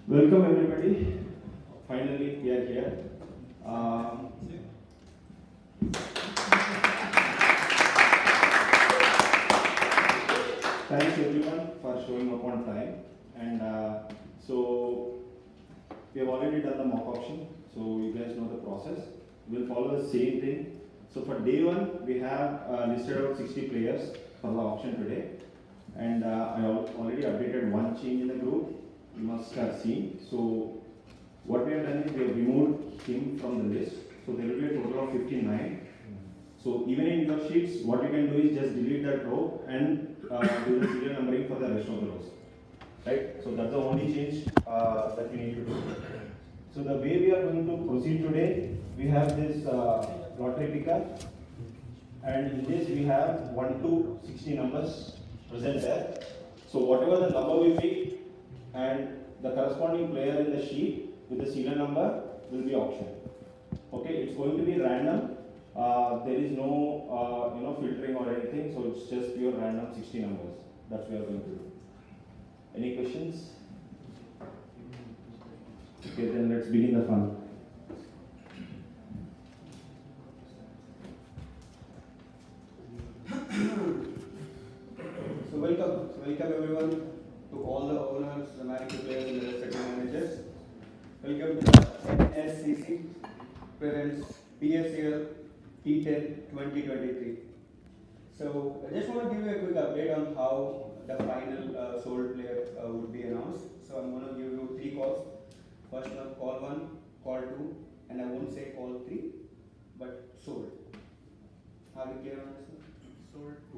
Welcome everybody. Finally, we are here. Thanks everyone for showing up on time. And so we have already done the mock auction, so you guys know the process. We'll follow the same thing. So for day one, we have listed out 60 players for the auction today. And I already updated one change in the group. You must have seen. So what we have done is we have removed him from the list. So there will be a total of 59. So even in your sheets, what you can do is just delete that row and do the serial numbering for the rest of the rows. Right? So that's the only change that you need to do. So the way we are going to proceed today, we have this lottery picker, and in this we have 1 to 60 numbers present there. So whatever the number we pick and the corresponding player in the sheet with the serial number will be auctioned. Okay, it's going to be random. There is no filtering or anything, so it's just pure random 60 numbers. That's what we are going to do. Any questions? Okay, then let's begin the fun. So welcome everyone to all the owners, the market players, and the respective managers. Welcome to the NSCC presents BCLT10 2023. So I just want to give you a quick update on how the final sold player would be announced. So I'm going to give you 3 calls. First one, call 1, call 2, and I won't say call 3, but sold. Are we clear on this one? Sold 2.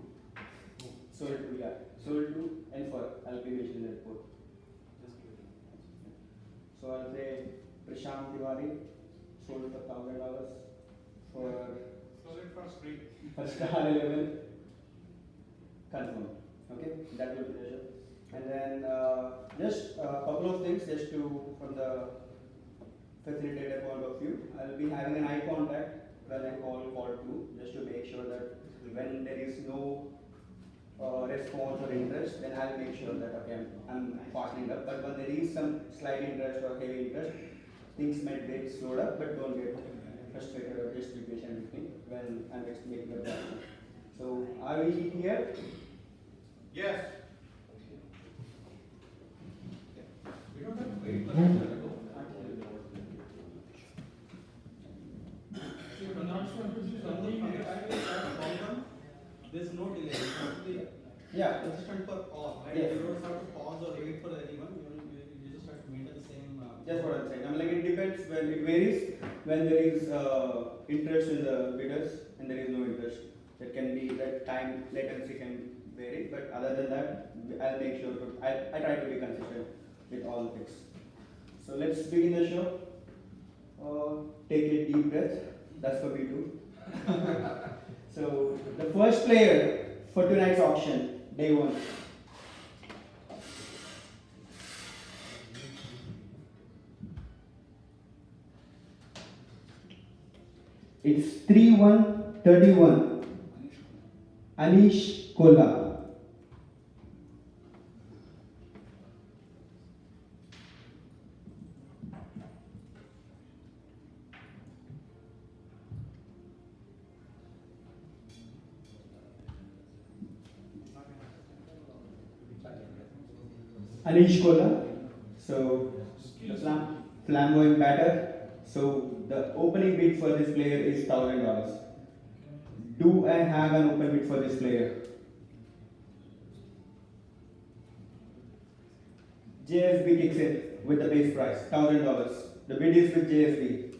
Sold 2, yeah. Sold 2 and for I'll be mentioning the report. Just give it. So I'll say Prashant Tiwari sold for $1,000 for Sold it for free. for star 11. Confirm. Okay, that will be pleasure. And then just a couple of things just to from the facilitator point of view. I'll be having an eye contact when I call 2 just to make sure that when there is no response or interest, then I'll make sure that okay, I'm fastening up. But when there is some slight interest or heavy interest, things might get slowed up, but don't get frustrated or just be patient with me when I'm making a plan. So are we here? Yes. We don't have to wait for that. There's no delay. Yeah. Consistent for all, right? Yes. You don't have to pause or wait for anyone. You just have to maintain the same. That's what I'm saying. I mean, like it depends when it varies. When there is interest in the bidders and there is no interest, that can be that time latency can vary. But other than that, I'll make sure I try to be consistent with all the picks. So let's begin the show. Take a deep breath. That's what we do. So the first player for tonight's auction, day 1. It's 3131. Anish Kola. Anish Kola. So the flamboyant batter. So the opening bid for this player is $1,000. Do I have an open bid for this player? JSB kicks in with the base price, $1,000. The bid is with JSB.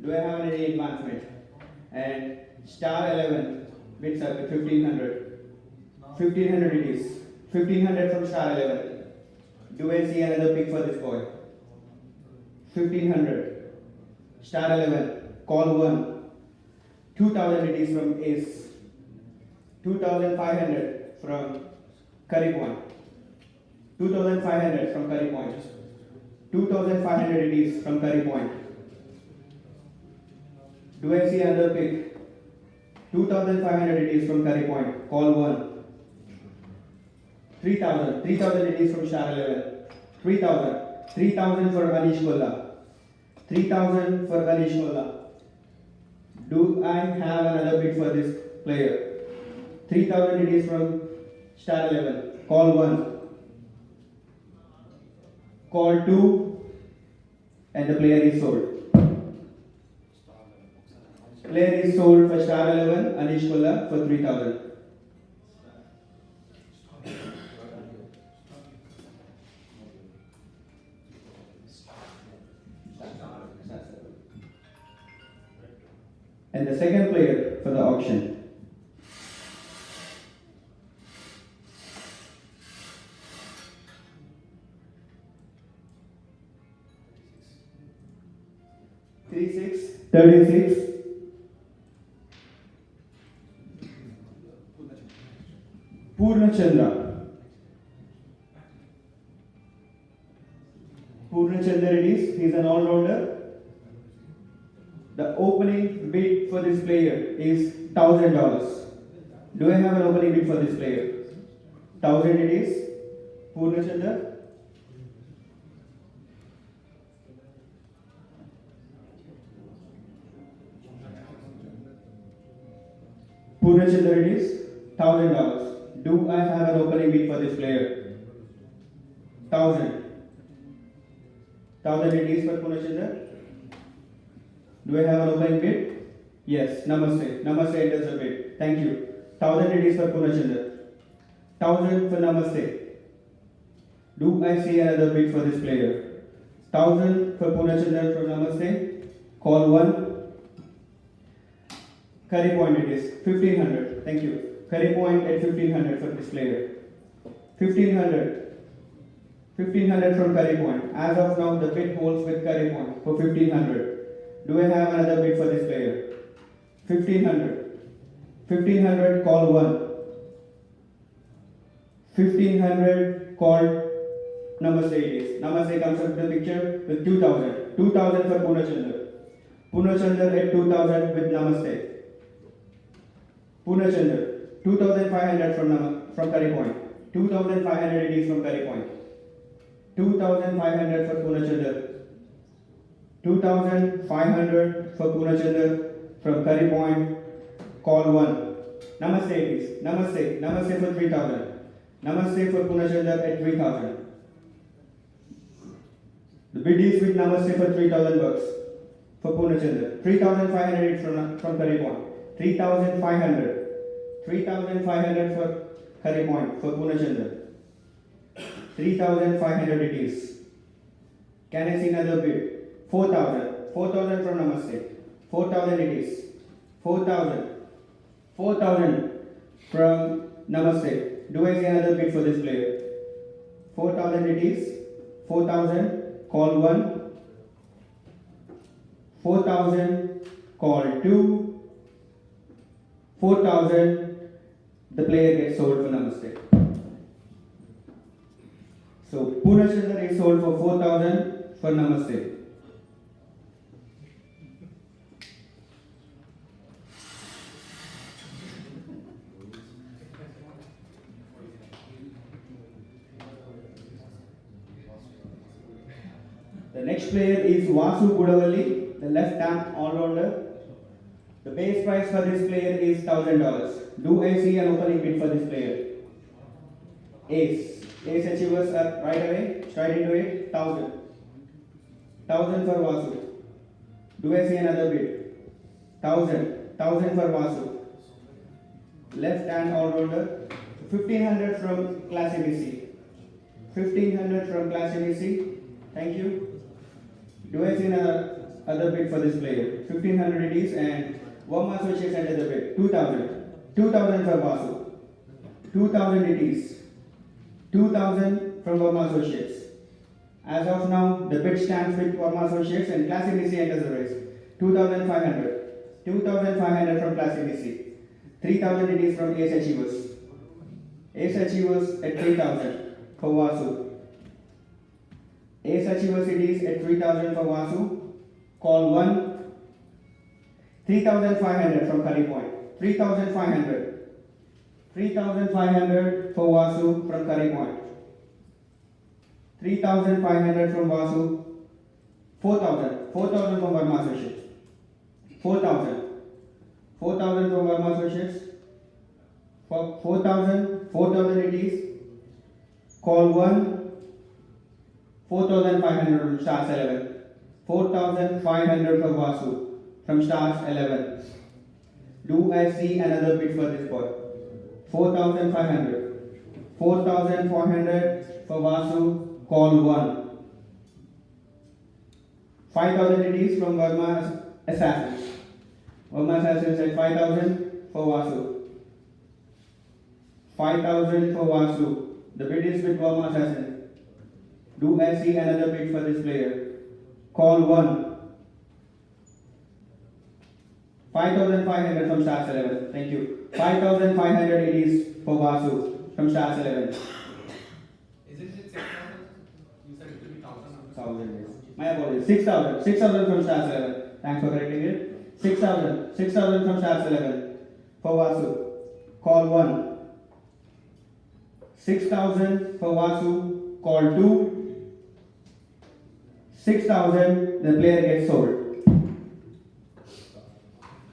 Do I have any advancement? And star 11 bids up with 1500. 1500 it is. 1500 from star 11. Do I see another pick for this boy? 1500. Star 11. Call 1. 2000 it is from Ace. 2500 from Curry Point. 2500 from Curry Point. 2500 it is from Curry Point. Do I see another pick? 2500 it is from Curry Point. Call 1. 3,000. 3,000 it is from star 11. 3,000. 3,000 for Anish Kolla. 3,000 for Anish Kolla. Do I have another bid for this player? 3,000 it is from star 11. Call 1. Call 2. And the player is sold. Player is sold for star 11, Anish Kolla for 3,000. And the second player for the auction. $36. Purnachandra. Purnachandra it is. He is an all-rounder. The opening bid for this player is $1,000. Do I have an opening bid for this player? 1,000 it is. Purnachandra. Purnachandra it is. $1,000. Do I have an opening bid for this player? 1,000. 1,000 it is for Purnachandra. Do I have an opening bid? Yes. Namaste. Namaste enters the bid. Thank you. 1,000 it is for Purnachandra. 1,000 for Namaste. Do I see another bid for this player? 1,000 for Purnachandra for Namaste. Call 1. Curry point it is. 1,500. Thank you. Curry point at 1,500 for this player. 1,500. 1,500 from Curry point. As of now, the bid holds with Curry point for 1,500. Do I have another bid for this player? 1,500. 1,500, call 1. 1,500, call Namaste it is. Namaste comes up to the picture with 2,000. 2,000 for Purnachandra. Purnachandra at 2,000 with Namaste. Purnachandra. 2,500 from Curry point. 2,500 it is from Curry point. 2,500 for Purnachandra. 2,500 for Purnachandra from Curry point. Call 1. Namaste it is. Namaste. Namaste for 3,000. Namaste for Purnachandra at 3,000. The bid is with Namaste for $3,000 for Purnachandra. 3,500 from Curry point. 3,500. 3,500 for Curry point for Purnachandra. 3,500 it is. Can I see another bid? 4,000. 4,000 from Namaste. 4,000 it is. 4,000. 4,000 from Namaste. Do I see another bid for this player? 4,000 it is. 4,000. Call 1. 4,000. Call 2. 4,000. The player gets sold for Namaste. So Purnachandra is sold for 4,000 for Namaste. The next player is Vasu Gudavalli, the left arm all-rounder. The base price for this player is $1,000. Do I see an opening bid for this player? Ace. Ace achievers are right away, straight into it, 1,000. 1,000 for Vasu. Do I see another bid? 1,000. 1,000 for Vasu. Left hand all-rounder. 1,500 from Class ABC. 1,500 from Class ABC. Thank you. Do I see another bid for this player? 1,500 it is, and Verma Associates enter the bid. 2,000. 2,000 for Vasu. 2,000 it is. 2,000 from Verma Associates. As of now, the bid stands with Verma Associates and Class ABC enters the race. 2,500. 2,500 from Class ABC. 3,000 it is from Ace Achievers. Ace Achievers at 3,000 for Vasu. Ace Achievers it is at 3,000 for Vasu. Call 1. 3,500 from Curry point. 3,500. 3,500 for Vasu from Curry Point. 3,500 from Vasu. 4,000 from Verma Associates. 4,000 from Verma Associates. For 4,000 it is. Call 1. 4,500 from Stars 11. 4,500 for Vasu from Stars 11. Do I see another bid for this boy? 4,500. 4,400 for Vasu. Call 1. 5,000 it is from Verma Assassins. Verma Assassins at 5,000 for Vasu. 5,000 for Vasu. The bid is with Verma Assassins. Do I see another bid for this player? Call 1. 5,500 from Stars 11. Thank you. 5,500 it is for Vasu from Stars 11. Isn't it 6,000? You said it will be 1,000. 1,000, yes. My apologies. 6,000. 6,000 from Stars 11. Thanks for correcting it. 6,000. 6,000 from Stars 11 for Vasu. Call 1. 6,000 for Vasu. Call 2. 6,000. The player gets sold.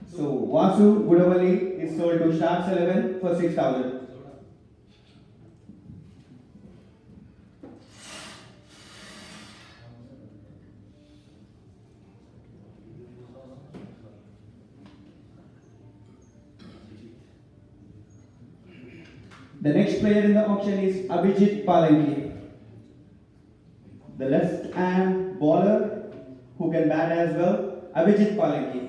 So Vasu Gudavali is sold to Stars 11 for 6,000. The next player in the auction is Abhijit Palanki, the left arm bowler who can bat as well. Abhijit Palanki.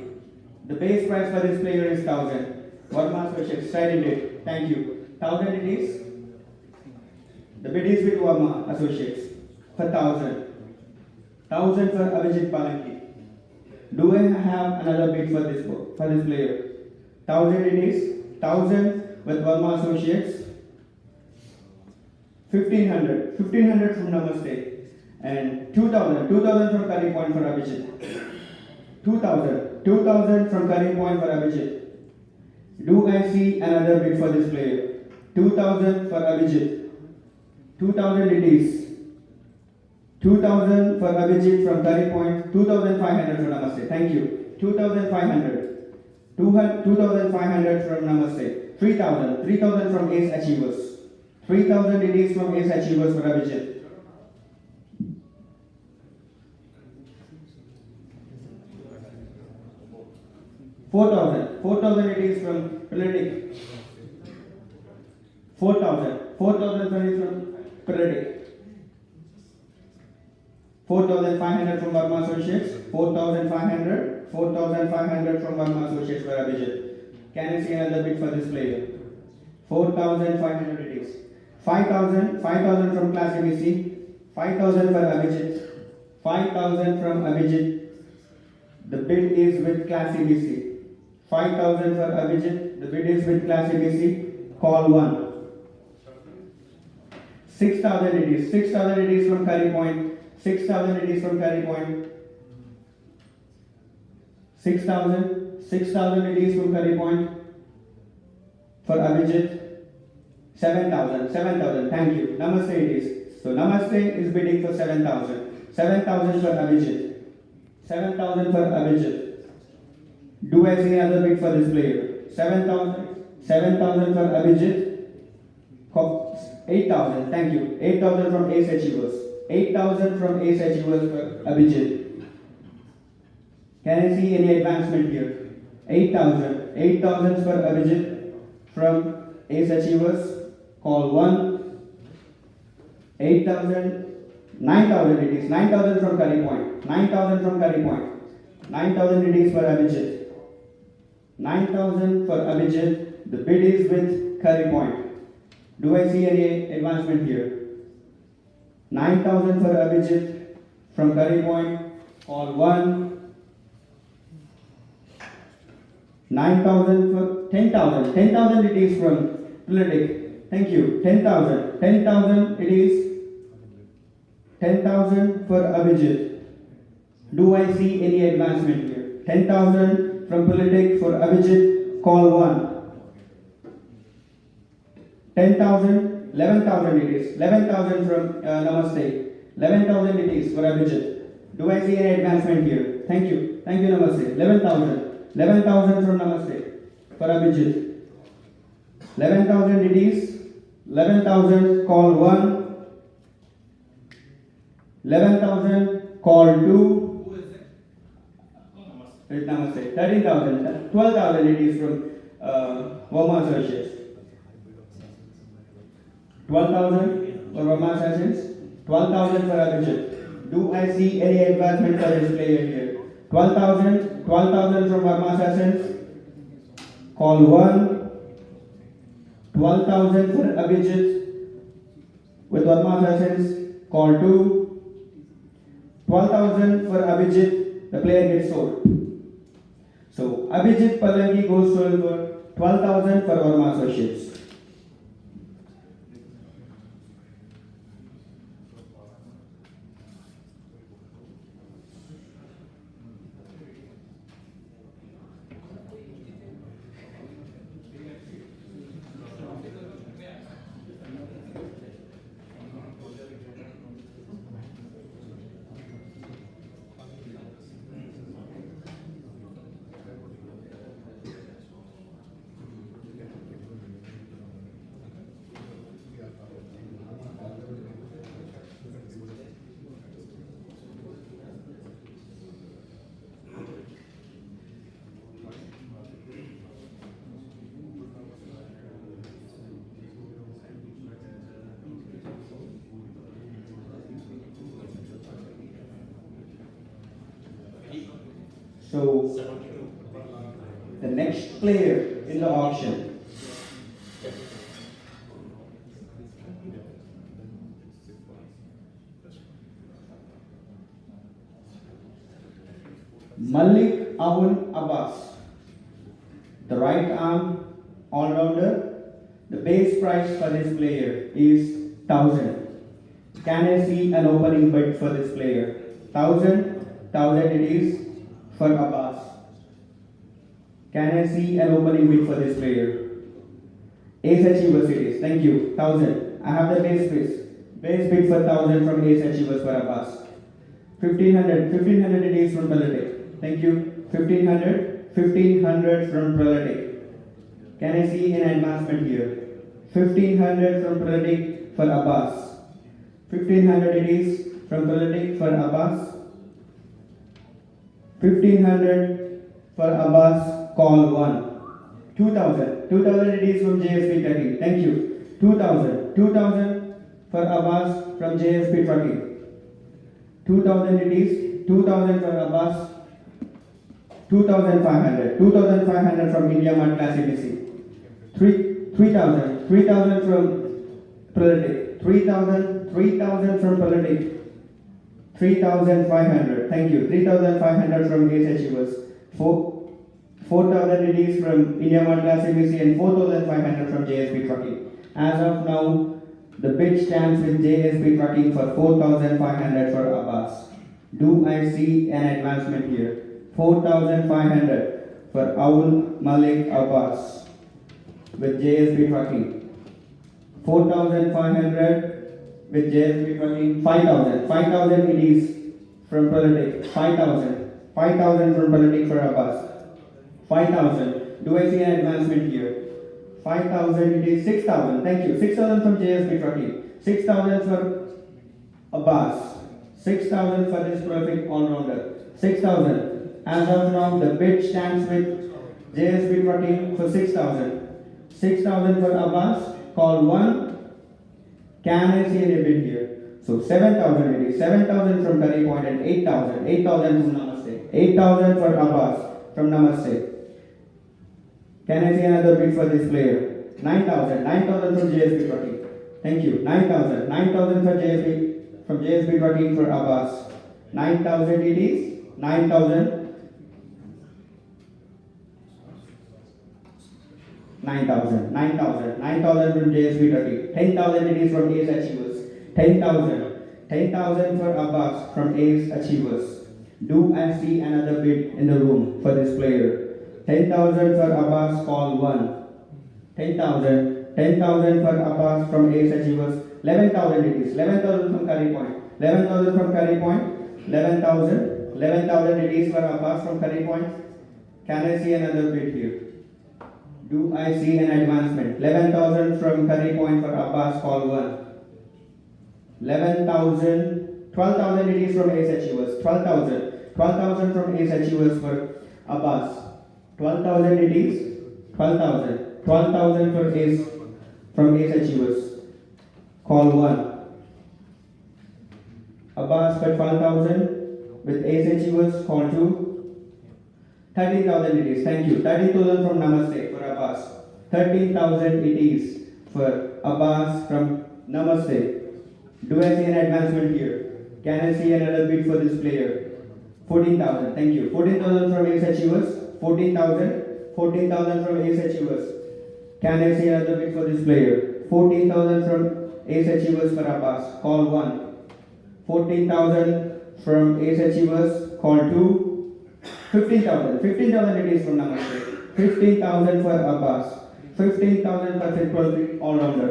The base price for this player is 1,000. Verma Associates, straight in it. Thank you. 1,000 it is. The bid is with Verma Associates for 1,000. 1,000 for Abhijit Palanki. Do I have another bid for this player? 1,000 it is. 1,000 with Verma Associates. 1,500. 1,500 from Namaste. And 2,000. 2,000 from Curry Point for Abhijit. 2,000. 2,000 from Curry Point for Abhijit. Do I see another bid for this player? 2,000 for Abhijit. 2,000 it is. 2,000 for Abhijit from Curry Point. 2,500 from Namaste. Thank you. 2,500. 2,500 from Namaste. 3,000. 3,000 from Ace Achievers. 3,000 it is from Ace Achievers for Abhijit. 4,000. 4,000 it is from Politic. 4,000. 4,000 from Politic. 4,500 from Verma Associates. 4,500. 4,500 from Verma Associates for Abhijit. Can I see another bid for this player? 4,500 it is. 5,000. 5,000 from Class ABC. 5,000 for Abhijit. 5,000 from Abhijit. The bid is with Class ABC. 5,000 for Abhijit. The bid is with Class ABC. Call 1. 6,000 it is. 6,000 it is from Curry Point. 6,000 it is from Curry Point. 6,000. 6,000 it is from Curry Point. For Abhijit. 7,000. 7,000. Thank you. Namaste it is. So Namaste is bidding for 7,000. 7,000 for Abhijit. 7,000 for Abhijit. Do I see another bid for this player? 7,000. 7,000 for Abhijit. 8,000. Thank you. 8,000 from Ace Achievers. 8,000 from Ace Achievers for Abhijit. Can I see any advancement here? 8,000. 8,000 for Abhijit from Ace Achievers. Call 1. 8,000. 9,000 it is. 9,000 from Curry Point. 9,000 from Curry Point. 9,000 it is for Abhijit. 9,000 for Abhijit. The bid is with Curry Point. Do I see any advancement here? 9,000 for Abhijit from Curry Point. Call 1. 9,000 for 10,000. 10,000 it is from Politic. Thank you. 10,000. 10,000 it is. 10,000 for Abhijit. Do I see any advancement here? 10,000 from Politic for Abhijit. Call 1. 10,000, 11,000 it is. 11,000 from Namaste. 11,000 it is for Abhijit. Do I see any advancement here? Thank you. Thank you, Namaste. 11,000. 11,000 from Namaste for Abhijit. 11,000 it is. 11,000 call 1. 11,000 call 2. Who is it? Namaste. 13,000. 12,000 it is from Verma Associates. 12,000 for Verma Associates. 12,000 for Abhijit. Do I see any advancement for this player here? 12,000. 12,000 from Verma Assassins. Call 1. 12,000 for Abhijit with Verma Assassins. Call 2. 12,000 for Abhijit. The player gets sold. So Abhijit Palangi goes sold for 12,000 for Verma Associates. So, the next player in the auction Malik Awun Abbas, the right arm all-rounder. The base price for this player is 1,000. Can I see an opening bid for this player? 1,000 it is for Abbas. Can I see an opening bid for this player? Ace Achievers it is. Thank you. 1,000. I have the base bid for 1,000 from Ace Achievers for Abbas. 1,500 it is from Politic. Thank you. 1,500 from Politic. Can I see an advancement here? 1,500 from Politic for Abbas. 1,500 it is from Politic for Abbas. 1,500 for Abbas, call 1. 2,000 it is from JSP Trucking. Thank you. 2,000 for Abbas from JSP Trucking. 2,000 it is. 2,000 for Abbas. 2,500 from India Mart Class ABC. 3,000 from Politic. 3,000 from Politic. 3,500. Thank you. 3,500 from Ace Achievers. 4,000 it is from India Mart Class ABC and 4,500 from JSP Trucking. As of now, the bid stands with JSP Trucking for 4,500 for Abbas. Do I see an advancement here? 4,500 for Awul Malik Abbas with JSP Trucking. 4,500 with JSP Trucking. 5,000 it is from Politic. 5,000 from Politic for Abbas. 5,000. Do I see an advancement here? 5,000 it is. 6,000. Thank you. 6,000 from JSP Trucking. 6,000 for Abbas. 6,000 for this prolific all-rounder. 6,000. As of now, the bid stands with JSP Trucking for 6,000. 6,000 for Abbas. Call 1. Can I see any bid here? So 7,000 it is. 7,000 from Curry Point and 8,000. 8,000 from Namaste. 8,000 for Abbas from Namaste. Can I see another bid for this player? 9,000 from JSP Trucking. Thank you. 9,000 for JSP from JSP Trucking for Abbas. 9,000 it is. 9,000 from JSP Trucking. 10,000 it is from Ace Achievers. 10,000 for Abbas from Ace Achievers. Do I see another bid in the room for this player? 10,000 for Abbas, call 1. 10,000 10,000 for Abbas from Ace Achievers. 11,000 it is. 11,000 from Curry Point. 11,000 from Curry Point. 11,000. 11,000 it is for Abbas from Curry Point. Can I see another bid here? Do I see an advancement? 11,000 from Curry Point for Abbas, call 1. 11,000. 12,000 it is from Ace Achievers. 12,000. 12,000 from Ace Achievers for Abbas. 12,000 it is. 12,000. 12,000 for Ace from Ace Achievers. Call 1. Abbas for 12,000 with Ace Achievers. Call 2. 13,000 it is. Thank you. 13,000 from Namaste for Abbas. 13,000 it is for Abbas from Namaste. Do I see an advancement here? Can I see another bid for this player? 14,000. Thank you. 14,000 from Ace Achievers. 14,000. 14,000 from Ace Achievers. Can I see another bid for this player? 14,000 from Ace Achievers for Abbas. Call 1. 14,000 from Ace Achievers. Call 2. 15,000. 15,000 it is from Namaste. 15,000 for Abbas. 15,000 for Fitball all-rounder.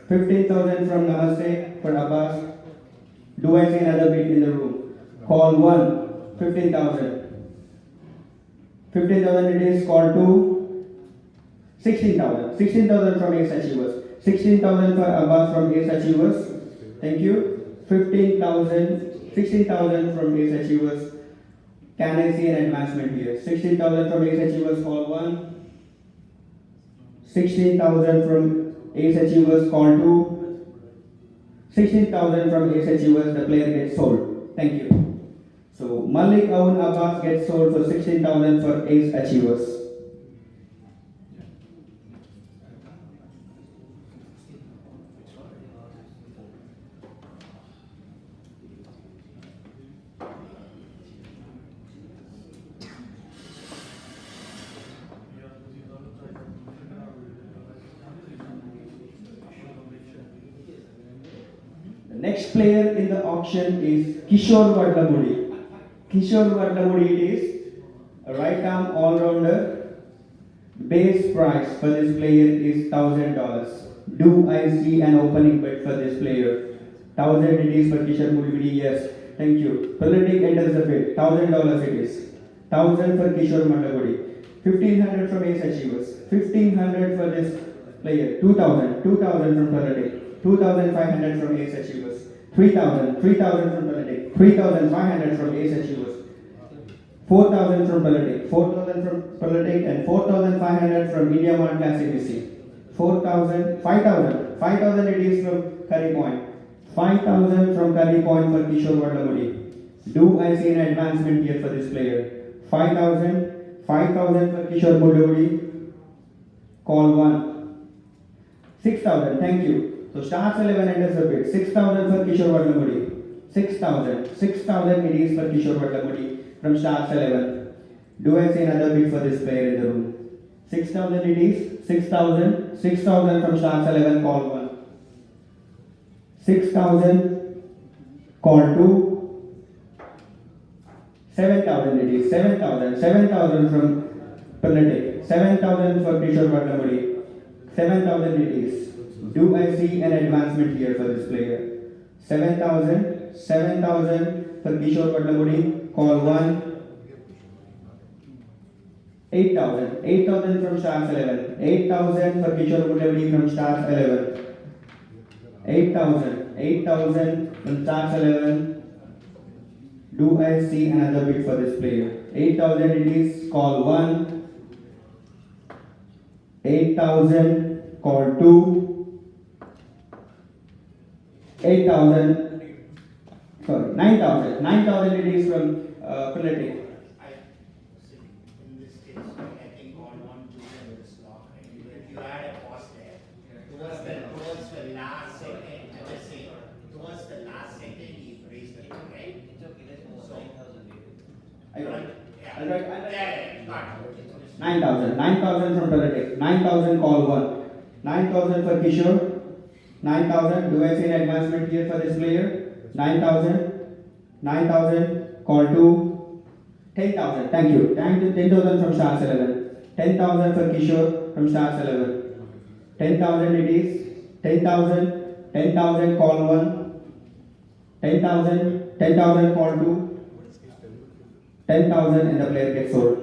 15,000 from Namaste for Abbas. Do I see another bid in the room? Call 1. 15,000. 15,000 it is. Call 2. 16,000. 16,000 from Ace Achievers. 16,000 for Abbas from Ace Achievers. Thank you. 15,000. 16,000 from Ace Achievers. Can I see an advancement here? 16,000 from Ace Achievers, call 1. 16,000 from Ace Achievers, call 2. 16,000 from Ace Achievers, the player gets sold. Thank you. So Malik Aoun Abbas gets sold for 16,000 for Ace Achievers. Next player in the auction is Kishore Vadlamudi. Kishore Vadlamudi it is a right arm all-rounder. Base price for this player is $1,000. Do I see an opening bid for this player? 1,000 it is for Kishore Vadlamudi. Yes, thank you. Politic enters the bid. $1,000 it is. 1,000 for Kishore Vadlamudi. 1,500 from Ace Achievers. 1,500 for this player. 2,000. 2,000 from Politic. 2,500 from Ace Achievers. 3,000. 3,000 from Politic. 3,500 from Ace Achievers. 4,000 from Politic. 4,000 from Politic and 4,500 from India Mart Class ABC. 4,000. 5,000. 5,000 it is from Curry Point. 5,000 from Curry Point for Kishore Vadlamudi. Do I see an advancement here for this player? 5,000. 5,000 for Kishore Vadlamudi. Call 1. 6,000. Thank you. So stars 11 enters the bid. 6,000 for Kishore Vadlamudi. 6,000. 6,000 it is for Kishore Vadlamudi from stars 11. Do I see another bid for this player in the room? 6,000 it is. 6,000. 6,000 from stars 11. Call 1. 6,000. Call 2. 7,000 it is. 7,000. 7,000 from Politic. 7,000 for Kishore Vadlamudi. 7,000 it is. Do I see an advancement here for this player? 7,000. 7,000 for Kishore Vadlamudi. Call 1. 8,000. 8,000 from stars 11. 8,000 for Kishore Vadlamudi from stars 11. 8,000. 8,000 from stars 11. Do I see another bid for this player? 8,000 it is. Call 1. 8,000. Call 2. 8,000. Sorry, 9,000. 9,000 it is from Politic. In this case, I think all one chosen this lock. You had a pause there. Towards the last second, I was saying, towards the last second, he raised the ring, right? So, I'll write 9,000. 9,000 from Politic. 9,000 call 1. 9,000 for Kishore. 9,000. Do I see an advancement here for this player? 9,000. 9,000 call 2. 10,000. Thank you. 10,000 from stars 11. 10,000 for Kishore from stars 11. 10,000 it is, 10,000, 10,000 call 1, 10,000, 10,000 call 2, 10,000 and the player gets sold.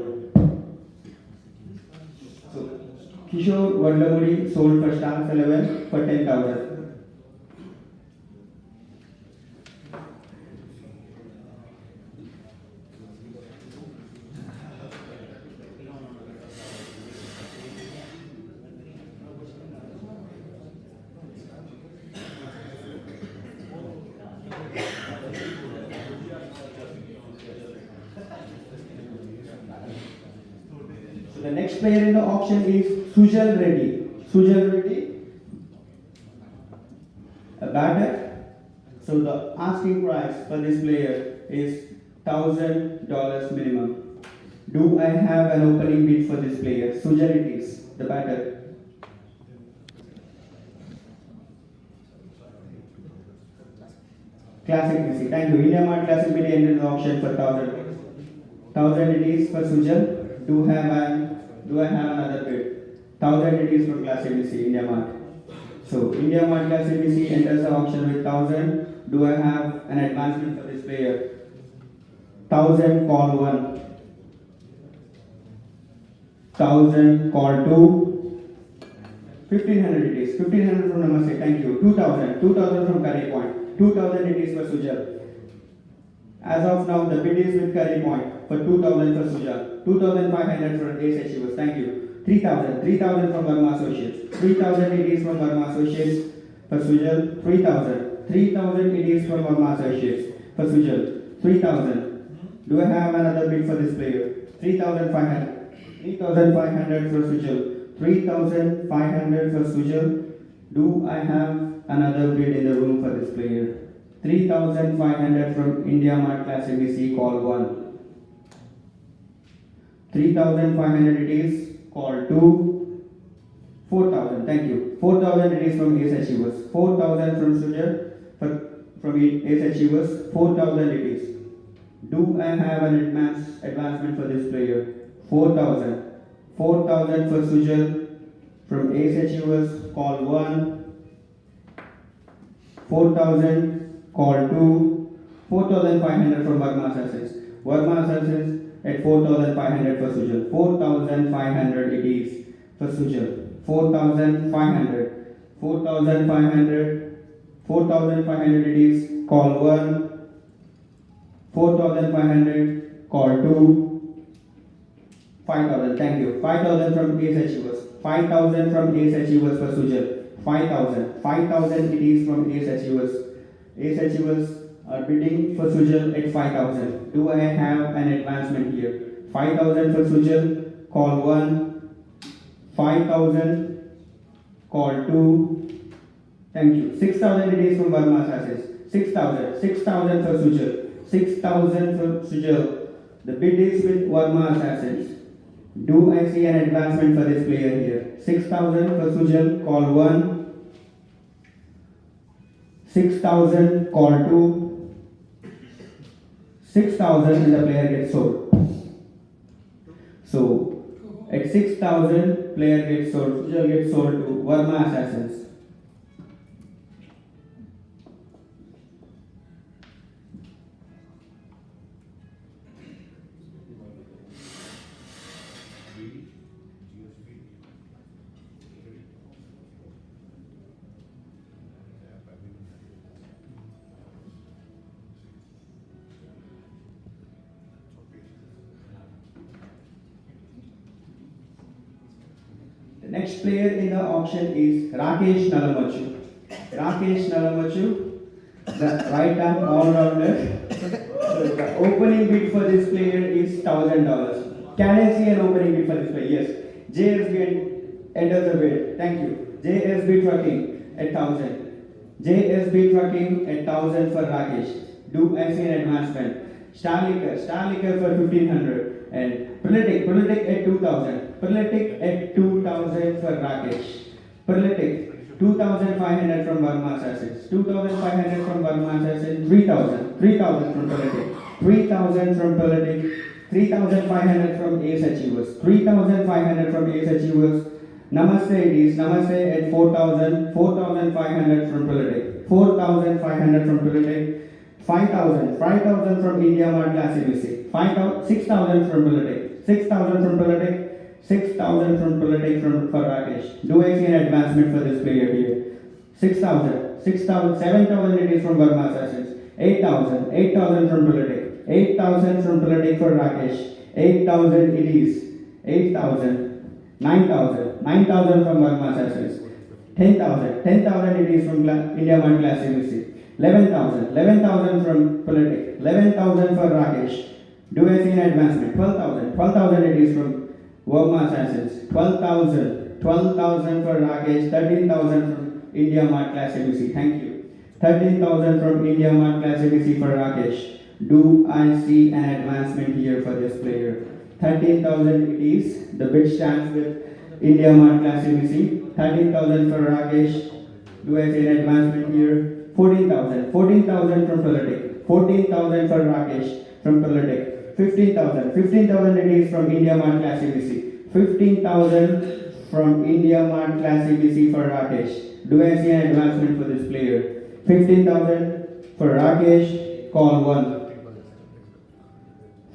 So, Kishore Vandamudi sold for Stars 11 for 10,000. The next player in the auction is Sujal Reddy. Sujal Reddy, a batter. So the asking price for this player is $1,000 minimum. Do I have an opening bid for this player? Sujal it is, the batter. Classic Messi. Thank you. India Mart Classic bid ended the auction for 1,000. 1,000 it is for Sujal. Do I have another bid? 1,000 it is for Classic BC, India Mart. So India Mart Classic BC enters the auction with 1,000. Do I have an advancement for this player? 1,000 call 1. 1,000 call 2. 1,500 it is. 1,500 from Namaste. Thank you. 2,000. 2,000 from Curry Point. 2,000 it is for Sujal. As of now, the bid is with Curry Point for 2,000 for Sujal. 2,500 for Ace Achievers. Thank you. 3,000. 3,000 from Verma Associates. 3,000 it is from Verma Associates for Sujal. 3,000. 3,000 it is from Verma Associates for Sujal. 3,000. Do I have another bid for this player? 3,500. 3,500 for Sujal. 3,500 for Sujal. Do I have another bid in the room for this player? 3,500 from India Mart Classic BC, call 1. 3,500 it is, call 2. 4,000, thank you. 4,000 it is from Ace Achievers. 4,000 from Sujal, from Ace Achievers. 4,000 it is. Do I have an advancement for this player? 4,000. 4,000 for Sujal from Ace Achievers, call 1. 4,000. Call 2, 4,500 from Verma Associates. Verma Associates at 4,500 for Sujal. 4,500 it is for Sujal. 4,500. 4,500. 4,500 it is. Call 1. 4,500. Call 2. 5,000. Thank you. 5,000 from Ace Achievers. 5,000 from Ace Achievers for Sujal. 5,000. 5,000 it is from Ace Achievers. Ace Achievers are bidding for Sujal at 5,000. Do I have an advancement here? 5,000 for Sujal, call 1. 5,000, call 2. Thank you. 6,000 it is from Verma Associates. 6,000. 6,000 for Sujal. 6,000 for Sujal. The bid is with Verma Associates. Do I see an advancement for this player here? 6,000 for Sujal, call 1. 6,000, call 2. 6,000 and the player gets sold. So, at 6,000, player gets sold. Sujal gets sold to Verma Assassins. Next player in the auction is Rakesh Nalamachu. Rakesh Nalamachu, the right arm all-rounder. So the opening bid for this player is $1,000. Can I see an opening bid for this player? Yes. JSB enters the bid. Thank you. JSB Trucking at 1,000. JSB Trucking at 1,000 for Rakesh. Do I see an advancement? Starlicker for 1,500 and Politic at 2,000. Politic at 2,000 for Rakesh. Politic 2,500 from Verma Assassins. 2,500 from Verma Assassins. 3,000. 3,000 from Politic. 3,000 from Politic. 3,500 from Ace Achievers. 3,500 from Ace Achievers. Namaste it is. Namaste at 4,000. 4,500 from Politic. 4,500 from Politic. 5,000. 5,000 from India Mart Classic BC. 6,000 from Politic. 6,000 from Politic. 6,000 from Politic for Rakesh. Do I see an advancement for this player here? 6,000. 6,000. 7,000 it is from Burma Assassins. 8,000. 8,000 from Politic. 8,000 from Politic for Rakesh. 8,000 it is. 8,000. 9,000. 9,000 from Burma Assassins. 10,000. 10,000 it is from India Mart Classic BC. 11,000. 11,000 from Politic. 11,000 for Rakesh. Do I see an advancement? 12,000. 12,000 it is from Burma Assassins. 12,000. 12,000 for Rakesh. 13,000 from India Mart Classic BC. Thank you. 13,000 from India Mart Classic BC for Rakesh. Do I see an advancement here for this player? 13,000 it is. The bid stands with India Mart Classic BC. 13,000 for Rakesh. Do I see an advancement here? 14,000. 14,000 from Politic. 14,000 for Rakesh from Politic. 15,000. 15,000 it is from India Mart Classic BC. 15,000 from India Mart Classic BC for Rakesh. Do I see an advancement for this player? 15,000 for Rakesh. Call 1.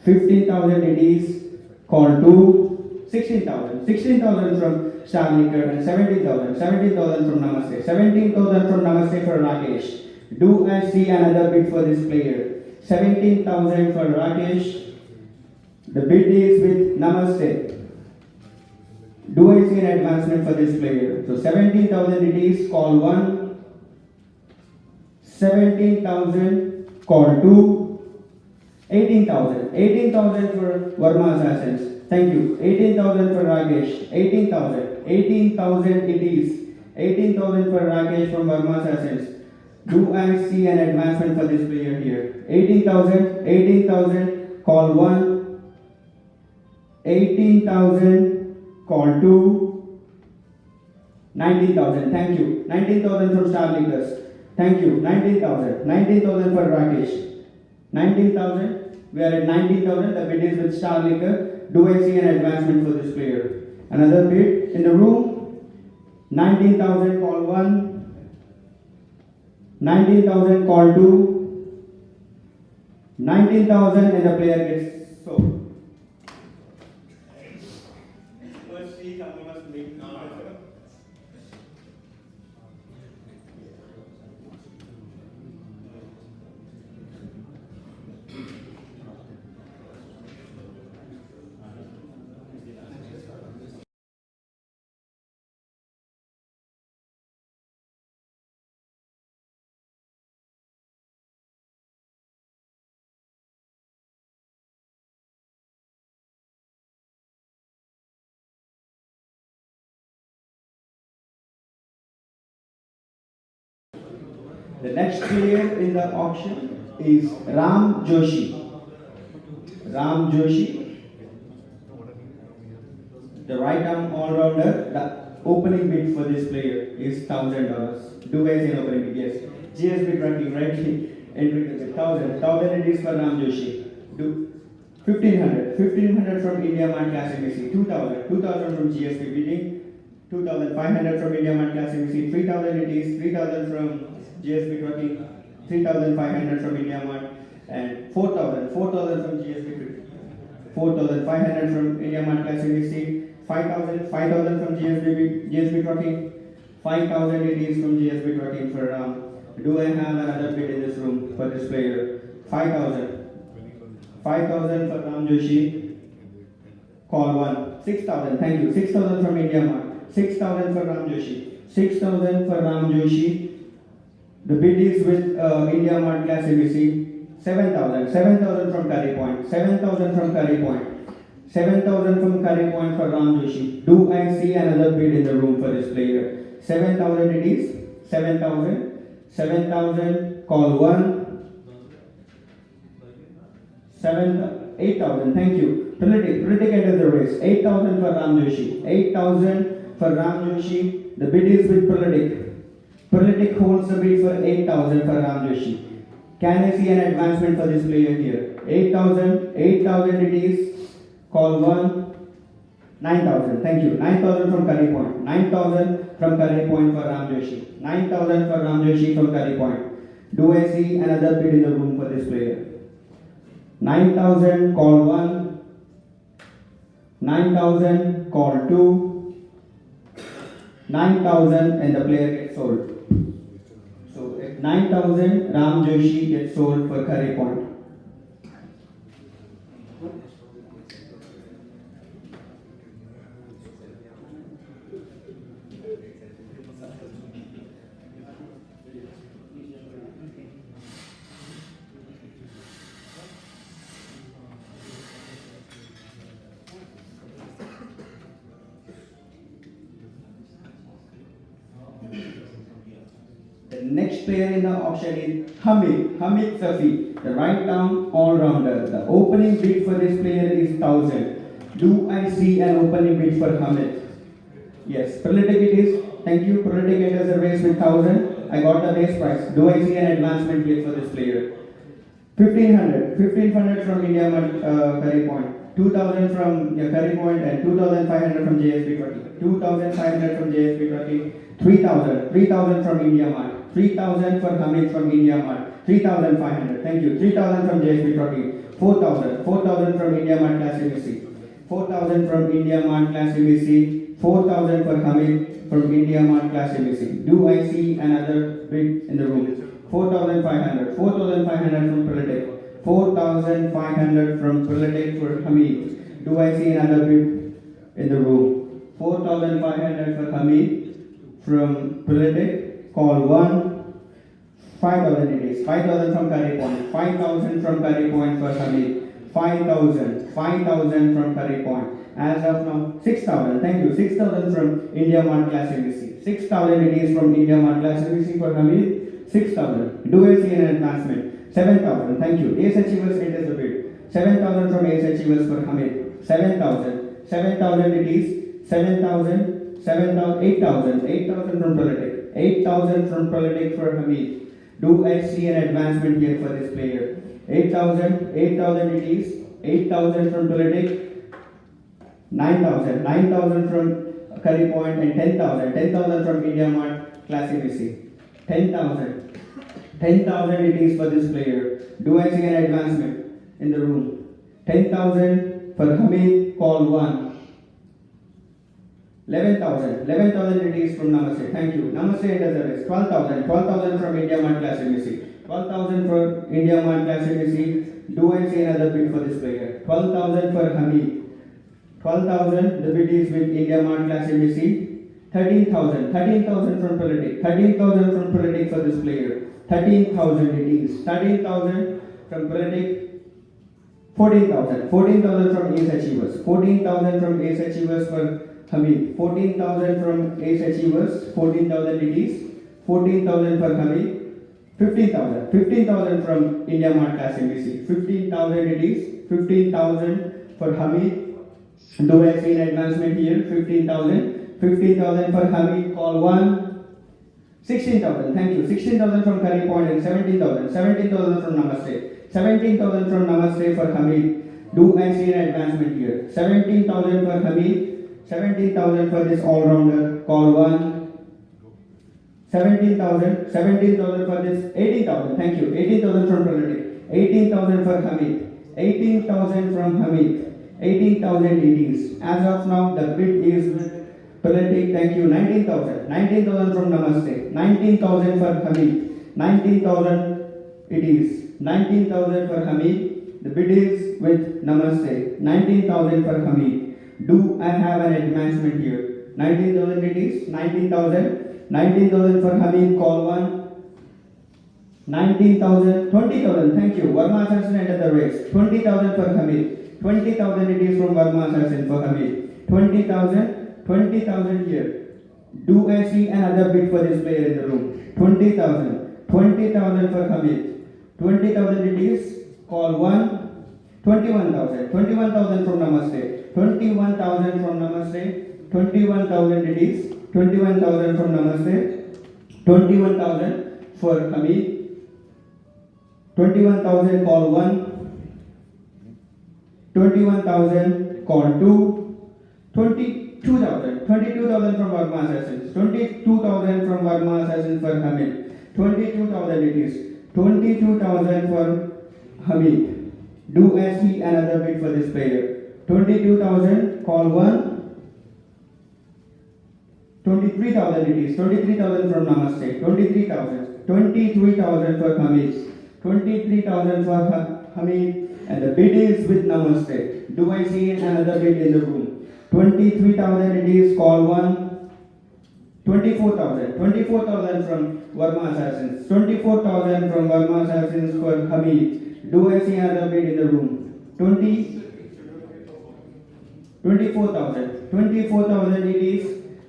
15,000 it is. Call 2. 16,000. 16,000 from Starlicker and 17,000. 17,000 from Namaste. 17,000 from Namaste for Rakesh. Do I see another bid for this player? 17,000 for Rakesh. The bid is with Namaste. Do I see an advancement for this player? So 17,000 it is. Call 1. 17,000. Call 2. 18,000. 18,000 for Burma Assassins. Thank you. 18,000 for Rakesh. 18,000. 18,000 it is. 18,000 for Rakesh from Burma Assassins. Do I see an advancement for this player here? 18,000. 18,000. Call 1. 18,000. Call 2. 19,000. Thank you. 19,000 from Starlinkers. Thank you. 19,000. 19,000 for Rakesh. 19,000. We are at 19,000. The bid is with Starlicker. Do I see an advancement for this player? Another bid in the room. 19,000. Call 1. 19,000. Call 2. 19,000 and the player gets sold. Let's see, someone must make The next player in the auction is Ram Joshi. Ram Joshi, the right arm all-rounder. The opening bid for this player is $1,000. Do I say an opening bid? Yes. GSB tracking rightly entering the bid. 1,000 it is for Ram Joshi. Do 1,500. 1,500 from India Mart Classic BC. 2,000. 2,000 from GSB bidding. 2,500 from India Mart Classic BC. 3,000 it is. 3,000 from GSB trucking, 3,500 from India Mart, and 4,000 from GSB, 4,500 from India Mart Classic BC, 5,000 from GSB trucking, 5,000 it is from GSB trucking for Ram. Do I have another bid in this room for this player? 5,000. 5,000 for Ram Joshi. Call 1. 6,000. Thank you. 6,000 from India Mart. 6,000 for Ram Joshi. 6,000 for Ram Joshi. The bid is with India Mart Classic BC. 7,000. 7,000 from Curry Point. 7,000 from Curry Point. 7,000 from Curry Point for Ram Joshi. Do I see another bid in the room for this player? 7,000 it is. 7,000. 7,000. Call 1. 8,000. Thank you. Politic enters the race. 8,000 for Ram Joshi. 8,000 for Ram Joshi. The bid is with Politic. Politic holds the bid for 8,000 for Ram Joshi. Can I see an advancement for this player here? 8,000. 8,000 it is. Call 1. 9,000, thank you. 9,000 from Curry Point. 9,000 from Curry Point for Ram Joshi. 9,000 for Ram Joshi from Curry Point. Do I see another bid in the room for this player? 9,000, call 1. 9,000, call 2. 9,000 and the player gets sold. So at 9,000, Ram Joshi gets sold for Curry Point. The next player in the auction is Hamid Safi, the right arm all-rounder. The opening bid for this player is 1,000. Do I see an opening bid for Hamid? Yes, Prolitic it is. Thank you. Prolitic enters the race with 1,000. I got the base price. Do I see an advancement bid for this player? 1,500 from India Curry Point. 2,000 from Curry Point and 2,500 from JSP 20. 2,500 from JSP 20. 3,000 from India Mart. 3,000 for Hamid from India Mart. 3,500. Thank you. 3,000 from JSP 20. 4,000 from India Mart Class UBC. 4,000 from India Mart Class UBC. 4,000 for Hamid from India Mart Class UBC. Do I see another bid in the room? 4,500. 4,500 from Prolitic. 4,500 from Prolitic for Hamid. Do I see another bid in the room? 4,500 for Hamid from Prolitic. Call 1. 5,000 it is. 5,000 from Curry Point. 5,000 from Curry Point for Hamid. 5,000 from Curry Point. As of now, 6,000. Thank you. 6,000 from India Mart Class UBC. 6,000 it is from India Mart Class UBC for Hamid. 6,000. Do I see an advancement? 7,000. Thank you. Ace Achievers enters the bid. 7,000 from Ace Achievers for Hamid. 7,000. 7,000 it is. 7,000. 8,000. 8,000 from Prolitic. 8,000 from Prolitic for Hamid. Do I see an advancement here for this player? 8,000 it is. 8,000 from Prolitic. 9,000. 9,000 from Curry Point and 10,000. 10,000 from India Mart Class ABC. 10,000. 10,000 it is for this player. Do I see an advancement in the room? 10,000 for Hamid. Call 1. 11,000. 11,000 it is from Namaste. Thank you. Namaste enters the race. 12,000. 12,000 from India Mart Class UBC. 12,000 for India Mart Class UBC. Do I see another bid for this player? 12,000 for Hamid. 12,000. The bid is with India Mart Class UBC. 13,000. 13,000 from Prolitic. 13,000 from Prolitic for this player. 13,000 it is. 13,000 from Prolitic. 14,000. 14,000 from Ace Achievers. 14,000 from Ace Achievers for Hamid. 14,000 from Ace Achievers. 14,000 it is. 14,000 for Hamid. 15,000. 15,000 from India Mart Class MBC. 15,000 it is. 15,000 for Hamid. Do I see an advancement here? 15,000. 15,000 for Hamid. Call 1. 16,000. Thank you. 16,000 from Curry Point and 17,000. 17,000 from Namaste. 17,000 from Namaste for Hamid. Do I see an advancement here? 17,000 for Hamid. 17,000 for this all-rounder. Call 1. 17,000. 17,000 for this. 18,000. Thank you. 18,000 from Prolitic. 18,000 for Hamid. 18,000 from Hamid. 18,000 it is. As of now, the bid is with Prolitic. Thank you. 19,000. 19,000 from Namaste. 19,000 for Hamid. 19,000 it is. 19,000 for Hamid. The bid is with Namaste. 19,000 for Hamid. Do I have an advancement here? 19,000 it is. 19,000. 19,000 for Hamid. Call 1. 19,000. 20,000. Thank you. Verma Assassin entered the race. 20,000 for Hamid. 20,000 it is from Verma Assassin for Hamid. 20,000. 20,000 here. Do I see another bid for this player in the room? 20,000. 20,000 for Hamid. 20,000 it is. Call 1. 21,000. 21,000 from Namaste. 21,000 from Namaste. 21,000 it is. 21,000 from Namaste. 21,000 for Hamid. 21,000 call 1. 21,000 call 2. 22,000 from Varma Assassins, 22,000 from Varma Assassins for Hamid, 22,000 it is, 22,000 for Hamid. Do I see another bid for this player? 22,000, call one. 23,000 it is, 23,000 from Namaste, 23,000 for Hamid, 23,000 for Hamid, and the bid is with Namaste. Do I see another bid in the room? 23,000 it is, call one. 24,000 from Varma Assassins, 24,000 from Varma Assassins for Hamid. Do I see another bid in the room? 24,000 it is,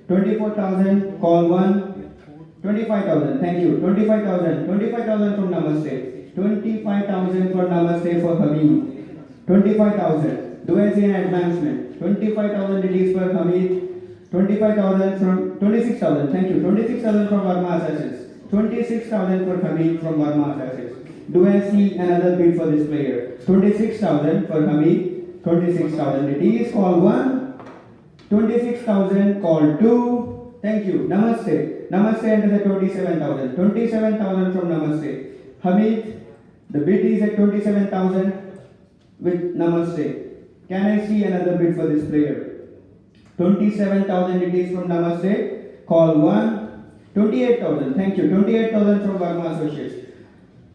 24,000, call one. 25,000, thank you, 25,000 from Namaste, 25,000 for Namaste for Hamid, 25,000, do I see an advancement? 25,000 it is for Hamid, 25,000 from, 26,000, thank you, 26,000 from Varma Assassins, 26,000 for Hamid from Varma Assassins. Do I see another bid for this player? 26,000 for Hamid, 26,000 it is, call one. 26,000, call two. Thank you. Namaste. Namaste enters at 27,000. 27,000 from Namaste. Hamid, the bid is at 27,000 with Namaste. Can I see another bid for this player? 27,000 it is from Namaste. Call one. 28,000. Thank you. 28,000 from Varma Associates.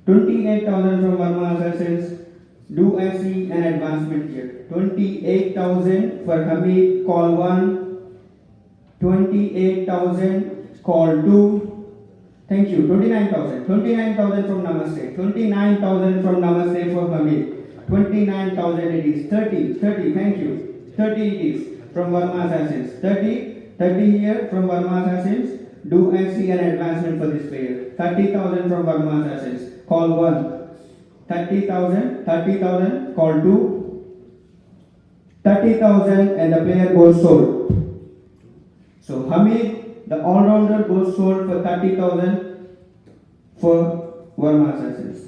28,000 from Varma Assassins. Do I see an advancement here? 28,000 for Hamid, call one. 28,000, call two. Thank you. 29,000. 29,000 from Namaste. 29,000 from Namaste for Hamid. 29,000 it is. 30. Thank you. 30 it is from Varma Assassins. 30 here from Varma Assassins. Do I see an advancement for this player? 30,000 from Varma Assassins. Call one. 30,000, call two. 30,000 and the player goes sold. So Hamid, the all-rounder, goes sold for 30,000 for Varma Assassins.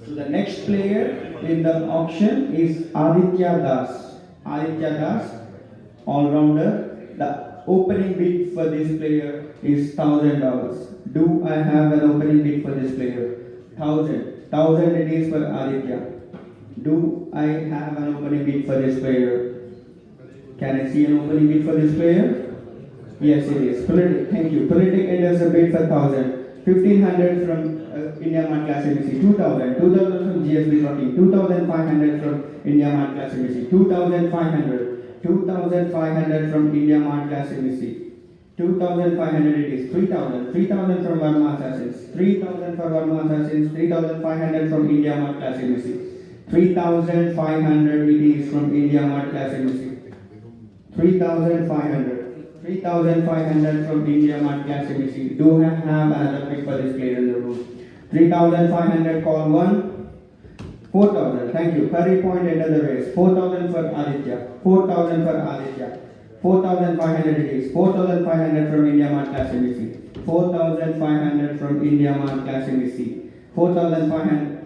So the next player in the auction is Aditya Das. Aditya Das, all-rounder. The opening bid for this player is $1,000. Do I have an opening bid for this player? 1,000 it is for Aditya. Do I have an opening bid for this player? Can I see an opening bid for this player? Yes, it is. Thank you. Politic enters a bid for 1,000. 1,500 from India Mart Class ABC, 2,000 from GSB Rocking, 2,500 from India Mart Class ABC, 2,500 from India Mart Class ABC, 2,500 it is, 3,000 from Varma Assassins, 3,000 for Varma Assassins, 3,500 from India Mart Class ABC, 3,500 it is from India Mart Class ABC, 3,500 from India Mart Class ABC. Do I have another pick for this player in the room? 3,500, call one. 4,000, thank you. Curry point enter the race. 4,000 for Aditya. 4,000 for Aditya. 4,500 it is. 4,500 from India Mart Class ABC. 4,500 from India Mart Class ABC. 4,500.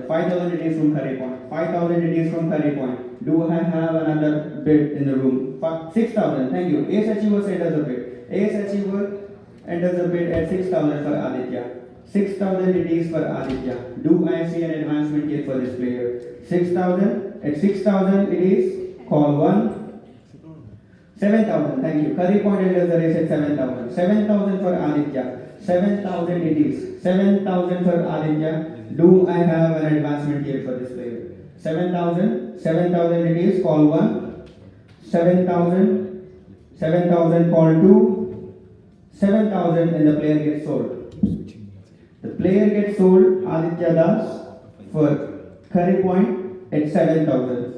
5,000 it is from Curry point. 5,000 it is from Curry point. Do I have another bid in the room? 6,000, thank you. Ace Achiever enters the bid. Ace Achiever enters the bid at 6,000 for Aditya. 6,000 it is for Aditya. Do I see an advancement here for this player? 6,000. At 6,000 it is. Call one. 7,000, thank you. Curry point enters the race at 7,000. 7,000 for Aditya. 7,000 it is. 7,000 for Aditya. Do I have an advancement here for this player? 7,000. 7,000 it is. Call 1. 7,000. 7,000 call 2. 7,000 and the player gets sold. The player gets sold, Aditya Das, for curry point at 7,000.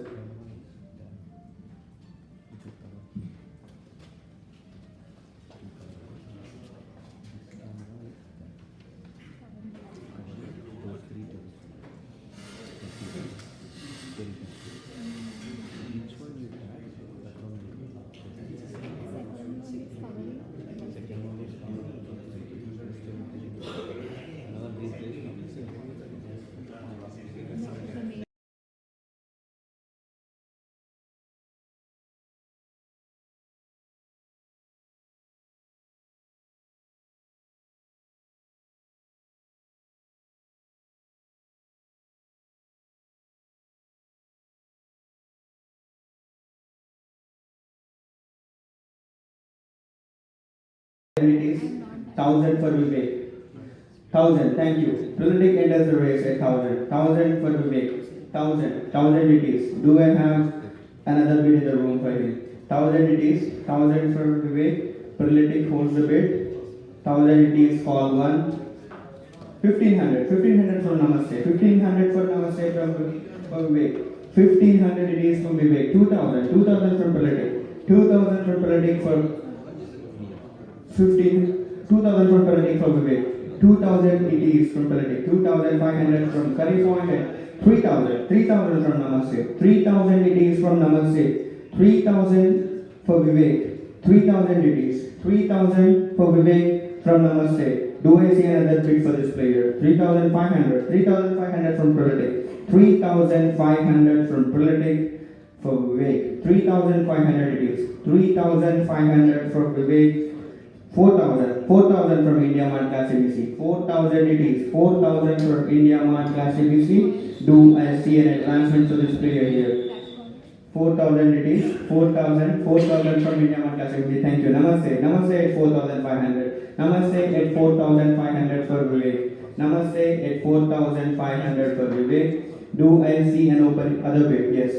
It is 1,000 for Vivek. 1,000, thank you. Prolitic enters the race at 1,000. 1,000 for Vivek. 1,000. 1,000 it is. Do I have another bid in the room for him? 1,000 it is. 1,000 for Vivek. Prolitic holds the bid. 1,000 it is. Call 1. 1,500. 1,500 for Namaste. 1,500 for Namaste from Vivek. 1,500 it is from Vivek. 2,000. 2,000 from Prolitic. 2,000 from Prolitic for 2,000 from Prolitic for Vivek. 2,000 it is from Prolitic. 2,500 from Curry Point and 3,000. 3,000 from Namaste. 3,000 it is from Namaste. 3,000 for Vivek. 3,000 it is. 3,000 for Vivek from Namaste. Do I see another bid for this player? 3,500. 3,500 from Prolitic. 3,500 from Prolitic for Vivek. 3,500 it is. 3,500 for Vivek. 4,000. 4,000 from India Mart Class ABC. 4,000 it is. 4,000 from India Mart Class ABC. Do I see an advancement to this player here? 4,000 it is. 4,000. 4,000 from India Mart Class ABC. Thank you. Namaste. Namaste at 4,500. Namaste at 4,500 for Vivek. Namaste at 4,500 for Vivek. Do I see an open other bid? Yes.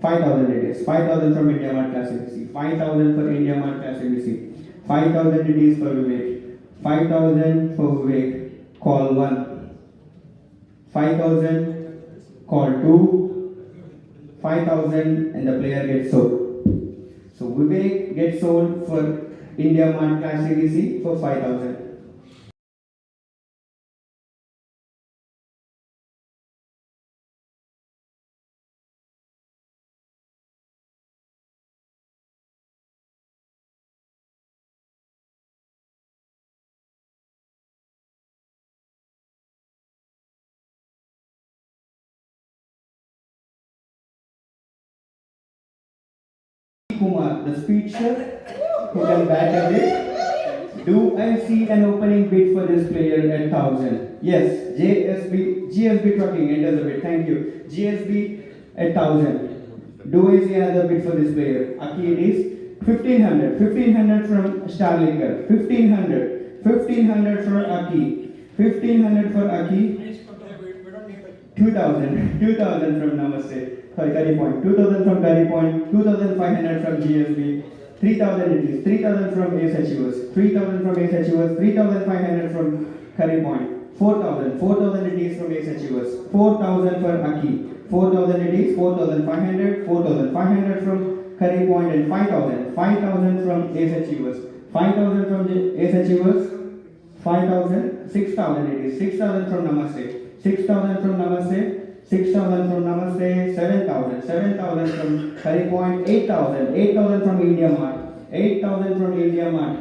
5,000 it is. 5,000 from India Mart Class ABC. 5,000 for India Mart Class ABC. 5,000 it is for Vivek. 5,000 for Vivek. Call 1. 5,000. Call 2. 5,000 and the player gets sold. So Vivek gets sold for India Mart Class ABC for 5,000. Kumar, the speedster who can bat a bit. Do I see an opening bid for this player at 1,000? Yes, GSB Trucking enters a bid. Thank you. GSB at 1,000. Do I see another bid for this player? Aki it is 1,500. 1,500 from Starlinger. 1,500. 1,500 for Aki. 1,500 for Aki. 2,000. 2,000 from Namaste. Sorry, Curry Point. 2,000 from Curry Point. 2,500 from GSB. 3,000 it is. 3,000 from Ace Achievers. 3,000 from Ace Achievers. 3,500 from Curry Point. 4,000. 4,000 it is from Ace Achievers. 4,000 for Aki. 4,000 it is. 4,500. 4,500 from Curry Point and 5,000. 5,000 from Ace Achievers. 5,000 from Ace Achievers. 5,000. 6,000 it is. 6,000 from Namaste. 6,000 from Namaste. 6,000 from Namaste, 7,000, 7,000 from Curry Point, 8,000, 8,000 from India Mart, 8,000 from India Mart,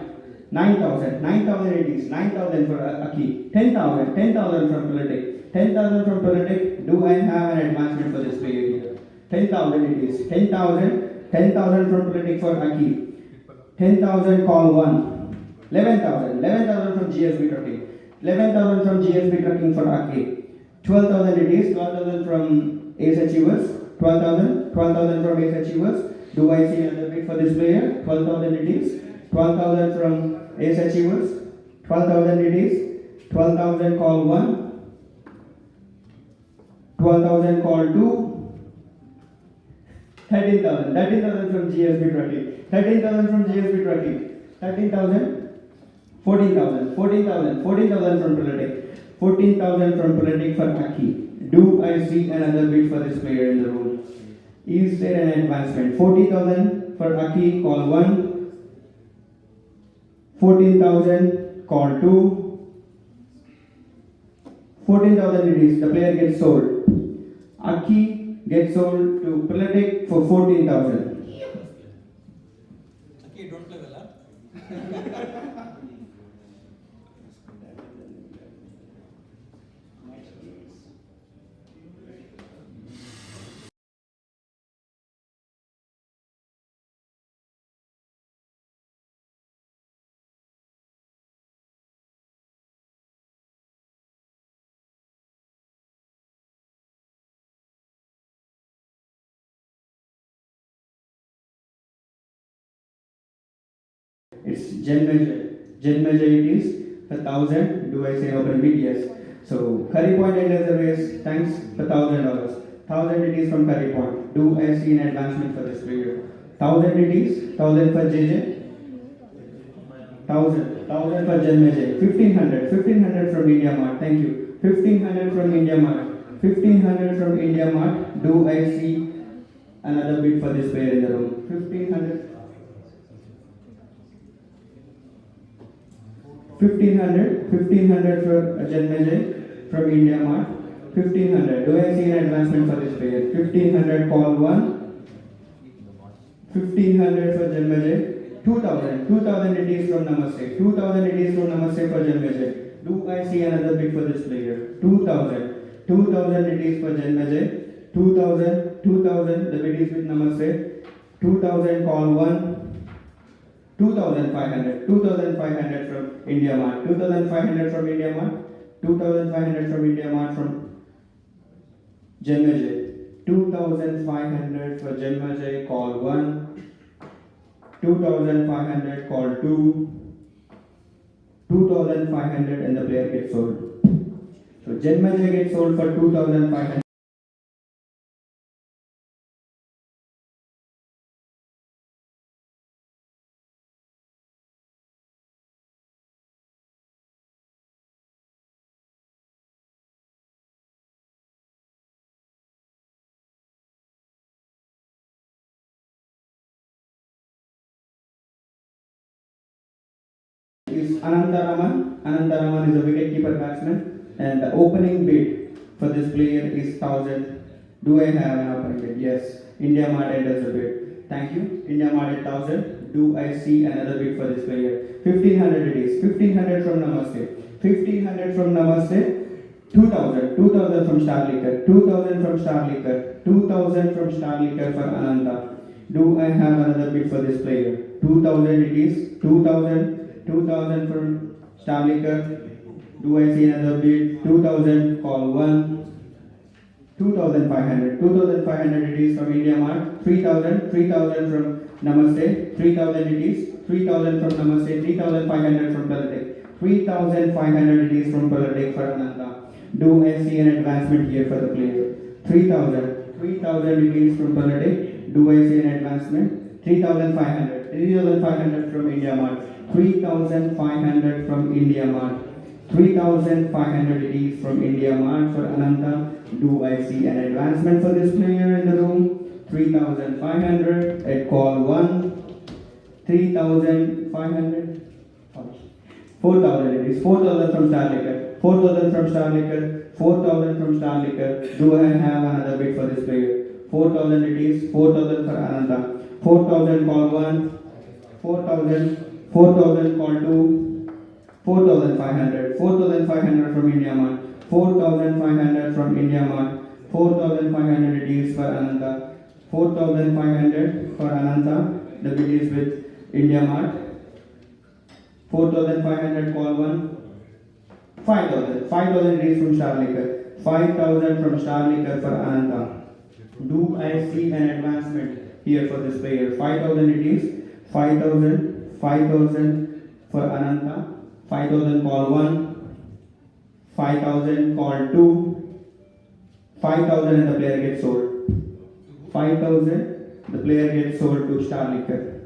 9,000, 9,000 it is, 9,000 for Aki, 10,000, 10,000 from Politic, 10,000 from Politic. Do I have an advancement for this player here? 10,000 it is, 10,000, 10,000 from Politic for Aki, 10,000 call 1, 11,000, 11,000 from GSB Trucking, 11,000 from GSB Trucking for Aki. 12,000 it is, 12,000 from Ace Achievers, 12,000, 12,000 from Ace Achievers. Do I see another bid for this player? 12,000 it is, 12,000 from Ace Achievers, 12,000 it is. 12,000 call 1. 12,000 call 2. 13,000. 13,000 from GSB trucking. 13,000 from GSB trucking. 13,000. 14,000. 14,000. 14,000 from Politic. 14,000 from Politic for Aki. Do I see another bid for this player in the room? Is there an advancement? 40,000 for Aki, call 1. 14,000, call 2. 14,000 it is. The player gets sold. Aki gets sold to Politic for 14,000. Okay, don't play well, huh? It's Gen measure. Gen measure it is 1,000. Do I say open bid? Yes. So Curry Point enters the race. Thanks for $1,000. 1,000 it is from Curry Point. Do I see an advancement for this player? 1,000 it is. 1,000 for JJ. 1,000 for Gen measure. 1,500. 1,500 from India Mart. Thank you. 1,500 from India Mart. 1,500 from India Mart. Do I see another bid for this player in the room? 1,500. 1,500 for Gen measure from India Mart. 1,500. Do I see an advancement for this player? 1,500 call 1. 1,500 for Gen measure. 2,000. 2,000 it is from Namaste. 2,000 it is from Namaste for Gen measure. Do I see another bid for this player? 2,000. 2,000 it is for Gen measure. 2,000. 2,000. The bid is with Namaste. 2,000 call 1. 2,500. 2,500 from India Mart. 2,500 from India Mart. 2,500 from India Mart from Gen measure. 2,500 for Gen measure. Call 1. 2,500 call 2. 2,500 and the player gets sold. So Gen measure gets sold for 2,500. Is Anantaraman. Anantaraman is a wicketkeeper batsman, and the opening bid for this player is 1,000. Do I have an opening bid? Yes. India Mart enters the bid. Thank you. India Mart at 1,000. Do I see another bid for this player? 1,500 it is. 1,500 from Namaste. 1,500 from Namaste. 2,000. 2,000 from Starlicker. 2,000 from Starlicker. 2,000 from Starlicker for Ananta. Do I have another bid for this player? 2,000 it is. 2,000. 2,000 from Starlicker. Do I see another bid? 2,000 call 1. 2,500. 2,500 it is from India Mart. 3,000. 3,000 from Namaste. 3,000 it is. 3,000 from Namaste. 3,500 from Politic. 3,500 it is from Politic for Ananta. Do I see an advancement here for the player? 3,000. 3,000 it is from Politic. Do I see an advancement? 3,500. 3,500 from India Mart. 3,500 from India Mart. 3,500 it is from India Mart for Ananta. Do I see an advancement for this player in the room? 3,500 at call 1. 3,500. 4,000 it is. 4,000 from Starlicker. 4,000 from Starlicker. 4,000 from Starlicker. Do I have another bid for this player? 4,000 it is. 4,000 for Ananta. 4,000 call 1. 4,000. 4,000 call 2. 4,500. 4,500 from India Mart. 4,500 from India Mart. 4,500 it is for Ananta. 4,500 for Ananta. The bid is with India Mart. 4,500 call 1. 5,000. 5,000 it is from Starlicker. 5,000 from Starlicker for Ananta. Do I see an advancement here for this player? 5,000 it is. 5,000. 5,000 for Ananta. 5,000 call 1, 5,000 call 2, 5,000 and the player gets sold. 5,000 the player gets sold to Starlicker.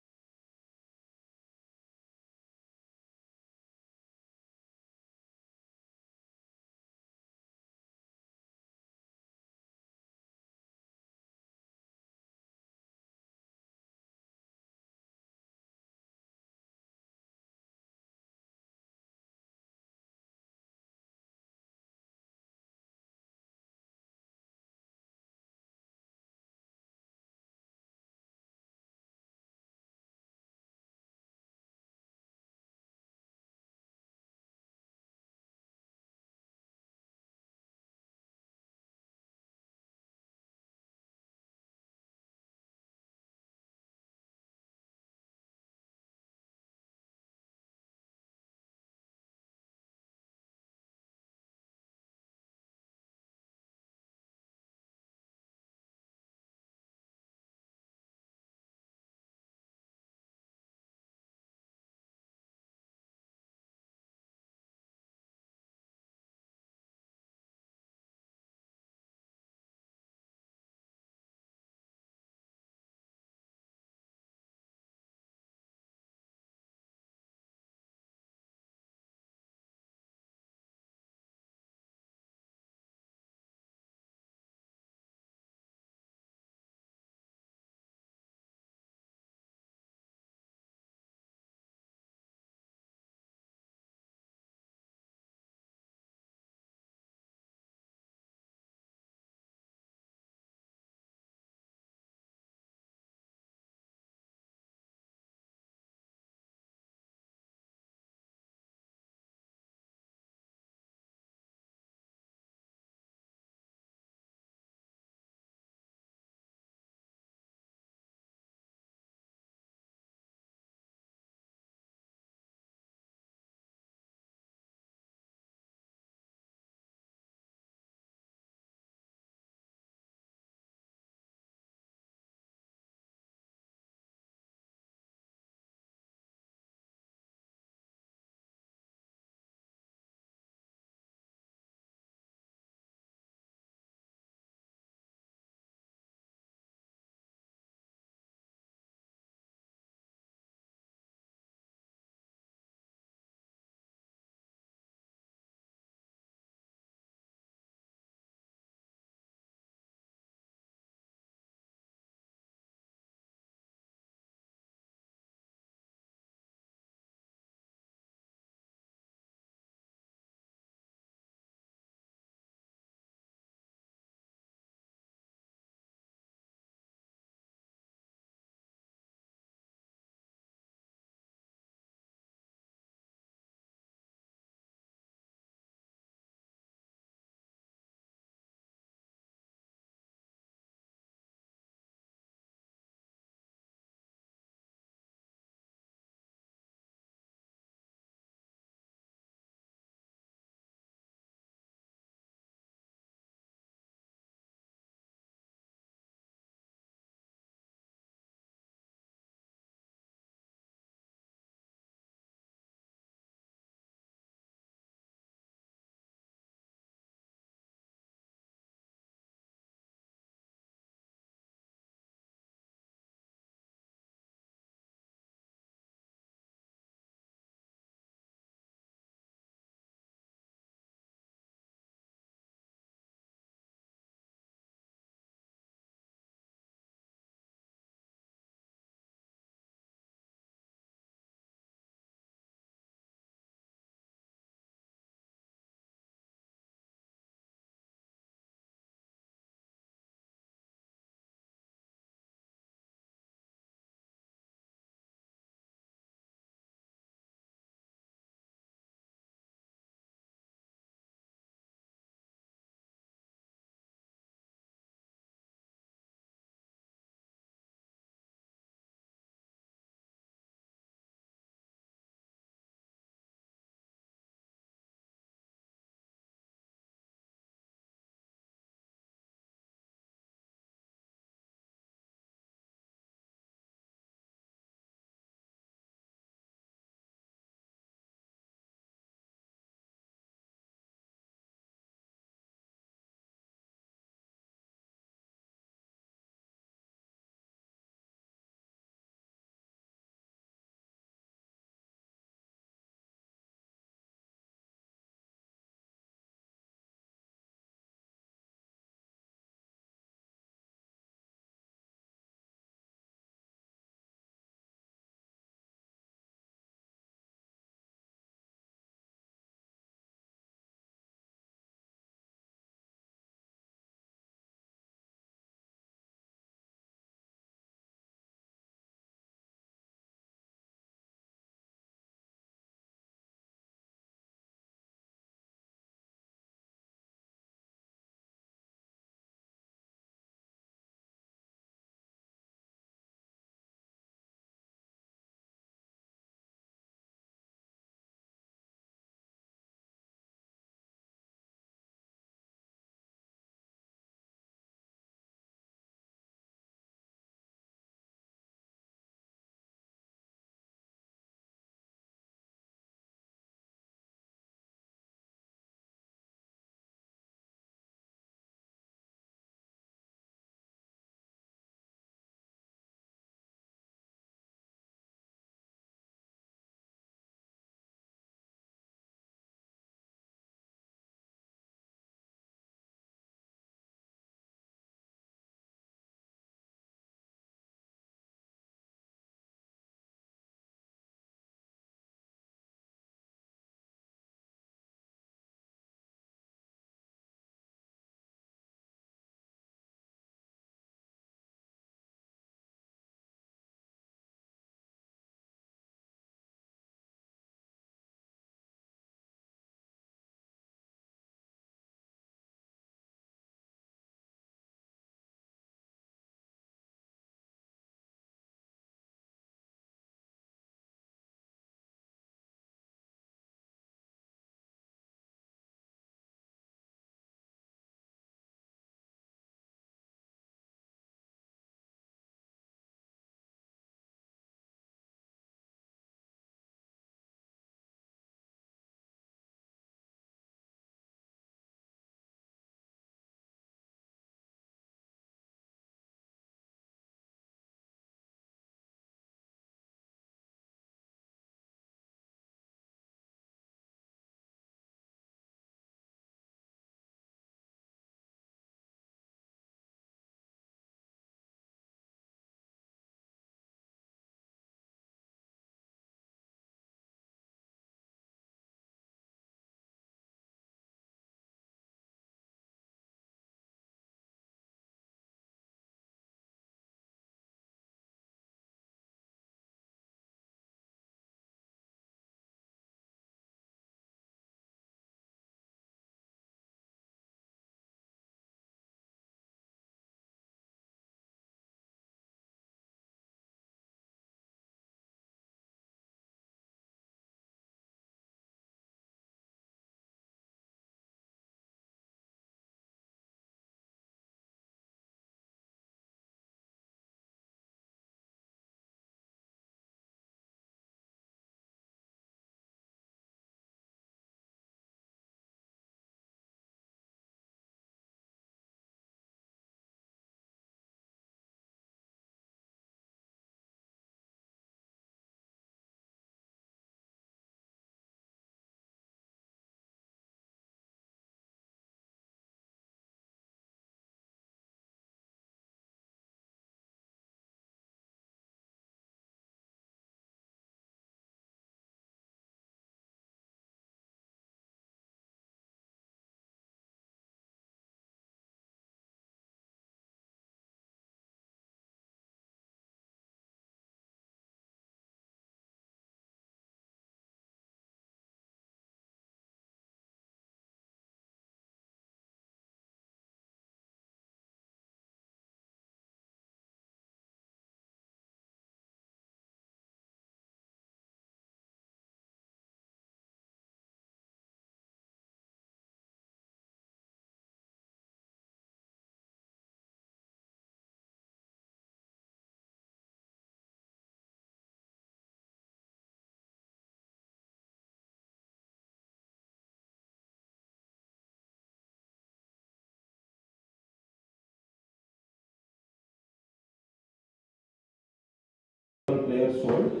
players sold.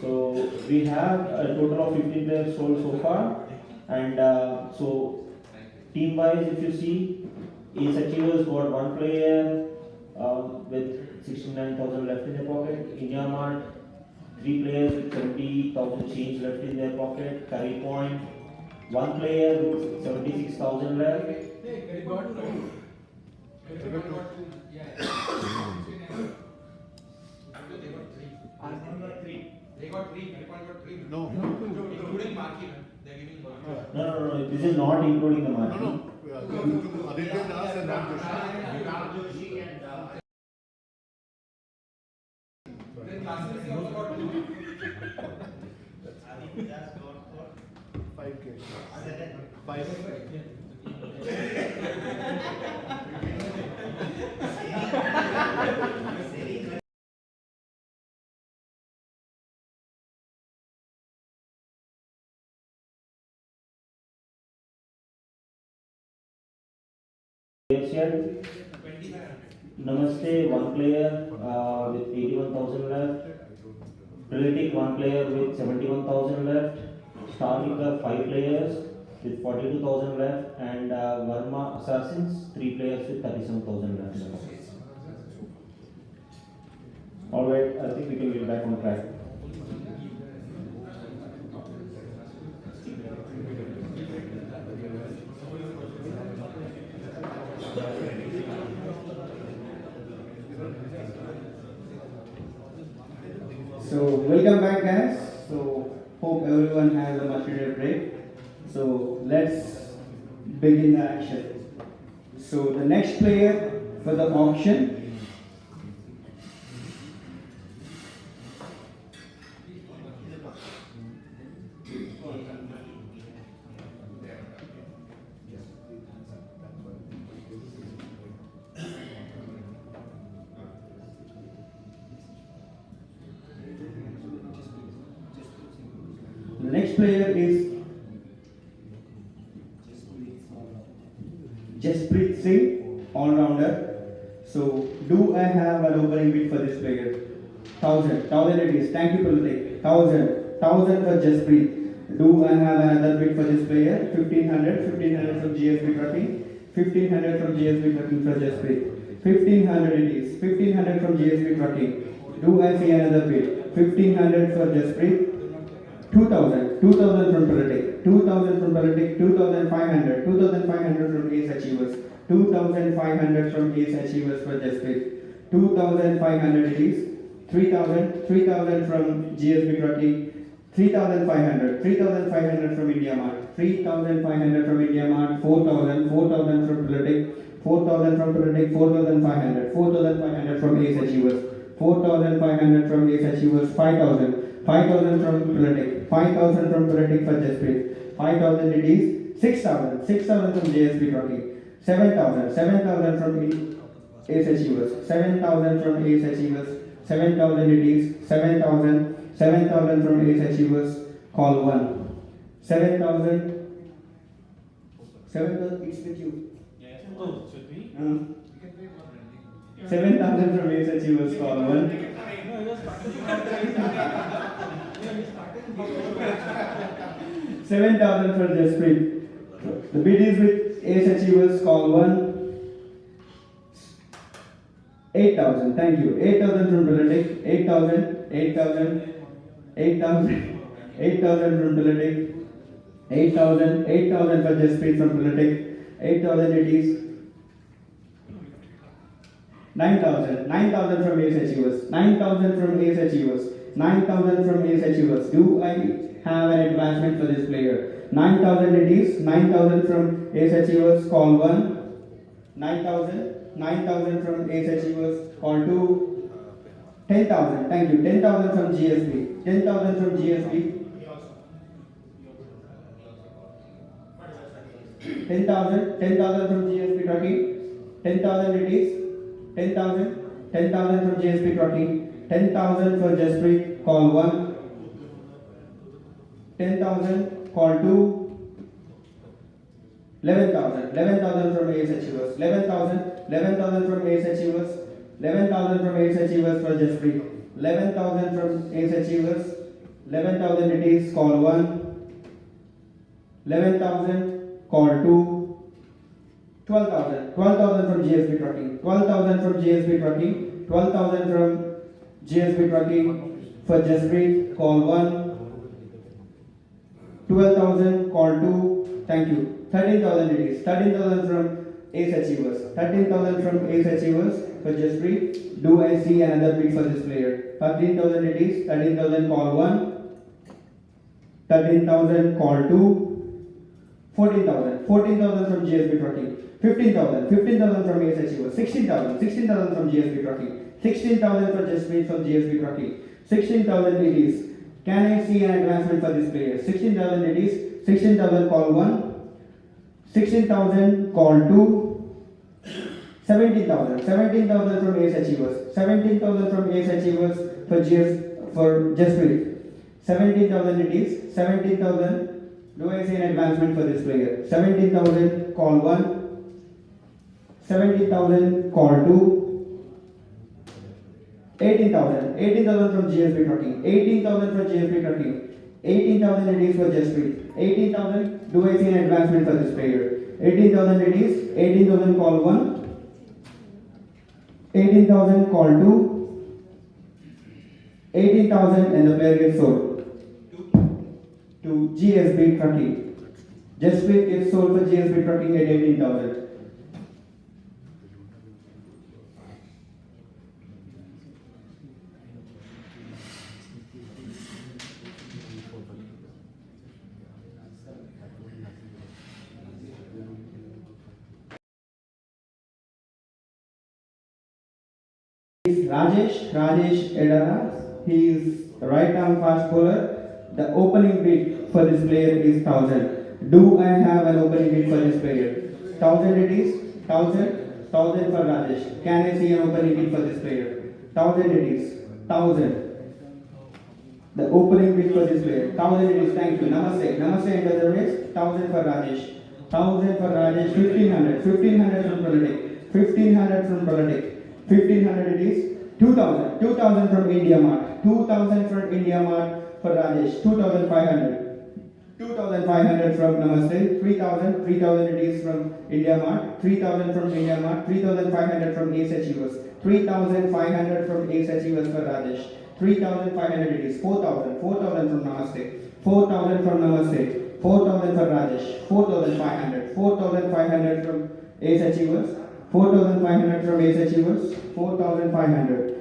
So we have a total of 15 players sold so far, and so team wise, if you see, Ace Achievers got one player with 69,000 left in their pocket. India Mart, 3 players with 70,000 change left in their pocket. Curry Point, 1 player with 76,000 left. They got two. They got two. Yeah. They got three. No. Including market. They're giving market. No. This is not including the market. No. Aditya Das and Ram Joshi. Ram Joshi and Then classes also got two. Aditya Das got for 5K. 7. 5. Namaste, 1 player with 81,000 left. Prolific, 1 player with 71,000 left. Starlinger, 5 players with 42,000 left. And Verma Assassins, 3 players with 37,000 left. Alright, I think we can get back on track. So welcome back, guys. So hope everyone has a much needed break. So let's begin the action. So the next player for the auction is Jaspreet Singh, all-rounder. So do I have an opening bid for this player? 1,000 it is. Thank you, Pratik. 1,000 for Jaspreet. Do I have another bid for this player? 1,500 from GSB Trucking. 1,500 from GSB Trucking for Jaspreet. 1,500 it is. 1,500 from GSB Trucking. Do I see another bid? 1,500 for Jaspreet. 2,000 from Politic, 2,000 from Politic, 2,500 from Ace Achievers, 2,500 from Ace Achievers for Jaspreet, 2,500 it is, 3,000 from GSB Trucking, 3,500 from India Mart, 3,500 from India Mart, 4,000 from Politic, 4,000 from Politic, 4,500 from Ace Achievers, 4,500 from Ace Achievers, 5,000 from Politic, 5,000 from Politic for Jaspreet, 5,000 it is, 6,000 from JSP Trucking, 7,000 from Ace Achievers, 7,000 from Ace Achievers, 7,000 it is, 7,000 from Ace Achievers, call 1, 7,000, it's with you. Oh, should we? 7,000 from Ace Achievers, call 1. 7,000 for Jaspreet. The bid is with Ace Achievers, call 1. 8,000, thank you. 8,000 from Politic, 8,000 from Politic, 8,000 for Jaspreet from Politic, 8,000 it is. 9,000 from Ace Achievers, 9,000 from Ace Achievers, 9,000 from Ace Achievers. Do I have an advancement for this player? 9,000 it is, 9,000 from Ace Achievers, call 1. 9,000 from Ace Achievers, call 2. 10,000, thank you. 10,000 from GSB, 10,000 from GSB. 10,000 from GSP Trucking, 10,000 it is, 10,000 from GSP Trucking, 10,000 for Jaspreet, call 1, 10,000, call 2, 11,000 from Ace Achievers, 11,000 from Ace Achievers, 11,000 from Ace Achievers for Jaspreet, 11,000 from Ace Achievers, 11,000 it is call 1, 11,000 call 2, 12,000 from GSB Trucking, 12,000 from GSB Trucking, 12,000 from GSB Trucking for Jaspreet, call 1, 12,000 call 2, thank you, 13,000 it is, 13,000 from Ace Achievers, 13,000 from Ace Achievers for Jaspreet. Do I see another bid for this player? 13,000 it is, 13,000 call 1, 13,000 call 2, 14,000 from GSB Trucking, 15,000 from Ace Achievers, 16,000 from GSB Trucking, 16,000 for Jaspreet from GSB Trucking, 16,000 it is. Can I see an advancement for this player? 16,000 it is, 16,000 call 1, 16,000 call 2, 17,000 from Ace Achievers, 17,000 from Ace Achievers for Jaspreet, 17,000 it is, 17,000. Do I see an advancement for this player? 17,000 call 1, 17,000 call 2, 18,000 from GSB Trucking, 18,000 from GSB Trucking, 18,000 it is for Jaspreet, 18,000. Do I see an advancement for this player? 18,000 it is, 18,000 call 1, 18,000 call 2, 18,000 and the player gets sold to GSB Trucking. Jaspreet gets sold for GSB Trucking at 18,000. Rajesh Edara, he is right arm fast bowler. The opening bid for this player is 1,000. Do I have an opening bid for this player? 1,000 it is, 1,000 for Rajesh. Can I see an opening bid for this player? 1,000 it is, 1,000. The opening bid for this player, 1,000 it is, thank you. Namaste and other ways, 1,000 for Rajesh. 1,000 for Rajesh, 1,500 from Politic, 1,500 from Politic. 1,500 it is, 2,000 from India Mart, 2,000 from India Mart for Rajesh, 2,500 from Namaste, 3,000 it is from India Mart, 3,000 from India Mart, 3,500 from Ace Achievers, 3,500 from Ace Achievers for Rajesh, 3,500 it is, 4,000 from Namaste, 4,000 from Namaste, 4,000 for Rajesh, 4,500 from Ace Achievers, 4,500 from Ace Achievers, 4,500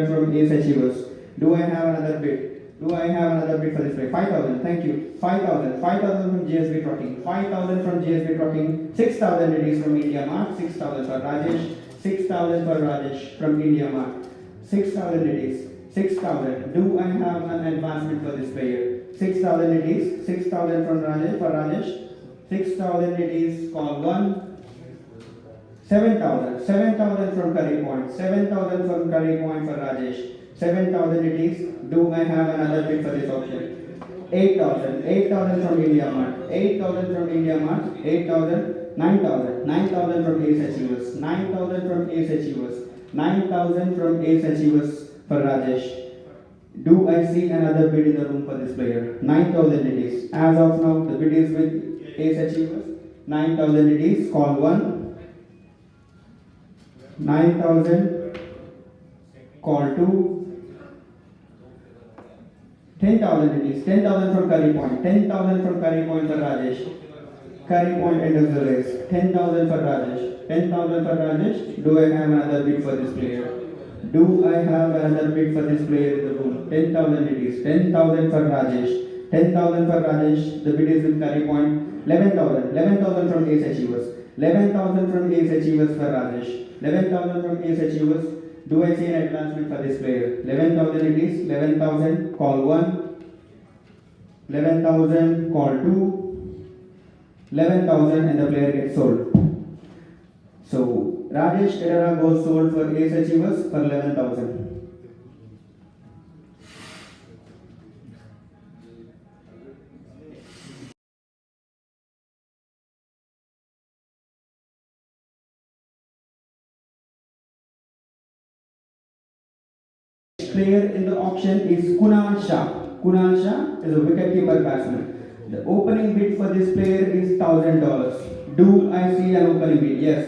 from Ace Achievers. Do I have another bid? Do I have another bid for this play? 5,000, thank you. 5,000 from GSB Trucking, 5,000 from GSB Trucking, 6,000 it is from India Mart, 6,000 for Rajesh, 6,000 for Rajesh from India Mart, 6,000 it is, 6,000. Do I have an advancement for this player? 6,000 it is, 6,000 from Rajesh, 6,000 it is, call 1. 7,000 from Curry Point, 7,000 from Curry Point for Rajesh, 7,000 it is. Do I have another bid for this auction? 8,000 from India Mart, 8,000 from India Mart, 8,000, 9,000 from Ace Achievers, 9,000 from Ace Achievers, 9,000 from Ace Achievers for Rajesh. Do I see another bid in the room for this player? 9,000 it is. As of now, the bid is with Ace Achievers, 9,000 it is, call 1. 9,000, call 2, 10,000 it is, 10,000 from Curry Point, 10,000 from Curry Point for Rajesh, Curry Point end of the race, 10,000 for Rajesh, 10,000 for Rajesh. Do I have another bid for this player? Do I have another bid for this player in the room? 10,000 it is, 10,000 for Rajesh, 10,000 for Rajesh. The bid is with Curry Point, 11,000 from Ace Achievers, 11,000 from Ace Achievers for Rajesh. 11,000 from Ace Achievers. Do I see an advancement for this player? 11,000 it is, 11,000, call 1, 11,000, call 2, 11,000 and the player gets sold. So, Rajesh Edara goes sold for Ace Achievers for 11,000. player in the auction is Kunal Shah. Kunal Shah is a wicketkeeper batsman. The opening bid for this player is $1,000. Do I see an opening bid? Yes.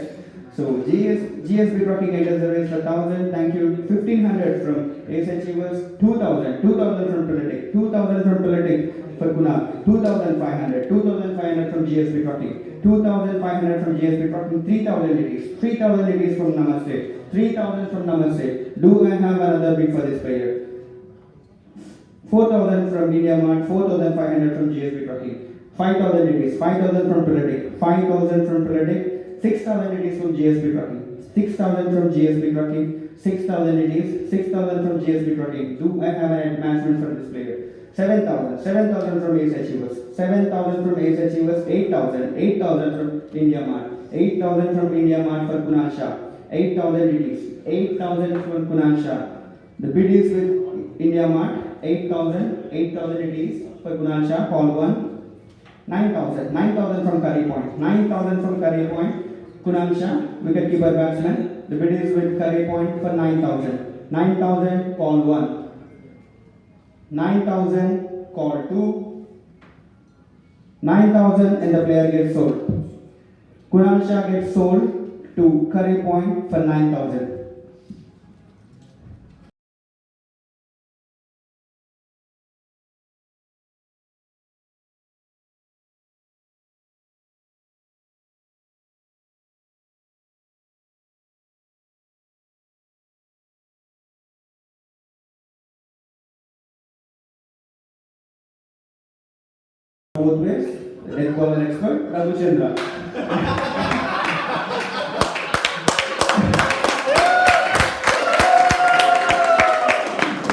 So GSB Rocking enters the race for 1,000. Thank you. 1,500 from Ace Achievers. 2,000. 2,000 from Politic. 2,000 from Politic for Kunal. 2,500. 2,500 from GSB Rocking. 2,500 from GSB Rocking. 3,000 it is. 3,000 it is from Namaste. 3,000 from Namaste. Do I have another bid for this player? 4,000 from India Mart. 4,500 from GSB Rocking. 5,000 it is. 5,000 from Politic. 5,000 from Politic. 6,000 it is from GSB Trucking. 6,000 from GSB Trucking. 6,000 it is. 6,000 from GSB Trucking. Do I have an advancement for this player? 7,000. 7,000 from Ace Achievers. 7,000 from Ace Achievers. 8,000. 8,000 from India Mart. 8,000 from India Mart for Kunal Shah. 8,000 it is. 8,000 from Kunal Shah. The bid is with India Mart. 8,000. 8,000 it is for Kunal Shah. Call 1. 9,000. 9,000 from Curry Point. 9,000 from Curry Point. Kunal Shah, wicketkeeper batsman. The bid is with Curry Point for 9,000. 9,000, call 1. 9,000, call 2. 9,000 and the player gets sold. Kunal Shah gets sold to Curry Point for 9,000. Both ways, let's call an expert, Ravichandra.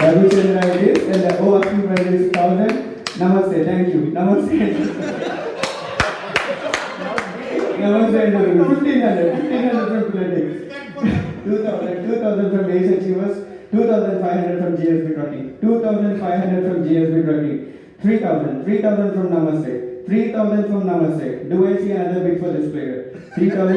Ravichandra it is, and the asking price is 1,000. Namaste, thank you. Namaste. Namaste, 1,500. 1,500 from Politics. 2,000 from Ace Achievers. 2,500 from GSB Trucking. 2,500 from GSB Trucking. 3,000 from Namaste. 3,000 from Namaste. Do I see another bid for this player? 3,000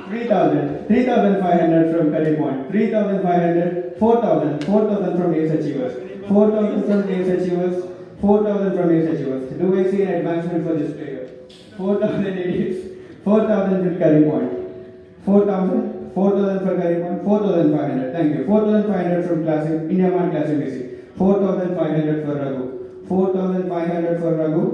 3,000. 3,500 from Curry Point. 3,500. 4,000. 4,000 from Ace Achievers. 4,000 from Ace Achievers. 4,000 from Ace Achievers. Do I see an advancement for this player? 4,000 it is. 4,000 from Curry Point. 4,000. 4,000 for Curry Point. 4,500. Thank you. 4,500 from Classic India Mart Classic BC. 4,500 for Raghu. 4,500 for Raghu.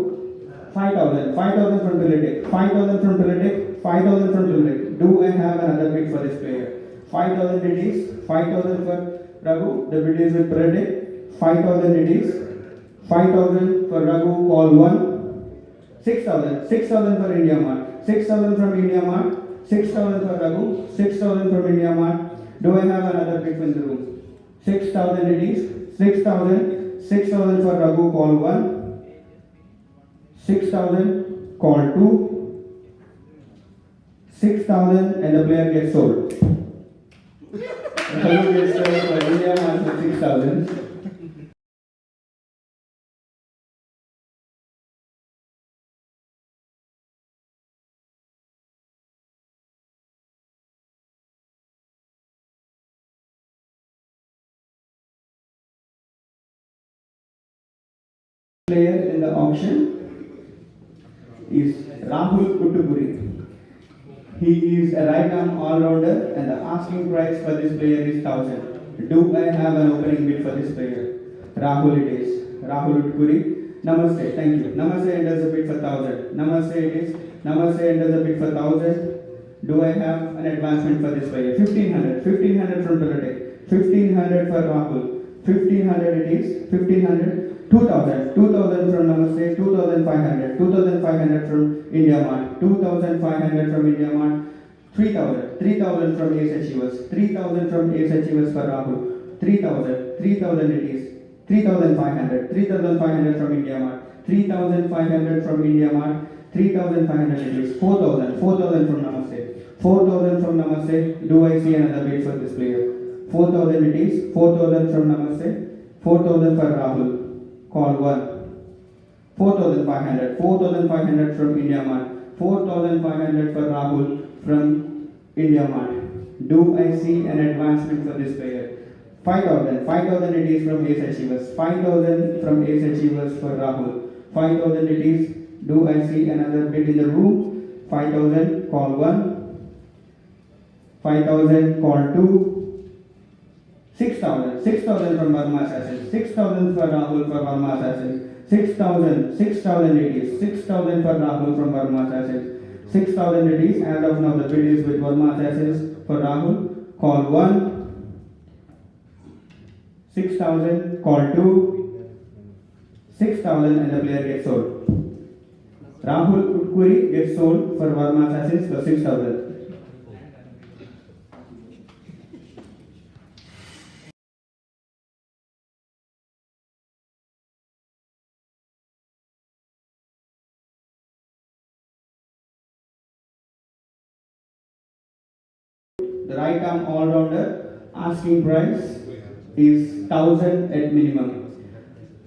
5,000. 5,000 from Politic. 5,000 from Politic. 5,000 from Politic. Do I have another bid for this player? 5,000 it is. 5,000 for Raghu. The bid is with Politic. 5,000 it is. 5,000 for Raghu. Call 1. 6,000. 6,000 for India Mart. 6,000 from India Mart. 6,000 for Raghu. 6,000 from India Mart. Do I have another bid in the room? 6,000 it is. 6,000. 6,000 for Raghu, call 1. 6,000, call 2. 6,000 and the player gets sold. Raghu gets sold for India Mart for 6,000. Player in the auction is Rahul Kuttupuri. He is a right-arm all-rounder and the asking price for this player is 1,000. Do I have an opening bid for this player? Rahul it is. Rahul Kuttupuri. Namaste, thank you. Namaste enters a bid for 1,000. Namaste it is. Namaste enters a bid for 1,000. Do I have an advancement for this player? 1,500. 1,500 from Politic. 1,500 for Rahul. 1,500 it is. 1,500. 2,000. 2,000 from Namaste. 2,500. 2,500 from India Mart. 2,500 from India Mart. 3,000. 3,000 from Ace Achievers. 3,000 from Ace Achievers for Rahul. 3,000. 3,000 it is. 3,500. 3,500 from India Mart. 3,500 from India Mart. 3,500 it is. 4,000. 4,000 from Namaste. 4,000 from Namaste. Do I see another bid for this player? 4,000 it is. 4,000 from Namaste. 4,000 for Rahul. Call 1. 4,500. 4,500 from India Mart. 4,500 for Rahul from India Mart. Do I see an advancement for this player? 5,000 it is from Ace Achievers. 5,000 from Ace Achievers for Rahul. 5,000 it is. Do I see another bid in the room? 5,000, call 1. 5,000, call 2. 6,000 from Verma Assassin. 6,000 for Rahul for Verma Assassin. 6,000 it is. 6,000 for Rahul from Verma Assassin. 6,000 it is. As of now, the bid is with Verma Assassins for Rahul. Call 1. 6,000, call 2. 6,000 and the player gets sold. Rahul Utkuri gets sold for Verma Assassins for 6,000. The right arm all-rounder asking price is 1,000 at minimum.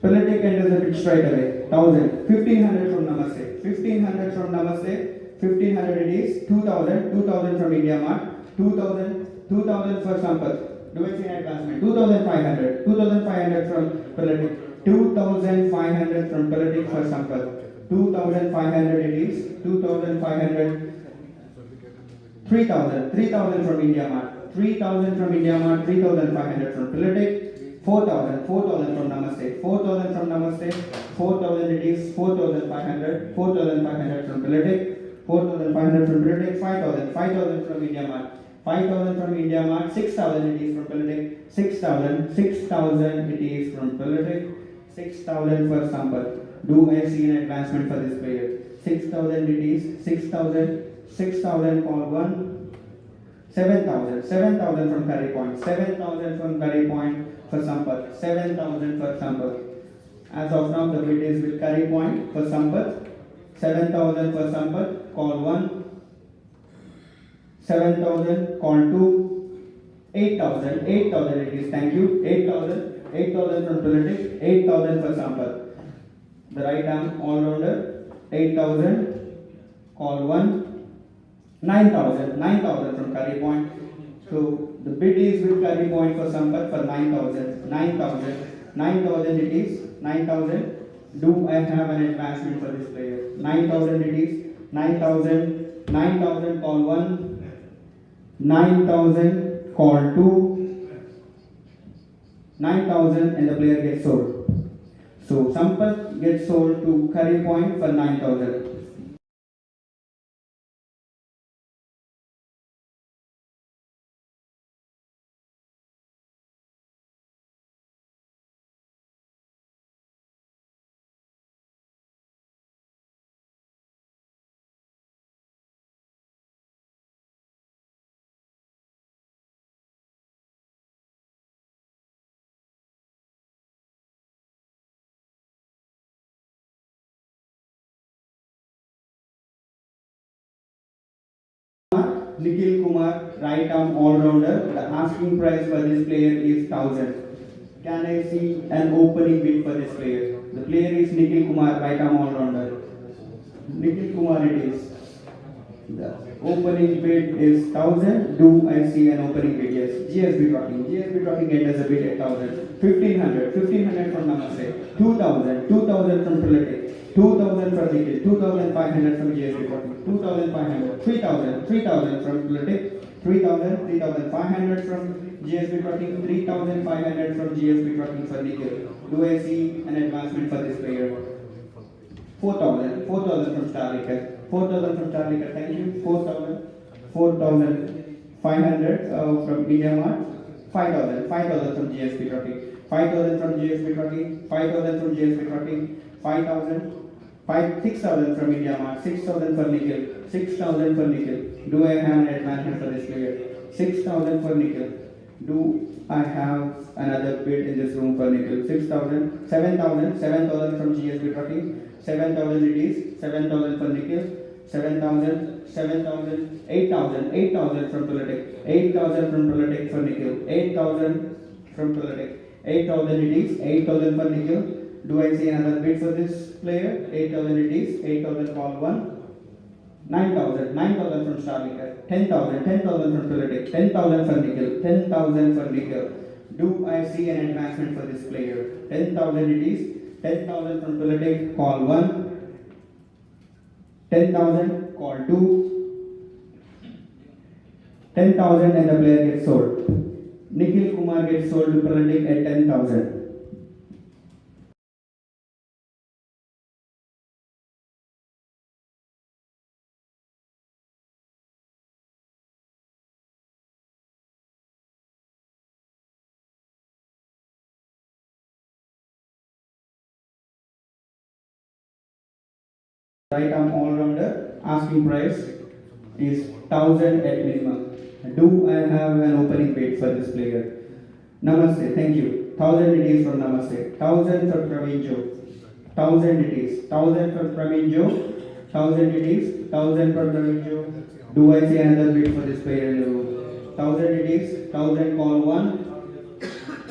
Politic enters the bid straight away. 1,000. 1,500 from Namaste. 1,500 from Namaste. 1,500 it is. 2,000. 2,000 from India Mart. 2,000. 2,000 for Sampath. Do I see advancement? 2,500. 2,500 from Politic. 2,500 from Politic for Sampath. 2,500 it is. 2,500. 3,000. 3,000 from India Mart. 3,000 from India Mart. 3,500 from Politic. 4,000. 4,000 from Namaste. 4,000 from Namaste. 4,000 it is. 4,500. 4,500 from Politic. 4,500 from Politic. 5,000. 5,000 from India Mart. 5,000 from India Mart. 6,000 it is from Politic. 6,000. 6,000 it is from Politic. 6,000 for Sampath. Do I see an advancement for this player? 6,000 it is. 6,000. 6,000 call 1. 7,000. 7,000 from Curry Point. 7,000 from Curry Point for Sampath. 7,000 for Sampath. As of now, the bid is with Curry Point for Sampath. 7,000 for Sampath. Call 1. 7,000. Call 2. 8,000. 8,000 it is. Thank you. 8,000. 8,000 from Politic. 8,000 for Sampath. The right arm all-rounder. 8,000. Call 1. 9,000. 9,000 from Curry Point. So the bid is with Curry Point for Sampath for 9,000. 9,000. 9,000 it is. 9,000. Do I have an advancement for this player? 9,000 it is. 9,000. 9,000 call 1. 9,000 call 2. 9,000 and the player gets sold. So Sampath gets sold to Curry Point for 9,000. Nikhil Kumar, right arm all-rounder. The asking price for this player is 1,000. Can I see an opening bid for this player? The player is Nikhil Kumar, right arm all-rounder. Nikhil Kumar it is. The opening bid is 1,000. Do I see an opening bid? Yes. GSB Trucking. GSB Trucking enters a bid at 1,000. 1,500. 1,500 from Namaste. 2,000. 2,000 from Politic. 2,000 from Nikhil. 2,500 from GSB Trucking. 2,500. 3,000. 3,000 from Politic. 3,000. 3,500 from GSB Trucking. 3,500 from GSB Trucking for Nikhil. Do I see an advancement for this player? 4,000. 4,000 from Starlicker. 4,000 from Starlicker. Thank you. 4,000. 4,500 from India Mart. 5,000. 5,000 from GSB Trucking. 5,000 from GSB Trucking. 5,000 from GSB Trucking. 5,000. 6,000 from India Mart. 6,000 for Nikhil. 6,000 for Nikhil. Do I have an advancement for this player? 6,000 for Nikhil. Do I have another bid in this room for Nikhil? 6,000. 7,000. 7,000 from GSB Trucking. 7,000 it is. 7,000 for Nikhil. 7,000. 7,000. 8,000. 8,000 from Politic. 8,000 from Politic for Nikhil. 8,000 from Politic. 8,000 it is. 8,000 for Nikhil. Do I see another bid for this player? 8,000 it is. 8,000 call 1. 9,000. 9,000 from Starlicker. 10,000. 10,000 from Politic. 10,000 for Nikhil. 10,000 for Nikhil. Do I see an advancement for this player? 10,000 it is. 10,000 from Politic, call 1. 10,000, call 2. 10,000 and the player gets sold. Nikhil Kumar gets sold to Politic at 10,000. Right arm all-rounder, asking price is 1,000 at minimum. Do I have an opening bid for this player? Namaste, thank you. 1,000 it is from Namaste. 1,000 for Praveen Joe. 1,000 it is. 1,000 for Praveen Joe. 1,000 it is. 1,000 for Praveen Joe. Do I see another bid for this player in the room? 1,000 it is. 1,000 call 1.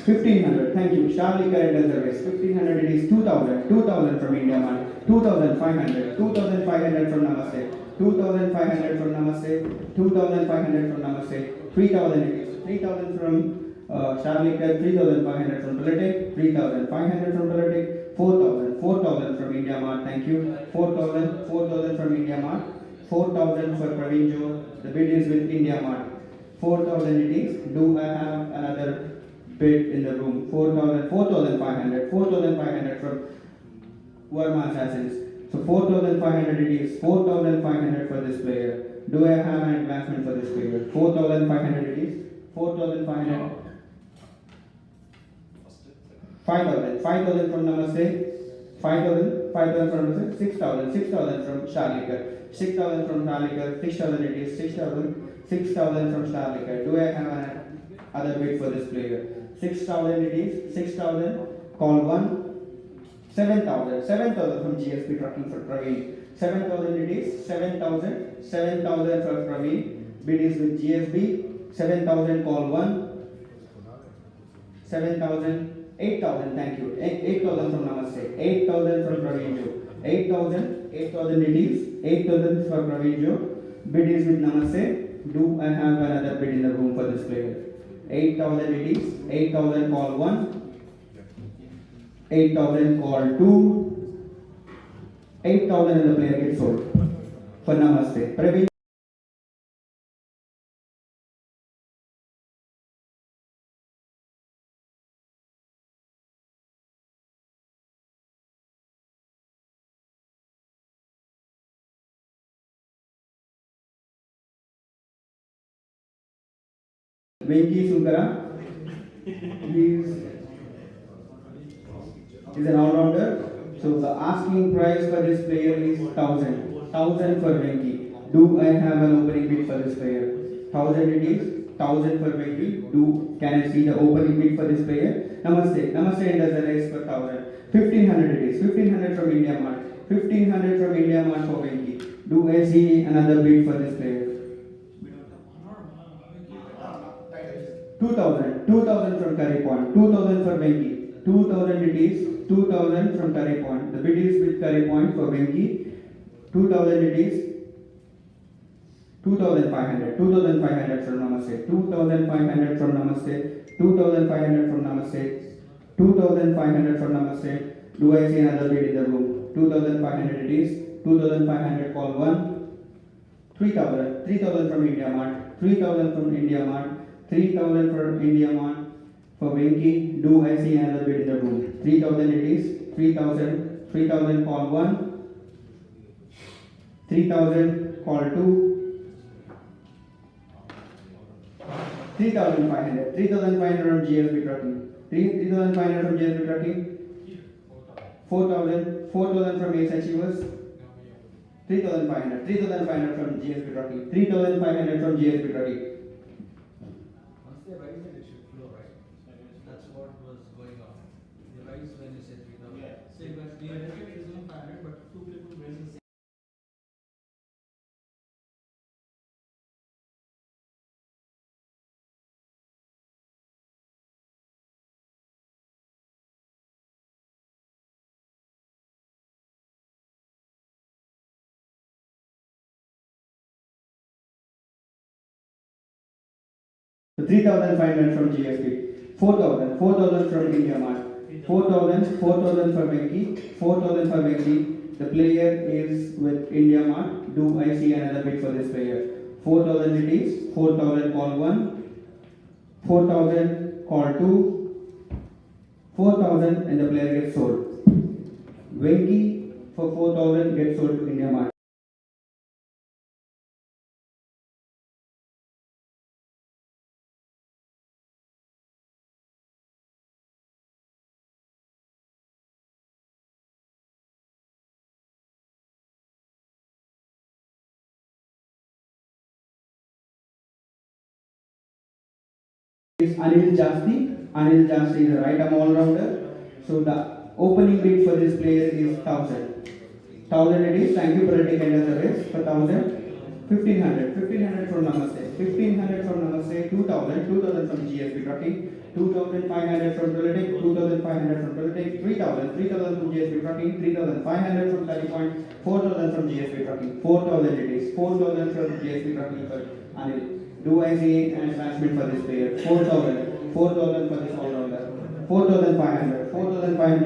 1,500, thank you. Charlie Current as the race. 1,500 it is. 2,000. 2,000 from India Man. 2,500. 2,500 from Namaste. 2,500 from Namaste. 2,500 from Namaste. 3,000 it is. 3,000 from Charlie Current. 3,500 from Politic. 3,500 from Politic. 4,000. 4,000 from India Mart. Thank you. 4,000. 4,000 from India Mart. 4,000 for Praveen Joe. The bid is with India Mart. 4,000 it is. Do I have another bid in the room? 4,000, 4,500, 4,500 from Verma Assassins. So 4,500 it is. 4,500 for this player. Do I have an advancement for this player? 4,500 it is. 4,500. 5,000. 5,000 from Namaste. 5,000. 5,000 from Namaste. 6,000. 6,000 from Charlikar. 6,000 from Charlikar. 6,000 it is. 6,000. 6,000 from Charlikar. Do I have an other bid for this player? 6,000 it is. 6,000. Call 1. 7,000. 7,000 from GSP Trucking for Praveen. 7,000 it is. 7,000. 7,000 for Praveen. Bid is with GSB. 7,000 call 1. 7,000. 8,000, thank you. 8,000 from Namaste. 8,000 from Praveen Joe. 8,000. 8,000 it is. 8,000 for Praveen Joe. Bid is with Namaste. Do I have another bid in the room for this player? 8,000 it is. 8,000 call 1. 8,000 call 2. 8,000 and the player gets sold. For Namaste. Praveen. Venki Sunkara, please, is an all-rounder. So the asking price for this player is 1,000. 1,000 for Venki. Do I have an opening bid for this player? 1,000 it is. 1,000 for Venki. Can I see the opening bid for this player? Namaste. Namaste and does the race for 1,000. 1,500 it is. 1,500 from India Mart. 1,500 from India Mart for Venki. Do I see another bid for this player? 2,000. 2,000 from Curry Point. 2,000 for Venki. 2,000 it is. 2,000 from Curry Point. The bid is with Curry Point for Venki. 2,000 it is. 2,500. 2,500 from Namaste. 2,500 from Namaste. 2,500 from Namaste. 2,500 from Namaste. Do I see another bid in the room? 2,500 it is. 2,500 call 1. 3,000. 3,000 from India Mart. 3,000 from India Mart. 3,000 from India Mart for Venki. Do I see another bid in the room? 3,000 it is. 3,000. 3,000 call 1. 3,000 call 2. 3,500. 3,500 from GSB Trucking. 3,500 from GSB Trucking. 4,000. 4,000 from Ace Achievers. 3,500. 3,500 from GSB Trucking. 3,500 from GSB Trucking. Once they rise, then it should flow, right? That's what was going on. The rise when you said 3,000. Yeah. Say, but the benefit is only 500, but two people raising the same. So 3,500 from GSP. 4,000 from India Mart. 4,000 for Venki, 4,000 for Venki. The player is with India Mart. Do I see another bid for this player? 4,000 it is. 4,000 call 1, 4,000 call 2, 4,000 and the player gets sold. Venki for 4,000 gets sold to India Mart. Is Anil Jasti is a right arm all-rounder. So the opening bid for this player is 1,000. 1,000 it is. Thank you for taking us a race for 1,000. 1,500 from Namaste. 1,500 from Namaste. 2,000 from GSP Trucking. 2,500 from Politic. 2,500 from Politic. 3,000 from GSP Trucking. 3,500 from Tally Point. 4,000 from GSP Trucking. 4,000 it is. 4,000 from GSP Trucking for Anil. Do I see an advancement for this player? 4,000 for this all-rounder. 4,500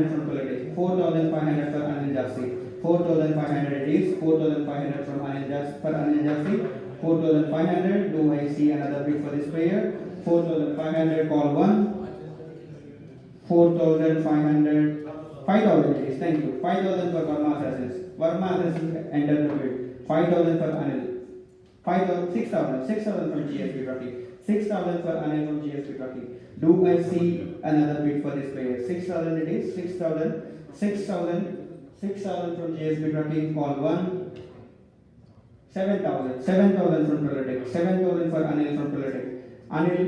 from Politic. 4,500 for Anil Jasti. 4,500 it is. 4,500 from Anil Jasti. 4,500. Do I see another bid for this player? 4,500 call 1. 4,500. 5,000 it is. Thank you. 5,000 for Verma Assassins. Verma Assassins entered the bid. 5,000 for Anil. 6,000 from GSP Trucking. 6,000 for Anil from GSP Trucking. Do I see another bid for this player? 6,000 it is. 6,000 from GSP Trucking. Call 1. 7,000 from Politic. 7,000 for Anil from Politic. Anil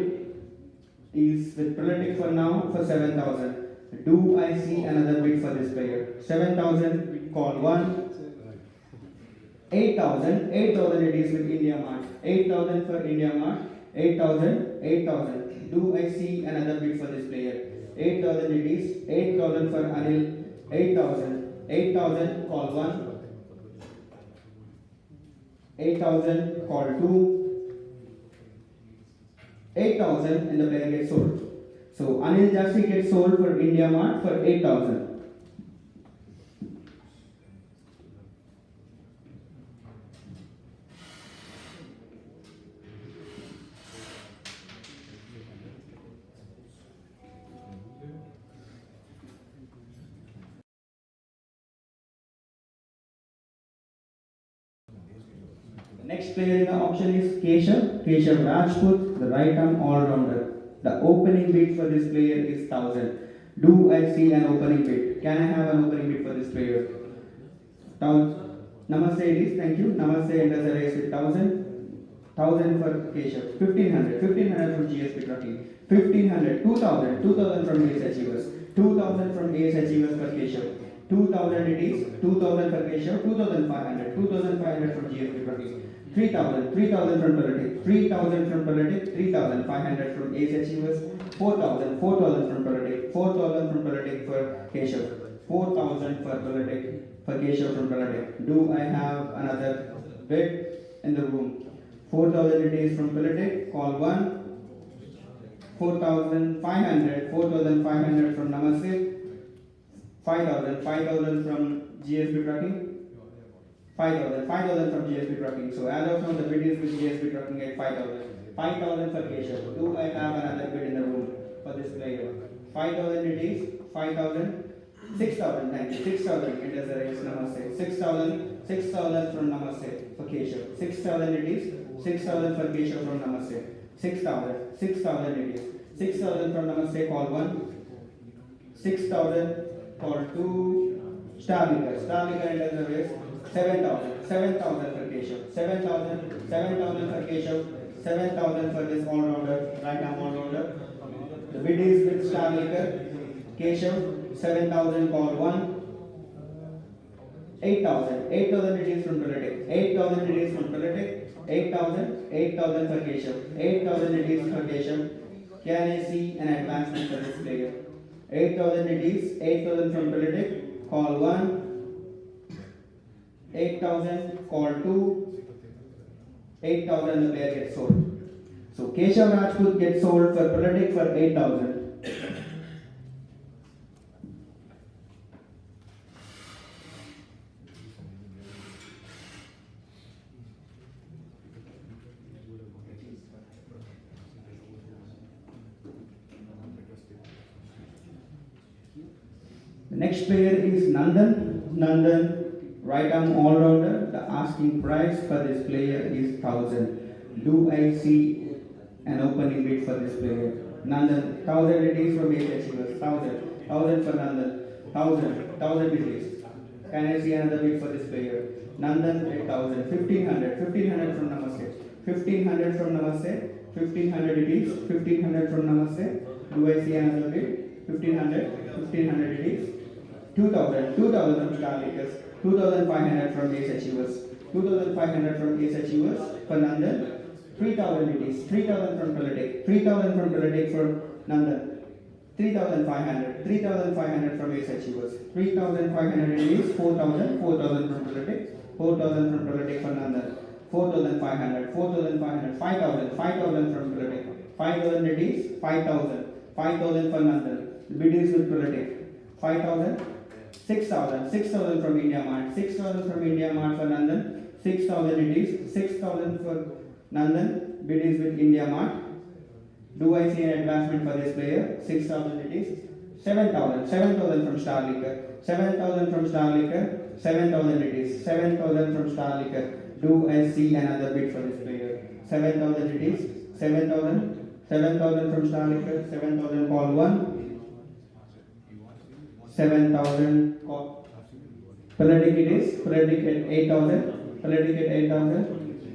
is with Politic for now for 7,000. Do I see another bid for this player? 7,000. Call 1. 8,000 it is with India Mart. 8,000 for India Mart. 8,000. Do I see another bid for this player? 8,000 it is. 8,000 for Anil. 8,000 call 1. 8,000 call 2. 8,000 and the player gets sold. So Anil Jasti gets sold for India Mart for 8,000. Next player in the auction is Keshav Rajput, the right arm all-rounder. The opening bid for this player is 1,000. Do I see an opening bid? Can I have an opening bid for this player? Namaste it is, thank you. Namaste enters the race with 1,000. 1,000 for Keshav. 1,500 from GSP Trucking. 1,500, 2,000 from Ace Achievers. 2,000 from Ace Achievers for Keshav. 2,000 it is. 2,000 for Keshav. 2,500 from GSP Trucking. 3,000 from Politic. 3,000 from Politic. 3,500 from Ace Achievers. 4,000 from Politic. 4,000 from Politic for Keshav. 4,000 for Politic for Keshav from Politic. Do I have another bid in the room? 4,000 it is from Politic. Call 1. 4,500 from Namaste. 5,000 from GSP Trucking. 5,000 from GSP Trucking. So as of now the bid is with GSP Trucking at 5,000. 5,000 for Keshav. Do I have another bid in the room for this player? 5,000 it is. 5,000. 6,000. Thank you. 6,000. It is a race. Namaste. 6,000 from Namaste for Keshav. 6,000 it is. 6,000 for Keshav from Namaste. 6,000 it is. 6,000 from Namaste. Call 1. 6,000 call 2. Starlicker enters the race. 7,000 for Keshav. 7,000 for Keshav. 7,000 for this all-rounder, right arm all-rounder. The bid is with Starlicker. Keshav, 7,000 call 1. 8,000 it is from Politic. 8,000 it is from Politic. 8,000 for Keshav. 8,000 it is for Keshav. Can I see an advancement for this player? 8,000 it is. 8,000 from Politic. Call 1. 8,000 call 2. 8,000 the player gets sold. So Keshav Rajput gets sold for Politic for 8,000. The next player is Nandan. Nandan, right arm all rounder. The asking price for this player is 1,000. Do I see an opening bid for this player? Nandan, 1,000 it is from Ace Achievers. 1,000 for Nandan. 1,000 it is. Can I see another bid for this player? Nandan at 1,000. 1,500 from Namaste. 1,500 from Namaste. 1,500 it is. 1,500 from Namaste. Do I see another bid? 1,500 it is. 2,000 from Starlickers, 2,500 from Ace Achievers, 2,500 from Ace Achievers for Nandan, 3,000 it is, 3,000 from Politic, 3,000 from Politic for Nandan, 3,500 from Ace Achievers, 3,500 it is, 4,000 from Politic, 4,000 from Politic for Nandan, 4,500, 5,000 from Politic, 5,000 it is, 5,000 for Nandan, the bid is with Politic, 5,000, 6,000 from India Mart, 6,000 from India Mart for Nandan, 6,000 it is, 6,000 for Nandan, bid is with India Mart. Do I see an advancement for this player? 6,000 it is, 7,000 from Starlicker, 7,000 from Starlicker, 7,000 it is, 7,000 from Starlicker. Do I see another bid for this player? 7,000 it is, 7,000 from Starlicker, 7,000 call 1. 7,000 call. Politic it is, Politic at 8,000, Politic at 8,000,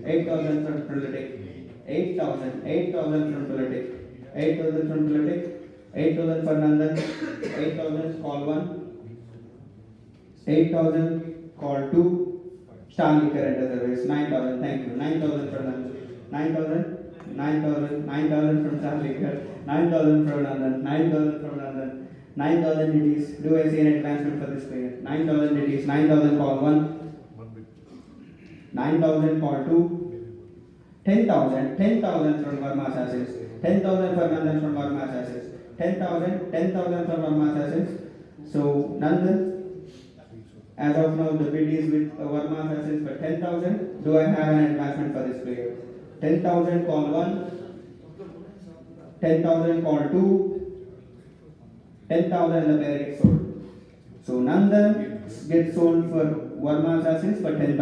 8,000 from Politic, 8,000 from Politic, 8,000 from Politic, 8,000 for Nandan, 8,000 call 1, 8,000 call 2, Starlicker enter the race, 9,000, thank you, 9,000 for Nandan, 9,000 from Starlicker, 9,000 from Nandan, 9,000 from Nandan. 9,000 it is. Do I see an advancement for this player? 9,000 it is. 9,000 call 1. 9,000 call 2. 10,000 from Verma Assassins. 10,000 for Nandan from Verma Assassins. 10,000 from Verma Assassins. So Nandan, as of now the bid is with Verma Assassins for 10,000. Do I have an advancement for this player? 10,000 call 1. 10,000 call 2. 10,000 and the player gets sold. So Nandan gets sold for Verma Assassins for 10,000.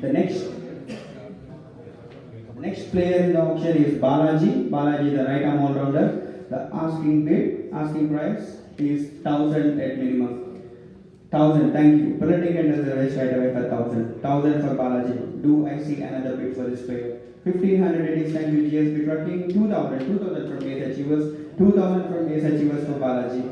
The next player in the auction is Balaji. Balaji, the right arm all rounder. The asking price is 1,000 at minimum. 1,000, thank you. Politic enters the race right away for 1,000. 1,000 for Balaji. Do I see another bid for this player? 1,500 it is, thank you GSB Trucking. 2,000 from Ace Achievers. 2,000 from Ace Achievers for Balaji.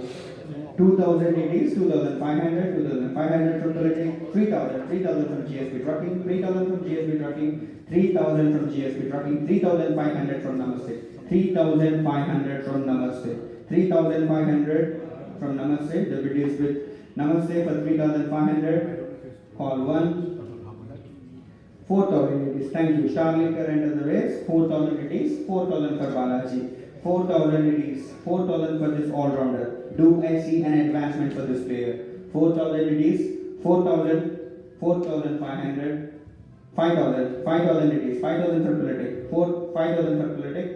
2,000 it is, 2,500 from Politic. 3,000 from GSB Trucking. 3,000 from GSB Trucking. 3,000 from GSB Trucking. 3,500 from Namaste. 3,500 from Namaste. 3,500 from Namaste. The bid is with Namaste for 3,500. Call 1. 4,000 it is. Thank you. Starlicker enters the race. 4,000 it is. 4,000 for Balaji. 4,000 it is. 4,000 for this all-rounder. Do I see an advancement for this player? 4,000 it is. 4,000. 4,500. 5,000 it is. 5,000 for Politic. 5,000 for Politic.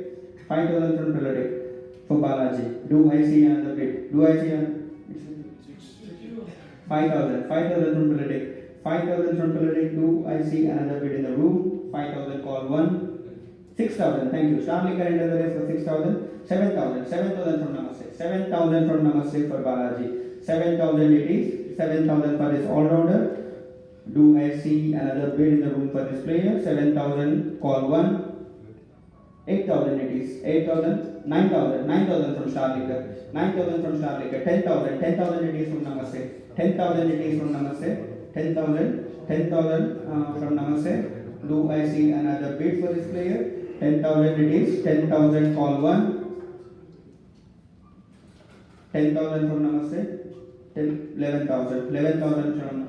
5,000 from Politic for Balaji. Do I see another bid? Do I see a 5,000 from Politic. 5,000 from Politic. Do I see another bid in the room? 5,000 call 1. 6,000. Thank you. Starlicker enters the race for 6,000. 7,000 from Namaste. 7,000 from Namaste for Balaji. 7,000 it is. 7,000 for this all-rounder. Do I see another bid in the room for this player? 7,000 call 1. 8,000 it is. 8,000. 9,000 from Starlicker. 9,000 from Starlicker. 10,000 it is from Namaste. 10,000 it is from Namaste. 10,000 from Namaste. Do I see another bid for this player? 10,000 it is. 10,000 call 1. 10,000 from Namaste, 11,000 from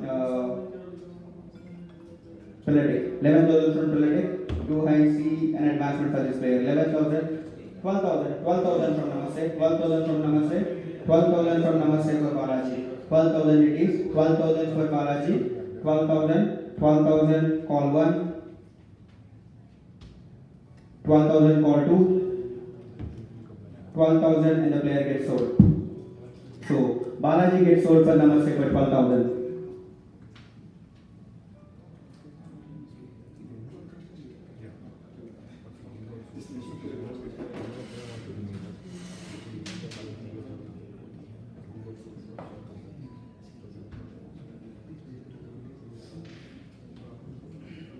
Pelatic, 11,000 from Pelatic. Do I see an advancement for this player? 11,000, 12,000 from Namaste, 12,000 from Namaste, 12,000 from Namaste for Balaji, 12,000 it is, 12,000 for Balaji, 12,000, call 1, 12,000, call 2, 12,000 and the player gets sold. So Balaji gets sold for Namaste for 12,000.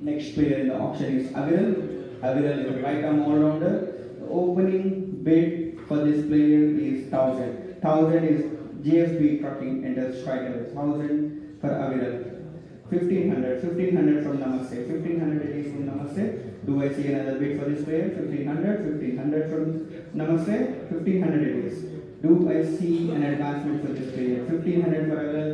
Next player in the auction is Aviral. Aviral is a right arm all rounder. The opening bid for this player is 1,000. 1,000 is GFB trucking enters striker. 1,000 for Aviral. 1,500 from Namaste. 1,500 it is from Namaste. Do I see another bid for this player? 1,500 from Namaste. 1,500 it is. Do I see an advancement for this player? 1,500 for Aviral.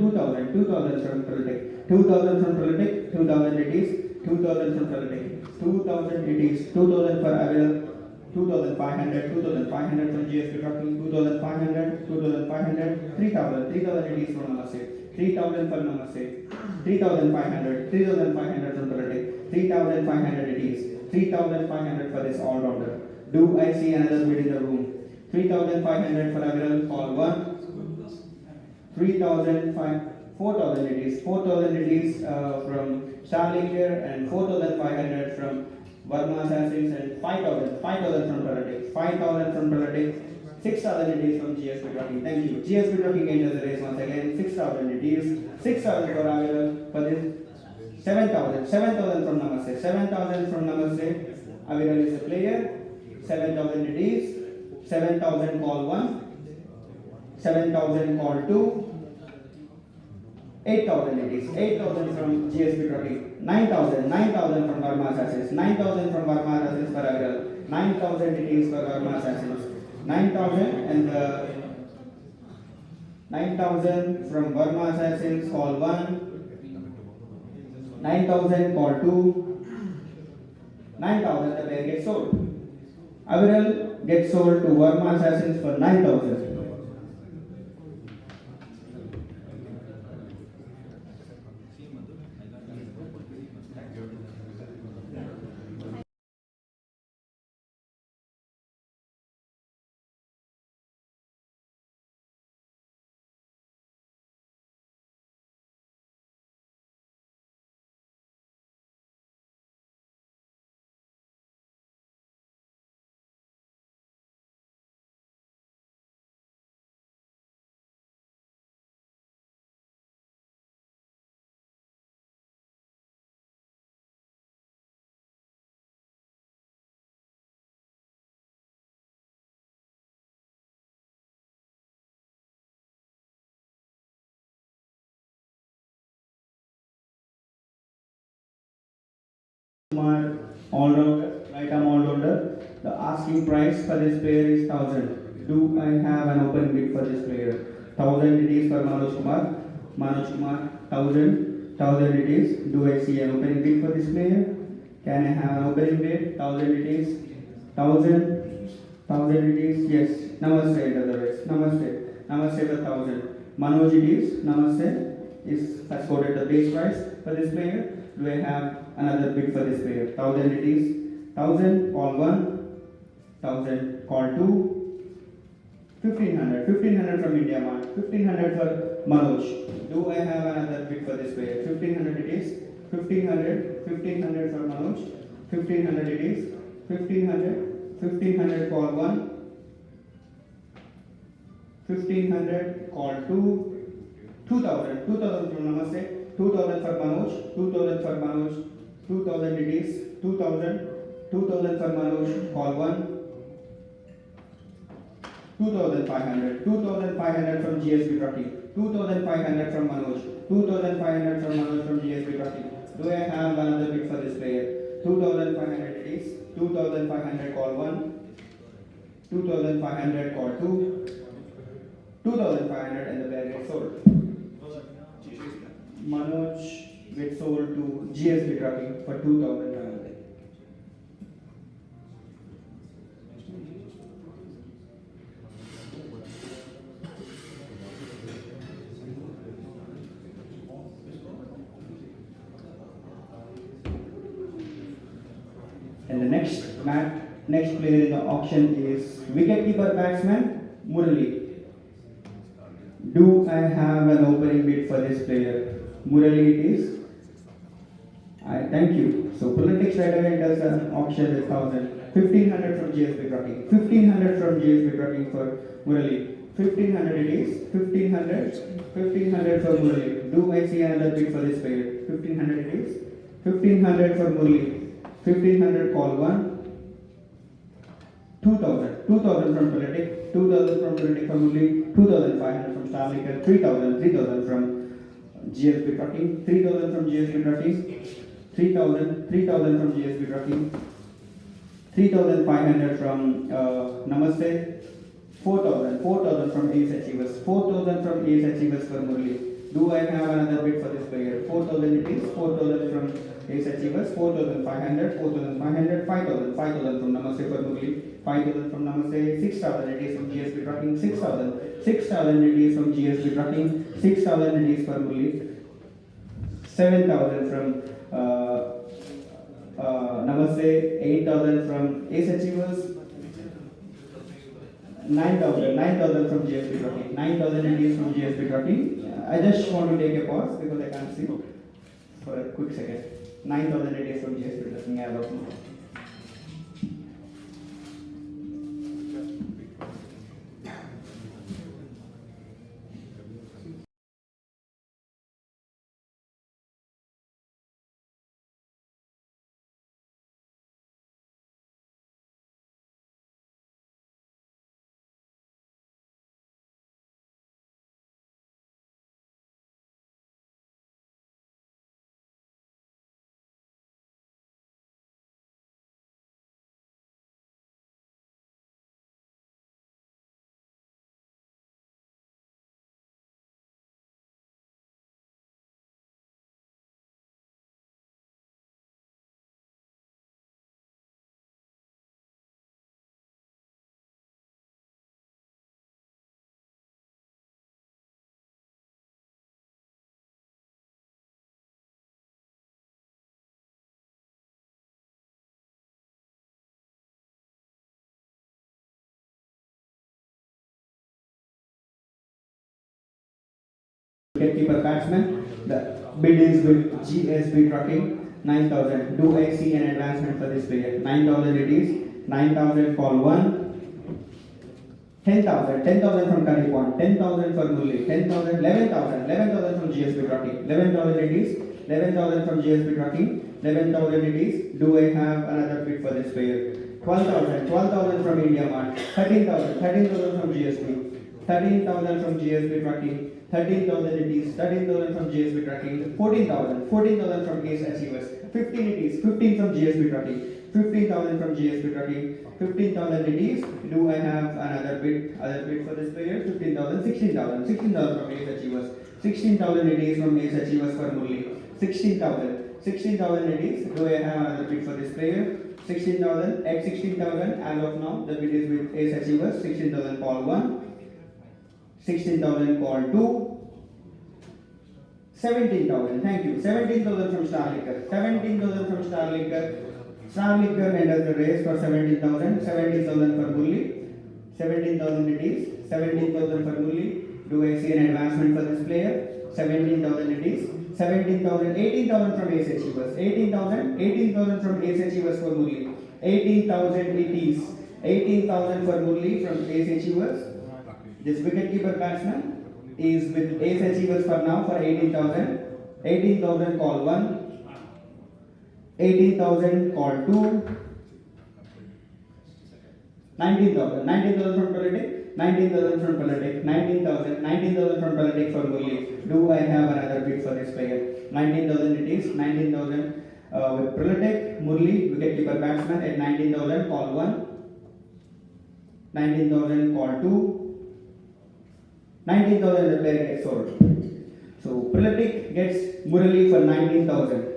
2,000 from Prolitic. 2,000 from Prolitic. 2,000 it is. 2,000 from Prolitic. 2,000 it is. 2,000 for Aviral. 2,500 from GSP trucking. 2,500, 3,000 it is from Namaste. 3,000 for Namaste. 3,500 from Prolitic. 3,500 it is. 3,500 for this all rounder. Do I see another bid in the room? 3,500 for Aviral, call 1. 4,000 it is. 4,000 it is from Starlinger and 4,500 from Varma Assassins and 5,000 from Prolitic. 5,000 from Prolitic. 6,000 it is from GSP Trucking. Thank you. GSP Trucking enters the race once again. 6,000 it is. 6,000 for Aviral for this. 7,000 from Namaste. 7,000 from Namaste. Aviral is a player. 7,000 it is. 7,000 call 1. 7,000 call 2. 8,000 it is. 8,000 from GSP Trucking. 9,000 from Varma Assassins. 9,000 from Varma Assassins for Aviral. 9,000 it is for Varma Assassins. 9,000 and 9,000 from Varma Assassins, call 1. 9,000, call 2. 9,000, the player gets sold. Aviral gets sold to Varma Assassins for 9,000. All-rounder, right arm all-rounder. The asking price for this player is 1,000. Do I have an open bid for this player? 1,000 it is for Manoj Kumar. Manoj Kumar, 1,000 it is. Do I see an opening bid for this player? Can I have an opening bid? 1,000 it is. 1,000 it is. Yes. Namaste enter the race. Namaste for 1,000. Manoj it is. Namaste has quoted the base price for this player. Do I have another bid for this player? 1,000 it is. 1,000 call 1. 1,000 call 2. 1,500 from India Mart. 1,500 for Manoj. Do I have another bid for this player? 1,500 it is. 1,500 for Manoj. 1,500 it is. 1,500 call 1. 1,500 call 2. 2,000 from Namaste. 2,000 for Manoj. 2,000 it is. 2,000 for Manoj, call 1. 2,500 from GSP Trucking. 2,500 from Manoj. 2,500 from GSP Trucking. Do I have another bid for this player? 2,500 it is. 2,500 call 1. 2,500 call 2. 2,500 and the player gets sold. Manoj gets sold to GSB Trucking for 2,500. And the next player in the auction is wicketkeeper batsman Murali. Do I have an opening bid for this player? Murali it is. I thank you. So Politics right away does an auction with 1,000. 1,500 from GSB Trucking. 1,500 from GSB Trucking for Murali. 1,500 it is. 1,500. 1,500 for Murali. Do I see another bid for this player? 1,500 it is. 1,500 for Murali. 1,500 call 1. 2,000. 2,000 from Politic. 2,000 from Politic from Murali. 2,500 from Starlicker. 3,000. 3,000 from GSB Trucking. 3,000 from GSB Trucking. 3,000. 3,000 from GSB Trucking. 3,500 from Namaste. 4,000. 4,000 from Ace Achievers. 4,000 from Ace Achievers for Murali. Do I have another bid for this player? 4,000 it is. 4,000 from Ace Achievers. 4,500. 4,500. 5,000. 5,000 from Namaste for Murali. 5,000 from Namaste. 6,000 it is from GSB Trucking. 6,000. 6,000 it is from GSB Trucking. 6,000 it is for Murali. 7,000 from Namaste. 8,000 from Ace Achievers. 9,000. 9,000 from GSB Trucking. 9,000 it is from GSB Trucking. I just want to take a pause because I can't see for a quick second. 9,000 it is from GSB Trucking as of now. Wicketkeeper batsman. The bid is with GSB Trucking. 9,000. Do I see an advancement for this player? 9,000 it is. 9,000 call 1. 10,000. 10,000 from Curry Point. 10,000 for Murali. 10,000. 11,000. 11,000 from GSB Trucking. 11,000 it is. 11,000 from GSB Trucking. 11,000 it is. Do I have another bid for this player? 12,000. 12,000 from India Mart. 13,000. 13,000 from GSB. 13,000 from GSB Trucking. 13,000 it is. 13,000 from GSB Trucking. 14,000. 14,000 from Ace Achievers. 15 it is. 15 from GSB Trucking. 15,000 from GSB Trucking. 15,000 it is. Do I have another bid? Other bid for this player? 15,000. 16,000. 16,000 from Ace Achievers. 16,000 it is from Ace Achievers for Murali. 16,000. 16,000 it is. Do I have another bid for this player? 16,000. At 16,000 as of now the bid is with Ace Achievers. 16,000 call 1. 16,000 call 2. 17,000. Thank you. 17,000 from Starlicker. 17,000 from Starlicker. Starlicker enters the race for 17,000. 17,000 for Murali. 17,000 it is. 17,000 for Murali. Do I see an advancement for this player? 17,000 it is. 17,000. 18,000 from Ace Achievers. 18,000. 18,000 from Ace Achievers for Murali. 18,000 it is. 18,000 for Murali from Ace Achievers. This wicketkeeper batsman is with Ace Achievers for now for 18,000. 18,000 call 1. 18,000 call 2. 19,000. 19,000 from Politic. 19,000 from Politic. 19,000. 19,000 from Politic for Murali. Do I have another bid for this player? 19,000 it is. 19,000 with Politic. Murali, wicketkeeper batsman at 19,000 call 1. 19,000 call 2. 19,000 the player gets sold. So Prolific gets Murali for 19,000.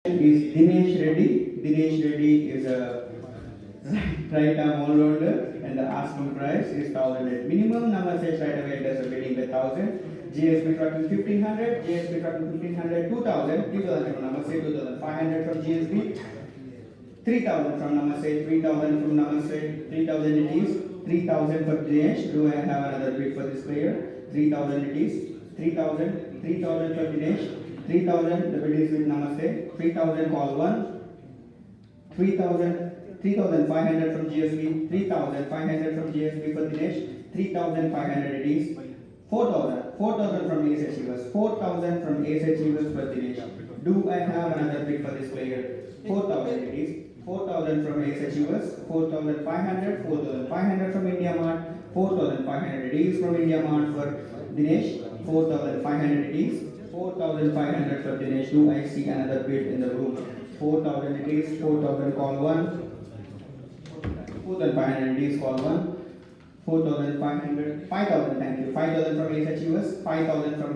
Is Dinesh Reddy. Dinesh Reddy is a right arm all rounder and the asking price is 1,000 at minimum. Number says right away does a bidding with 1,000. GSP trucking 1,500, GSP trucking 1,500, 2,000, 3,000 from number say 2,500 from GSP, 3,000 from number say 3,000 from number say 3,000 it is, 3,000 for Dinesh. Do I have another bid for this player? 3,000 it is, 3,000, 3,000 for Dinesh. 3,000, the bid is with Namaste. 3,000 call 1. 3,000, 3,500 from GSB. 3,500 from GSB for Dinesh. 3,500 it is. 4,000, 4,000 from Ace Achievers. 4,000 from Ace Achievers for Dinesh. Do I have another bid for this player? 4,000 it is. 4,000 from Ace Achievers. 4,500, 4,500 from India Mart. 4,500 it is from India Mart for Dinesh. 4,500 it is. 4,500 for Dinesh. Do I see another bid in the room? 4,000 it is. 4,000 call 1. 4,500 it is call 1. 4,500. 5,000 thank you. 5,000 from Ace Achievers. 5,000 from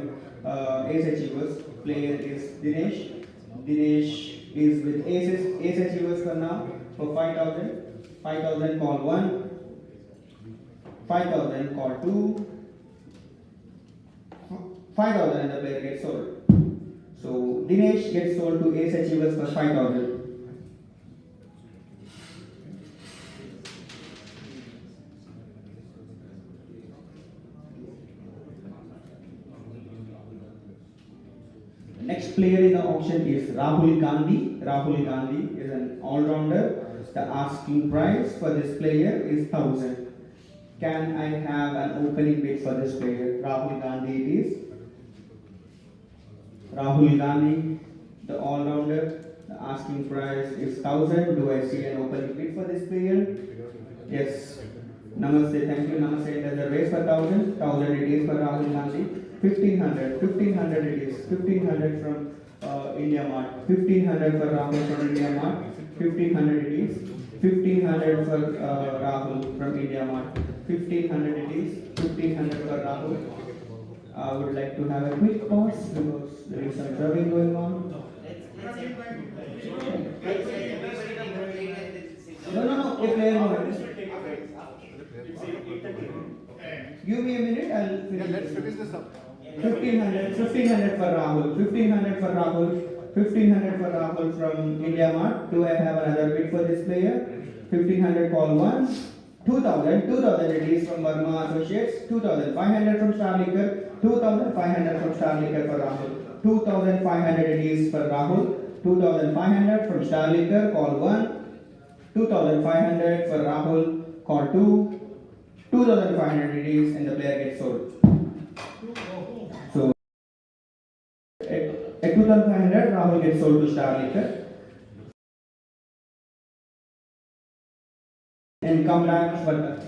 Ace Achievers. Player is Dinesh. Dinesh is with Ace Achievers for now for 5,000. 5,000 call 1. 5,000 call 2. 5,000 and the player gets sold. So Dinesh gets sold to Ace Achievers for 5,000. Next player in the auction is Rahul Gandhi. Rahul Gandhi is an all-rounder. The asking price for this player is 1,000. Can I have an opening bid for this player? Rahul Gandhi it is. Rahul Gandhi, the all-rounder, the asking price is 1,000. Do I see an opening bid for this player? Yes. Namaste, thank you. Namaste, there's a raise for 1,000. 1,000 it is for Rahul Gandhi. 1,500, 1,500 it is. 1,500 from India Mart. 1,500 for Rahul from India Mart. 1,500 it is. 1,500 for Rahul from India Mart. 1,500 it is. 1,500 for Rahul. I would like to have a quick pause because there is some drumming going on. No, a player moment. Give me a minute, I'll finish. Yeah, let's finish this up. 1,500 for Rahul. 1,500 for Rahul. 1,500 for Rahul from India Mart. Do I have another bid for this player? 1,500 call 1. 2,000 it is from Burma Associates. 2,500 from Star Liquor. 2,500 from Star Liquor for Rahul. 2,500 it is for Rahul. 2,500 from Star Liquor call 1. 2,500 for Rahul call 2. 2,500 it is and the player gets sold. So at 2,500 Rahul gets sold to Star Liquor. And come back for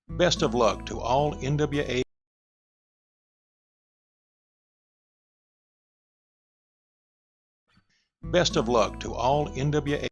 Best of luck to all NWA. Best of luck to all NWA.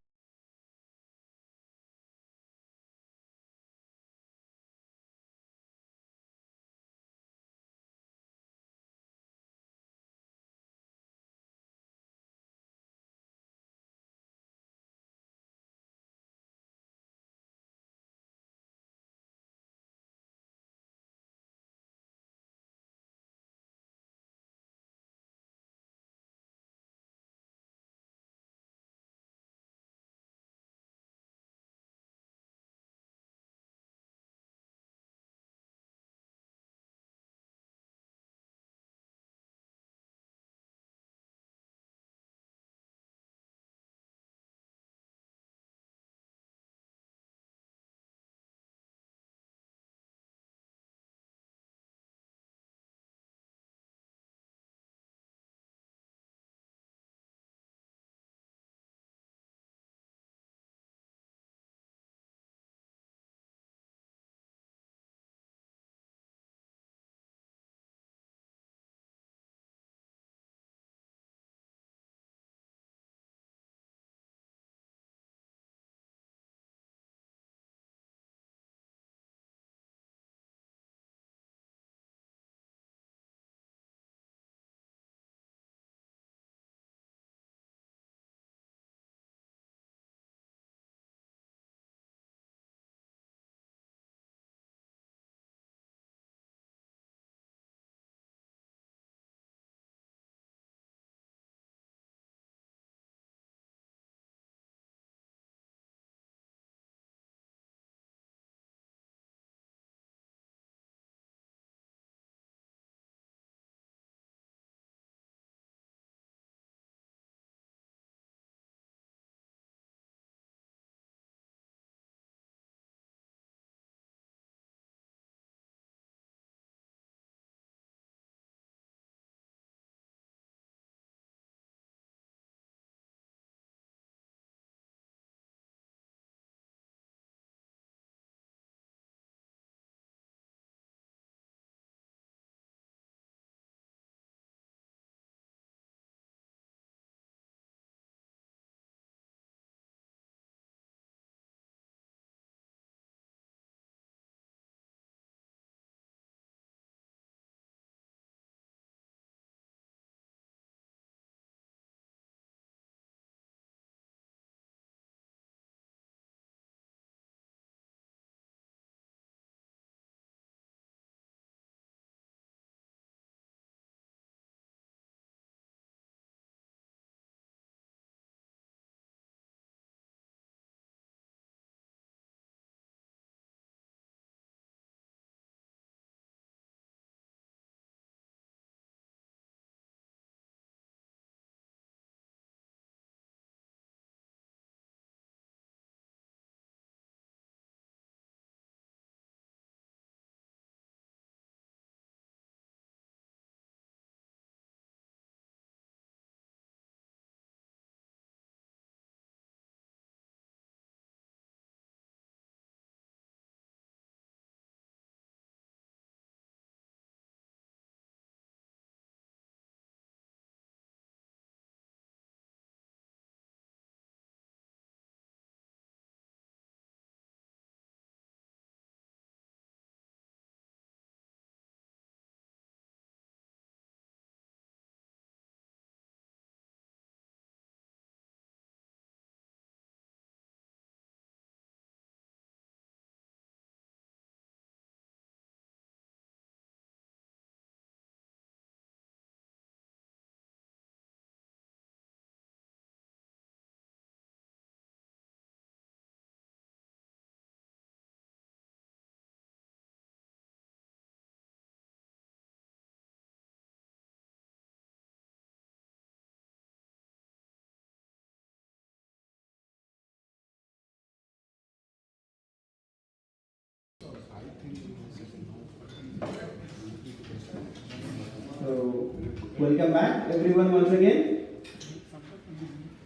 So, welcome back everyone once again.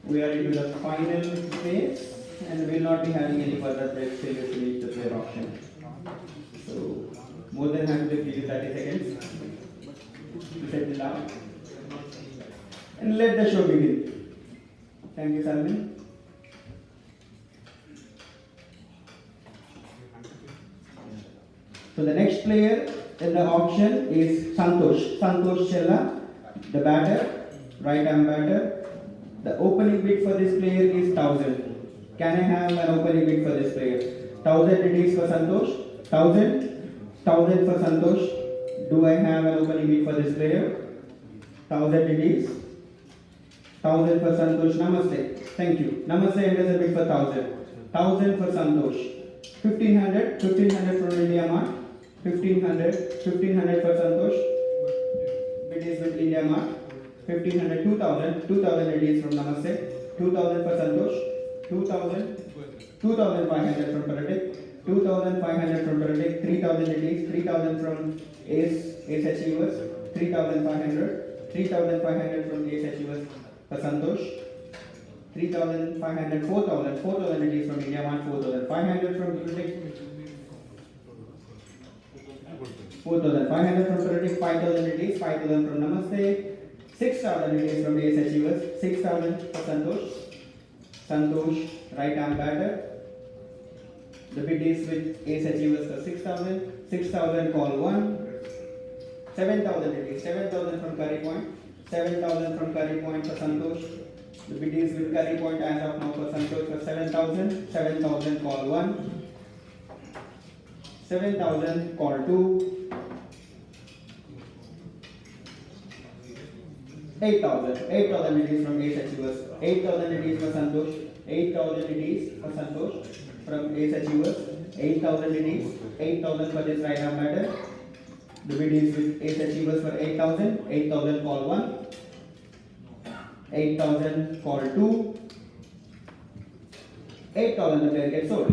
We are into the final phase and we will not be having any further breaks till we finish the player auction. So, More than happy to give you 30 seconds to settle down. And let the show begin. Thank you, Salman. So the next player in the auction is Santosh. Santosh Chella, the batter, right arm batter. The opening bid for this player is 1000. Can I have an opening bid for this player? 1000 it is for Santosh. 1000 for Santosh. Do I have an opening bid for this player? 1000 it is. 1000 for Santosh. Namaste. Thank you. Namaste and there's a bid for 1000. 1000 for Santosh. 1500 from India Mart. 1500 for Santosh. Bid is with India Mart. 1500, 2000 it is from Namaste. 2000 for Santosh. 2500 from Paratik. 2500 from Paratik. 3000 it is. 3000 from Ace Achievers. 3500 from Ace Achievers for Santosh. 3500, 4000 it is from India Mart. 4500 from Paratik. 4500 from Paratik. 5000 it is. 5000 from Namaste. 6000 it is from Ace Achievers. 6000 for Santosh. Santosh, right arm batter. The bid is with Ace Achievers for 6000. 6000 call 1. 7000 it is. 7000 from Curry Point. 7000 from Curry Point for Santosh. The bid is with Curry Point as of now for Santosh for 7000. 7000 call 1. 7000 call 2. 8000 it is from Ace Achievers. 8000 it is for Santosh. 8000 it is for Santosh from Ace Achievers. 8000 it is. 8000 for this right arm batter. The bid is with Ace Achievers for 8000. 8000 call 1. 8000 call 2. 8000 the player gets sold.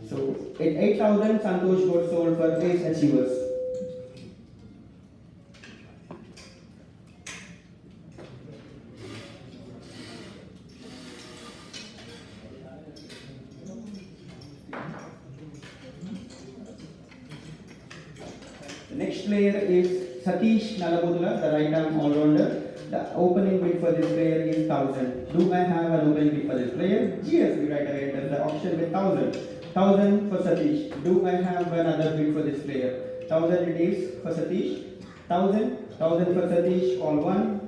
So at 8000 Santosh got sold for Ace Achievers. The next player is Satish Nalabudula, the right arm all-rounder. The opening bid for this player is 1000. Do I have an opening bid for this player? GSB right away enters the auction with 1000. 1000 for Satish. Do I have another bid for this player? 1000 it is for Satish. 1000 for Satish, call 1.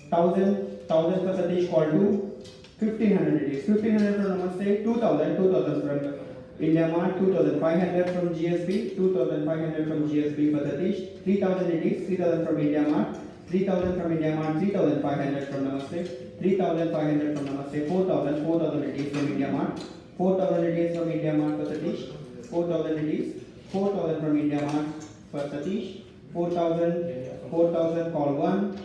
1000 for Satish, call 2. 1500 it is. 1500 from Namaste. 2000 from India Mart. 2500 from GSB. 2500 from GSB for Satish. 3000 it is. 3000 from India Mart. 3000 from India Mart. 3500 from Namaste. 3500 from Namaste. 4000 it is from India Mart. 4000 it is from India Mart for Satish. 4000 it is. 4000 from India Mart for Satish. 4000 call 1.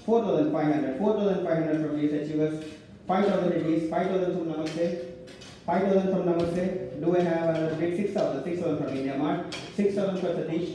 4500 from Ace Achievers. 5000 it is. 5000 from Namaste. 5000 from Namaste. Do I have another bid? 6000 from India Mart. 6000 for Satish.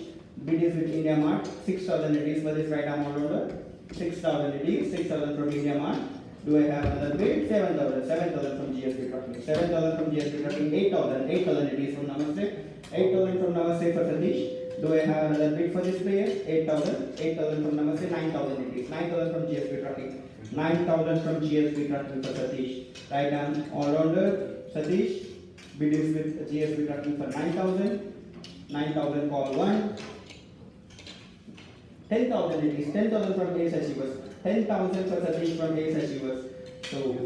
Bid is with India Mart. 6000 it is for this right arm all-rounder. 6000 it is. 6000 from India Mart. Do I have another bid? 7000 from GSB Trucking. 7000 from GSB Trucking. 8000 it is from Namaste. 8000 from Namaste for Satish. Do I have another bid for this player? 8000 from Namaste. 9000 it is. 9000 from GSB Trucking. 9000 from GSB Trucking for Satish. Right arm all-rounder. Satish. Bid is with GSB Trucking for 9000. 9000 call 1. 10,000 it is. 10,000 from Ace Achievers. 10,000 for Satish from Ace Achievers. So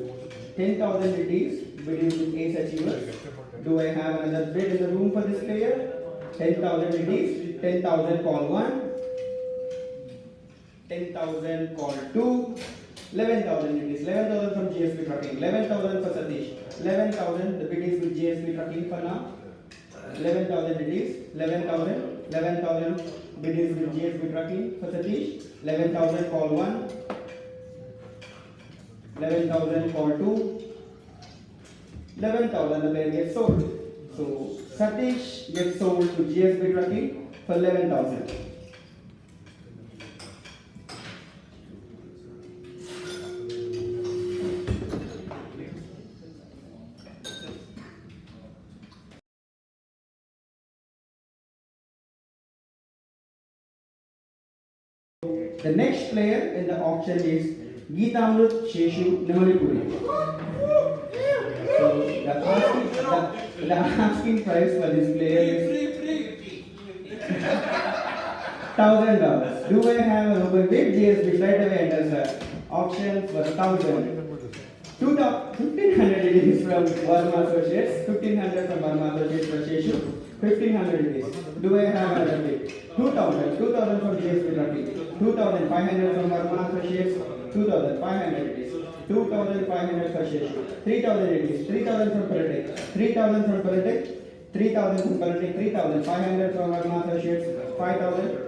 10,000 it is. Bid is with Ace Achievers. Do I have another bid in the room for this player? 10,000 it is. 10,000 call 1. 10,000 call 2. 11,000 it is. 11,000 from GSB Trucking. 11,000 for Satish. 11,000. The bid is with GSB Trucking for now. 11,000 it is. 11,000 bid is with GSB Trucking for Satish. 11,000 call 1. 11,000 call 2. 11,000 the player gets sold. So Satish gets sold to GSB Trucking for 11,000. The next player in the auction is Geetamrut Sheshu Namalipuri. So the asking price for this player is $1,000. Do I have an open bid? Yes, which right away enters the auction for 1,000. 1,500 it is from Varma Associates, 1,500 from Varma Associates for Sheshu, 1,500 it is. Do I have another bid? 2,000 from GSP Traffic, 2,500 from Varma Associates, 2,500 it is. 2,500 for Sheshu, 3,000 it is. 3,000 from Politic, 3,000 from Politic, 3,000 from Politic, 3,500 from Varma Associates, 5,000.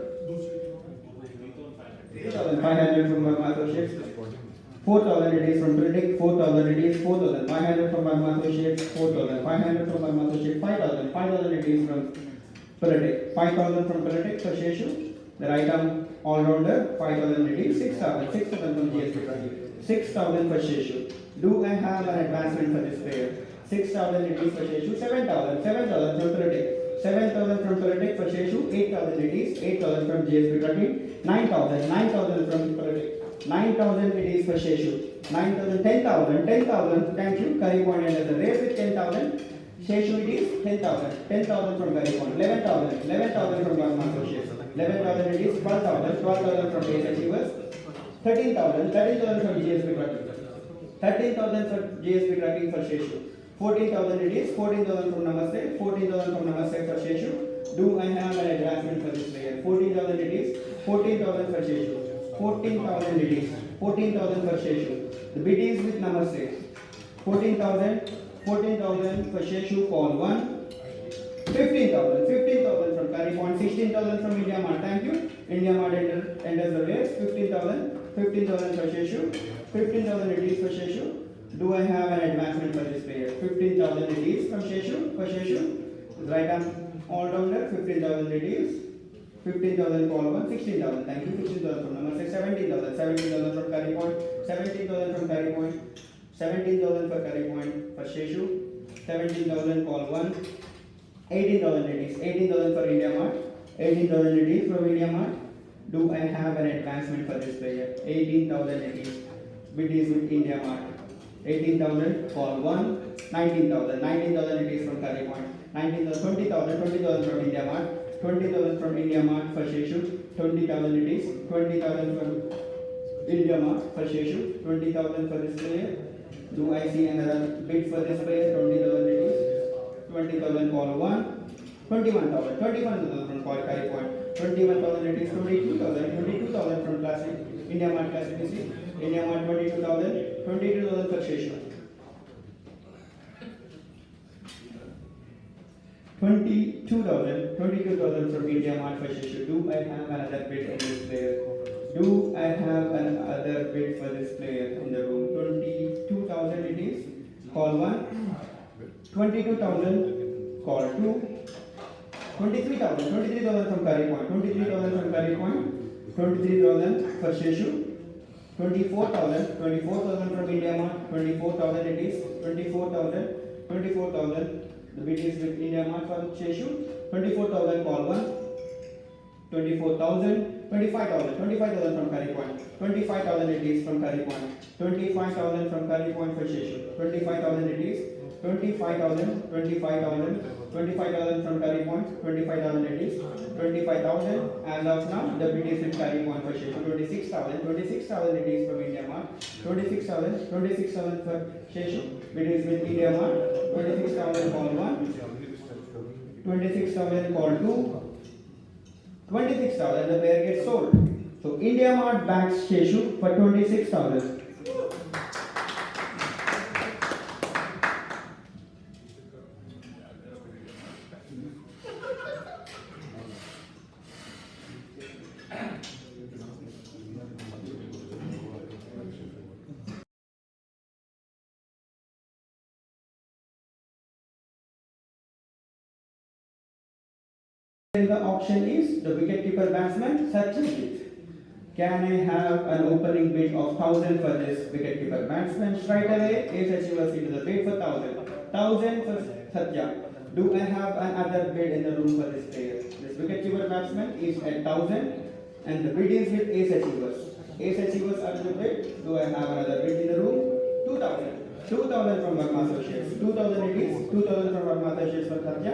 3,500 from Varma Associates. 4,000 it is from Politic, 4,000 it is, 4,500 from Varma Associates, 4,500 from Varma Associates, 5,000 it is from Politic, 5,000 from Politic for Sheshu. The right arm all-rounder, 5,000 it is, 6,000 from GSP Traffic, 6,000 for Sheshu. Do I have an advancement for this player? 6,000 it is for Sheshu, 7,000 from Politic, 7,000 from Politic for Sheshu, 8,000 it is, 8,000 from GSP Traffic, 9,000 from Politic. 9,000 it is for Sheshu. 9,000, 10,000, thank you. Curry point and the race with 10,000. Sheshu it is 10,000. 10,000 from Curry point. 11,000 from Varma Associates. 11,000 it is 12,000 from Base Achievers. 13,000 from GSP Tracking. 13,000 for GSP Tracking for Sheshu. 14,000 it is 14,000 from Namaste. 14,000 from Namaste for Sheshu. Do I have an advancement for this player? 14,000 it is 14,000 for Sheshu. 14,000 it is. 14,000 for Sheshu. The bid is with Namaste. 14,000 for Sheshu, call 1. 15,000 from Curry Point. 16,000 from India Mart. Thank you. India Mart enters the race. 15,000 for Sheshu. 15,000 it is for Sheshu. Do I have an advancement for this player? 15,000 it is from Sheshu. For Sheshu. Right arm all rounder. 15,000 it is. 15,000 call 1, 16,000, thank you. 16,000 from number 6, 17,000 from Curry Point, 17,000 from Curry Point, 17,000 for Curry Point for Sheshu, 17,000 call 1, 18,000 it is, 18,000 for India Mart, 18,000 it is from India Mart. Do I have an advancement for this player? 18,000 it is, bid is with India Mart, 18,000 call 1, 19,000 it is from Curry Point, 19,000, 20,000 from India Mart. 20,000 from India Mart for Sheshu, 20,000 it is, 20,000 from India Mart for Sheshu, 20,000 for this player. Do I see another bid for this player? 20,000 it is, 20,000 call 1, 21,000 from Curry Point, 21,000 it is, 22,000 from Classic, India Mart Classic DC, India Mart 22,000 for Sheshu. 22,000 from India Mart for Sheshu. Do I have another bid in this player? Do I have another bid for this player in the room? 22,000 it is. Call 1. 22,000. Call 2. 23,000 from Curry Point. 23,000 from Curry Point. 23,000 for Sheshu. 24,000 from India Mart. 24,000 it is. 24,000. The bid is with India Mart for Sheshu. 24,000 call 1. 24,000. 25,000 from Curry Point. 25,000 it is from Curry Point. 25,000 from Curry Point for Sheshu. 25,000 it is. 25,000 from Curry Point. 25,000 it is. 25,000 as of now. The bid is with Curry Point for Sheshu. 26,000 it is from India Mart. 26,000 for Sheshu. Bid is with India Mart. 26,000 call 1. 26,000 call 2. 26,000 the pair gets sold. So India Mart backs Sheshu for 26,000. In the auction is the wicketkeeper batsman Satya. Can I have an opening bid of 1,000 for this wicketkeeper batsman? Straight away, Ace Achievers into the bid for 1,000. 1,000 for Satya. Do I have another bid in the room for this player? This wicketkeeper batsman is at 1,000. And the bid is with ace achievers. Ace achievers are the bid. Do I have another bid in the room? 2000. 2000 from Verma Associates. 2000 it is. 2000 from Verma Associates for Satya.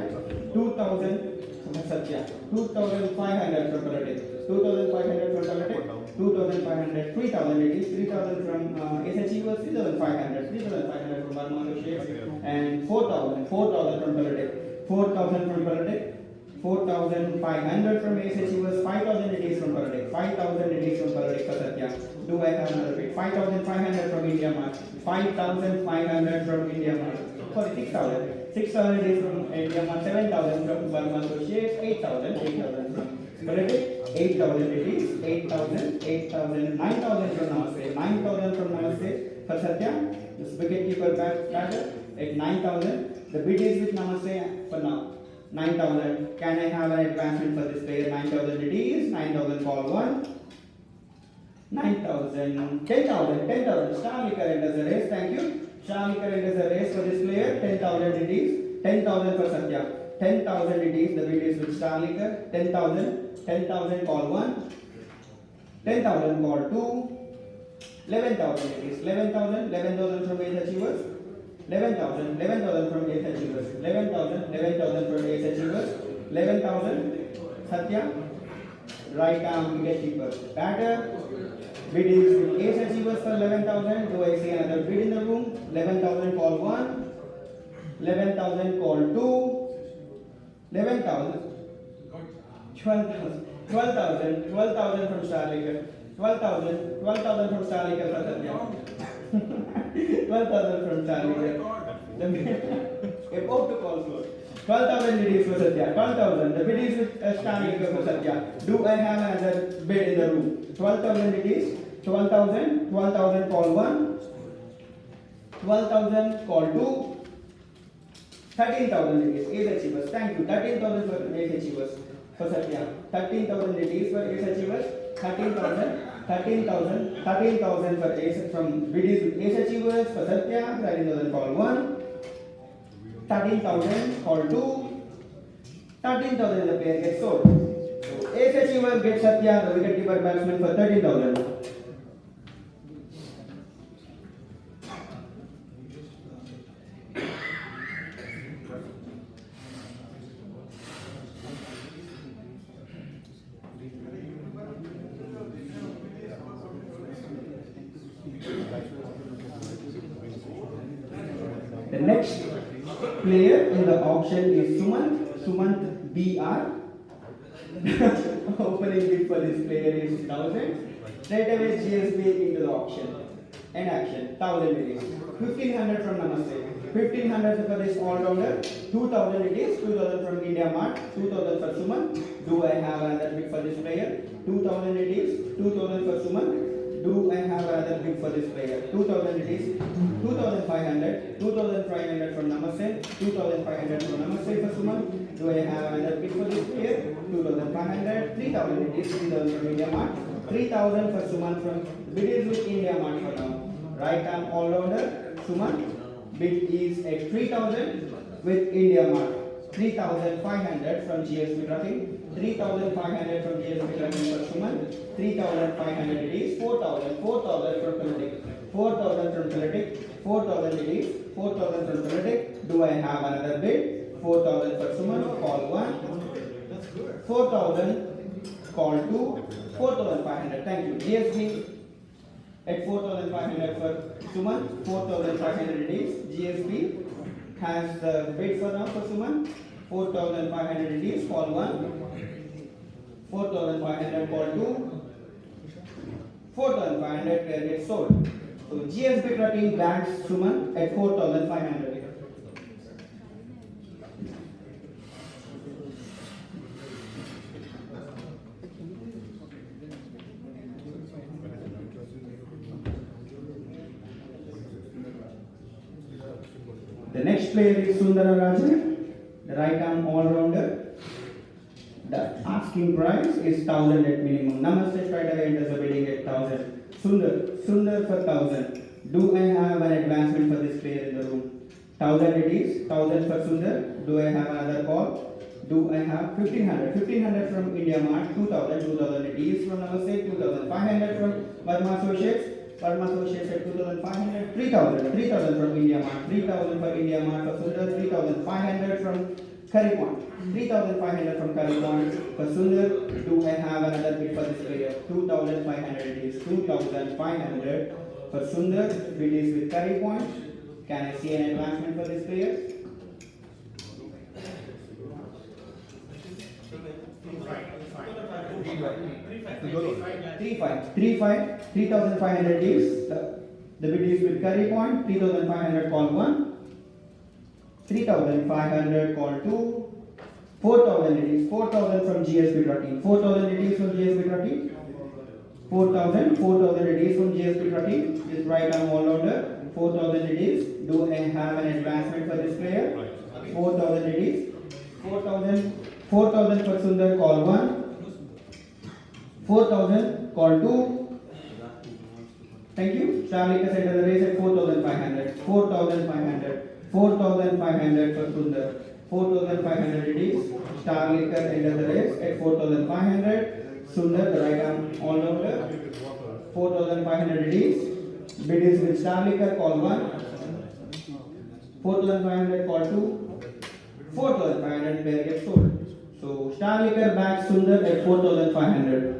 2000 from Satya. 2500 from Politics. 2500 from Politics. 2500. 3000 it is. 3000 from ace achievers. 3500. 3500 from Verma Associates. And 4000. 4000 from Politics. 4000 from Politics. 4,500 from ace achievers, 5,000 it is from Politics, 5,000 it is from Politics for Satya. Do I have another bid? 5,500 from India Mart, 5,500 from India Mart. Sorry, 6,000. 6,000 is from India Mart, 7,000 from Burma Associates, 8,000 from Politics, 8,000 it is, 8,000, 8,000, 9,000 from Namaste, 9,000 from Namaste for Satya. This wicket keeper batter at 9,000. The bid is with Namaste for now. 9,000. Can I have an advancement for this player? 9,000 it is. 9,000 call 1. 9,000. 10,000. 10,000. Charlie Current as a race. Thank you. Charlie Current as a race for this player. 10,000 it is. 10,000 for Satya. 10,000 it is. The bid is with Charlie Current. 10,000. 10,000 call 1. 10,000 call 2. 11,000 it is. 11,000. 11,000 from Ace Achievers. 11,000, 11,000 from ace achievers, 11,000, 11,000 from ace achievers, 11,000, Satya, right arm wicket keeper, batter, bid is with ace achievers for 11,000, do I see another bid in the room, 11,000 call 1, 11,000 call 2, 11,000, 12,000, 12,000, 12,000 from Starlicker, 12,000, 12,000 from Starlicker for Satya. 12,000 from Charlie. About to call floor. 12,000 it is for Satya. 12,000. The bid is with Stanley for Satya. Do I have another bid in the room? 12,000 it is. 12,000. 12,000 call 1. 12,000 call 2. 13,000 it is. Ace Achievers. Thank you. 13,000 for Ace Achievers for Satya. 13,000 it is for Ace Achievers. 13,000. 13,000, 13,000 for ace from biddies with ace achievers for Satya, 13,000 call 1, 13,000 call 2, 13,000 the player gets sold. So ace achiever gets Satya, the wicketkeeper batsman for 13,000. The next player in the auction is Sumant BR. Opening bid for this player is 1,000. Straight away GSB into the auction. End action. 1,000 it is. 1,500 from Namaste. 1,500 for this all-rounder. 2,000 it is. 2,000 from India Mart. 2,000 for Sumant. Do I have another bid for this player? 2,000 it is. 2,000 for Sumant. Do I have another bid for this player? 2,000 it is. 2,500. 2,500 from Namaste. 2,500 from Namaste for Suman. Do I have another bid for this player? 2,500. 3,000 it is. 3,000 from India Mart. 3,000 for Suman from bid is with India Mart for now. Right arm all rounder. Suman. Bid is at 3,000 with India Mart. 3,500 from GSB Trucking. 3,500 from GSB Trucking for Suman. 3,500 it is. 4,000. 4,000 from Politics. 4,000 from Politics. 4,000 it is. 4,000 from Politics. Do I have another bid? 4,000 for Suman. Call 1. 4,000. Call 2. 4,500. Thank you. GSB at 4,500 for Suman. 4,500 it is. GSB has the bid for now for Suman. 4,500 it is. Call 1. 4,500 call 2. 4,500 player gets sold. So GSB Trucking backs Suman at 4,500. The next player is Sundara Rajan, the right arm all-rounder. The asking price is 1,000 at minimum. Namaste straight away enters the bidding at 1,000. Sundar for 1,000. Do I have an advancement for this player in the room? 1,000 it is. 1,000 for Sundar. Do I have another call? Do I have 1500? 1500 from India Mart, 2000, 2000 it is from Namaste, 2500 from Burma Associates, Burma Associates at 2500, 3000, 3000 from India Mart, 3000 for India Mart for Sundar, 3500 from Curry Point, 3500 from Curry Point for Sundar. Do I have another bid for this player? 2500 it is, 2500 for Sundar, bid is with Curry Point. Can I see an advancement for this player? Three five, 3,500 is the bid is with Curry Point, 3,500 call 1, 3,500 call 2, 4,000 it is, 4,000 from GSB Trotting, 4,000 it is from GSB Trotting, 4,000 it is from GSB Trotting, is right arm all rounder, 4,000 it is. Do I have an advancement for this player? 4,000 it is, 4,000 for Sundar call 1, 4,000 call 2. Thank you. Starlicker entered the race at 4,500. 4,500. 4,500 for Sundar. 4,500 it is. Starlicker entered the race at 4,500. Sundar, the right arm all rounder. 4,500 it is. Bid is with Starlicker, call 1. 4,500 call 2. 4,500 pair gets sold. So Starlicker backs Sundar at 4,500.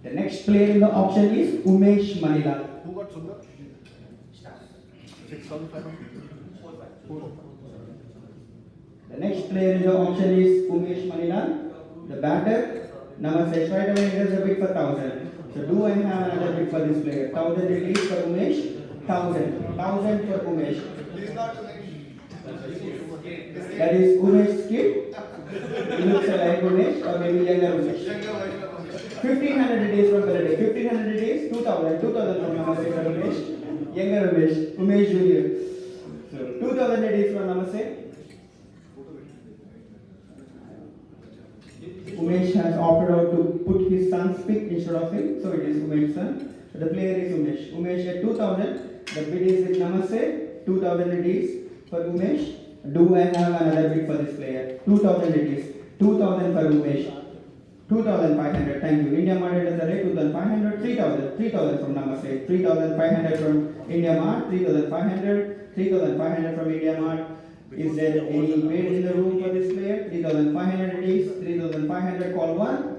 The next player in the auction is Umesh Manila. Who got Sundar? 6,500. The next player in the auction is Umesh Manila. The batter, Namaste, right away enters a bid for 1,000. So do I have another bid for this player? 1,000 it is for Umesh. 1,000 for Umesh. That is Umesh's kid. He looks like Umesh or maybe younger Umesh. 1,500 it is from Beladay. 1,500 it is 2,000 from Namaste for Umesh. Younger Umesh Junior. So 2,000 it is from Namaste. Umesh has opted out to put his son's pick instead of him, so it is Umesh's son. So the player is Umesh. Umesh at 2,000. The bid is with Namaste. 2,000 it is for Umesh. Do I have another bid for this player? 2,000 it is. 2,000 for Umesh. 2,500. Thank you. India Mart at the rate 2,500. 3,000. 3,000 from Namaste. 3,500 from India Mart. 3,500. 3,500 from India Mart. Is there any bid in the room for this player? 3,500 it is. 3,500 call 1.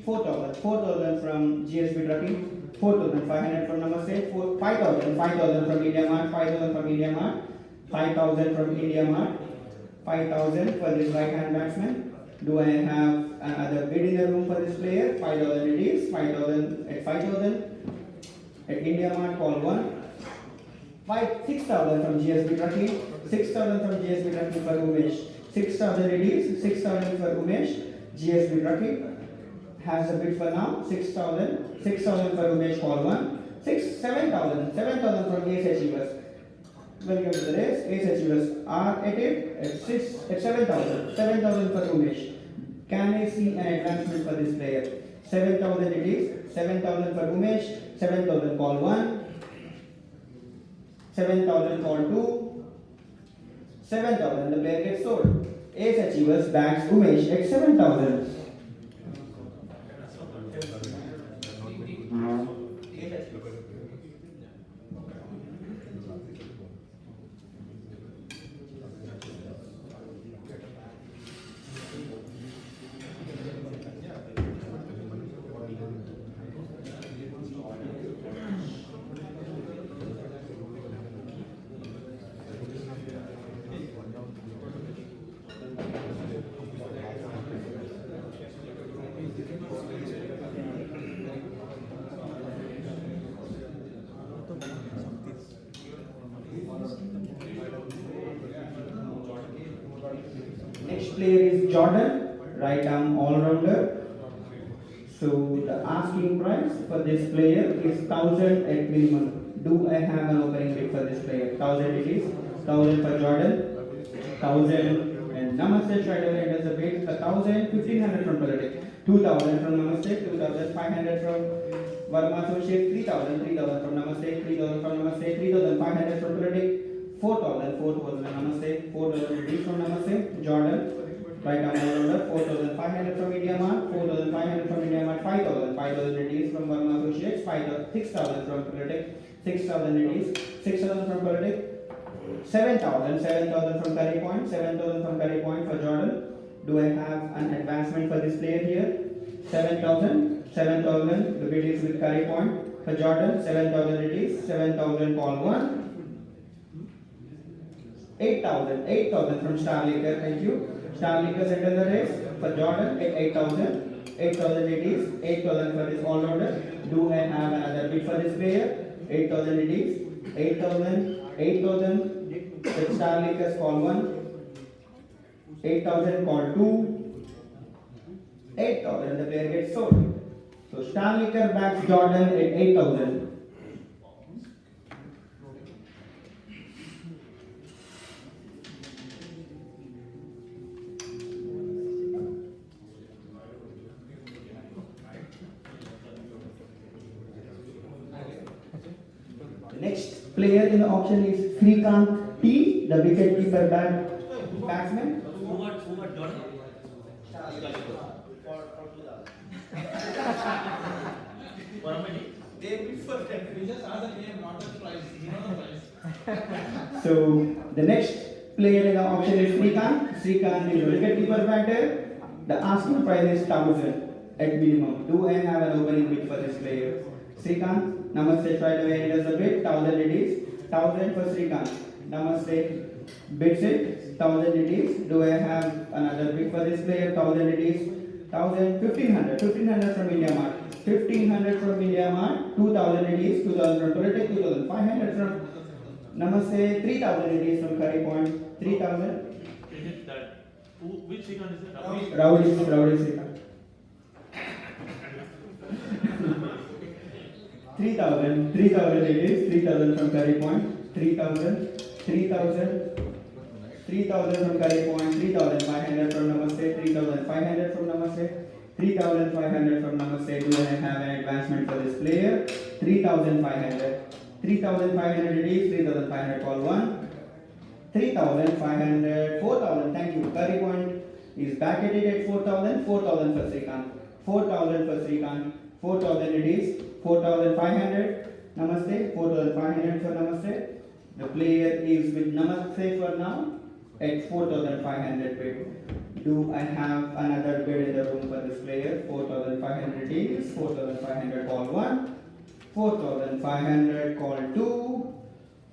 4,000. 4,000 from GSB Trucking. 4,500 from Namaste. 5,000. 5,000 from India Mart. 5,000 from India Mart. 5,000 from India Mart. 5,000 for this right hand batsman. Do I have another bid in the room for this player? 5,000 it is. 5,000 at 5,000. At India Mart call 1. 6,000 from GSB Trucking. 6,000 from GSB Trucking for Umesh. 6,000 it is. 6,000 for Umesh. GSB Trucking has a bid for now. 6,000. 6,000 for Umesh call 1. 7,000. 7,000 from Ace Achievers. Welcome to the race. Ace Achievers are at it at 7,000. 7,000 for Umesh. Can I see an advancement for this player? 7,000 it is. 7,000 for Umesh. 7,000 call 1. 7,000 call 2. 7,000 the player gets sold. Ace Achievers backs Umesh at 7,000. Next player is Jordan, right arm all-rounder. So the asking price for this player is 1,000 at minimum. Do I have an opening bid for this player? 1,000 it is. 1,000 for Jordan. 1,000 and Namaste straight away enters the bid. 1,000, 1,500 from Politic. 2,000 from Namaste. 2,500 from Varma Associates. 3,000, 3,000 from Namaste. 3,000 from Namaste. 3,500 from Politic. 4,000, 4,000 Namaste. 4,000 rupees from Namaste. Jordan. Right now order 4,500 from India Mart, 4,500 from India Mart, 5,000, 5,000 rupees from Varma Associates, 6,000 from Politic, 6,000 rupees, 6,000 from Politic, 7,000, 7,000 from Curry Point, 7,000 from Curry Point for Jordan. Do I have an advancement for this player here? 7,000, 7,000, the bid is with Curry Point for Jordan, 7,000 rupees, 7,000 call 1. 8,000, 8,000 from Starlicker, thank you. Starlicker enter the race for Jordan at 8,000. 8,000 it is. 8,000 for this all rounder. Do I have another bid for this player? 8,000 it is. 8,000, 8,000. With Starlickers call 1. 8,000 call 2. 8,000 the player gets sold. So Starlicker backs Jordan at 8,000. Next player in the auction is Srikanth T, the wicketkeeper batsman. So the next player in the auction is Srikanth. Srikanth is a wicketkeeper batter. The asking price is 1,000 at minimum. Do I have an opening bid for this player? Srikanth. Namaste right away enters the bid, 1,000 it is. 1,000 for Srikanth. Namaste bids it, 1,000 it is. Do I have another bid for this player? 1,000 it is. 1,000, 1,500. 1,500 from India Mart. 1,500 from India Mart. 2,000 it is. 2,000 from Politic. 2,500 from Namaste. 3,000 it is from Curry Point. 3,000. Is it that? Which Srikanth is it? Rowdy Srikanth. 3,000, 3,000 it is, 3,000 from Curry Point, 3,000, 3,000, 3,000 from Curry Point, 3,500 from Namaste, 3,500 from Namaste, 3,500 from Namaste. Do I have an advancement for this player? 3,500, 3,500 it is, 3,500 call 1, 3,500, 4,000, thank you. Curry Point is back at it at 4,000, 4,000 for Srikanth, 4,000 for Srikanth, 4,000 it is. 4,500 Namaste, 4,500 for Namaste. The player is with Namaste for now at 4,500 bid. Do I have another bid in the room for this player? 4,500 is, 4,500 call 1, 4,500 call 2,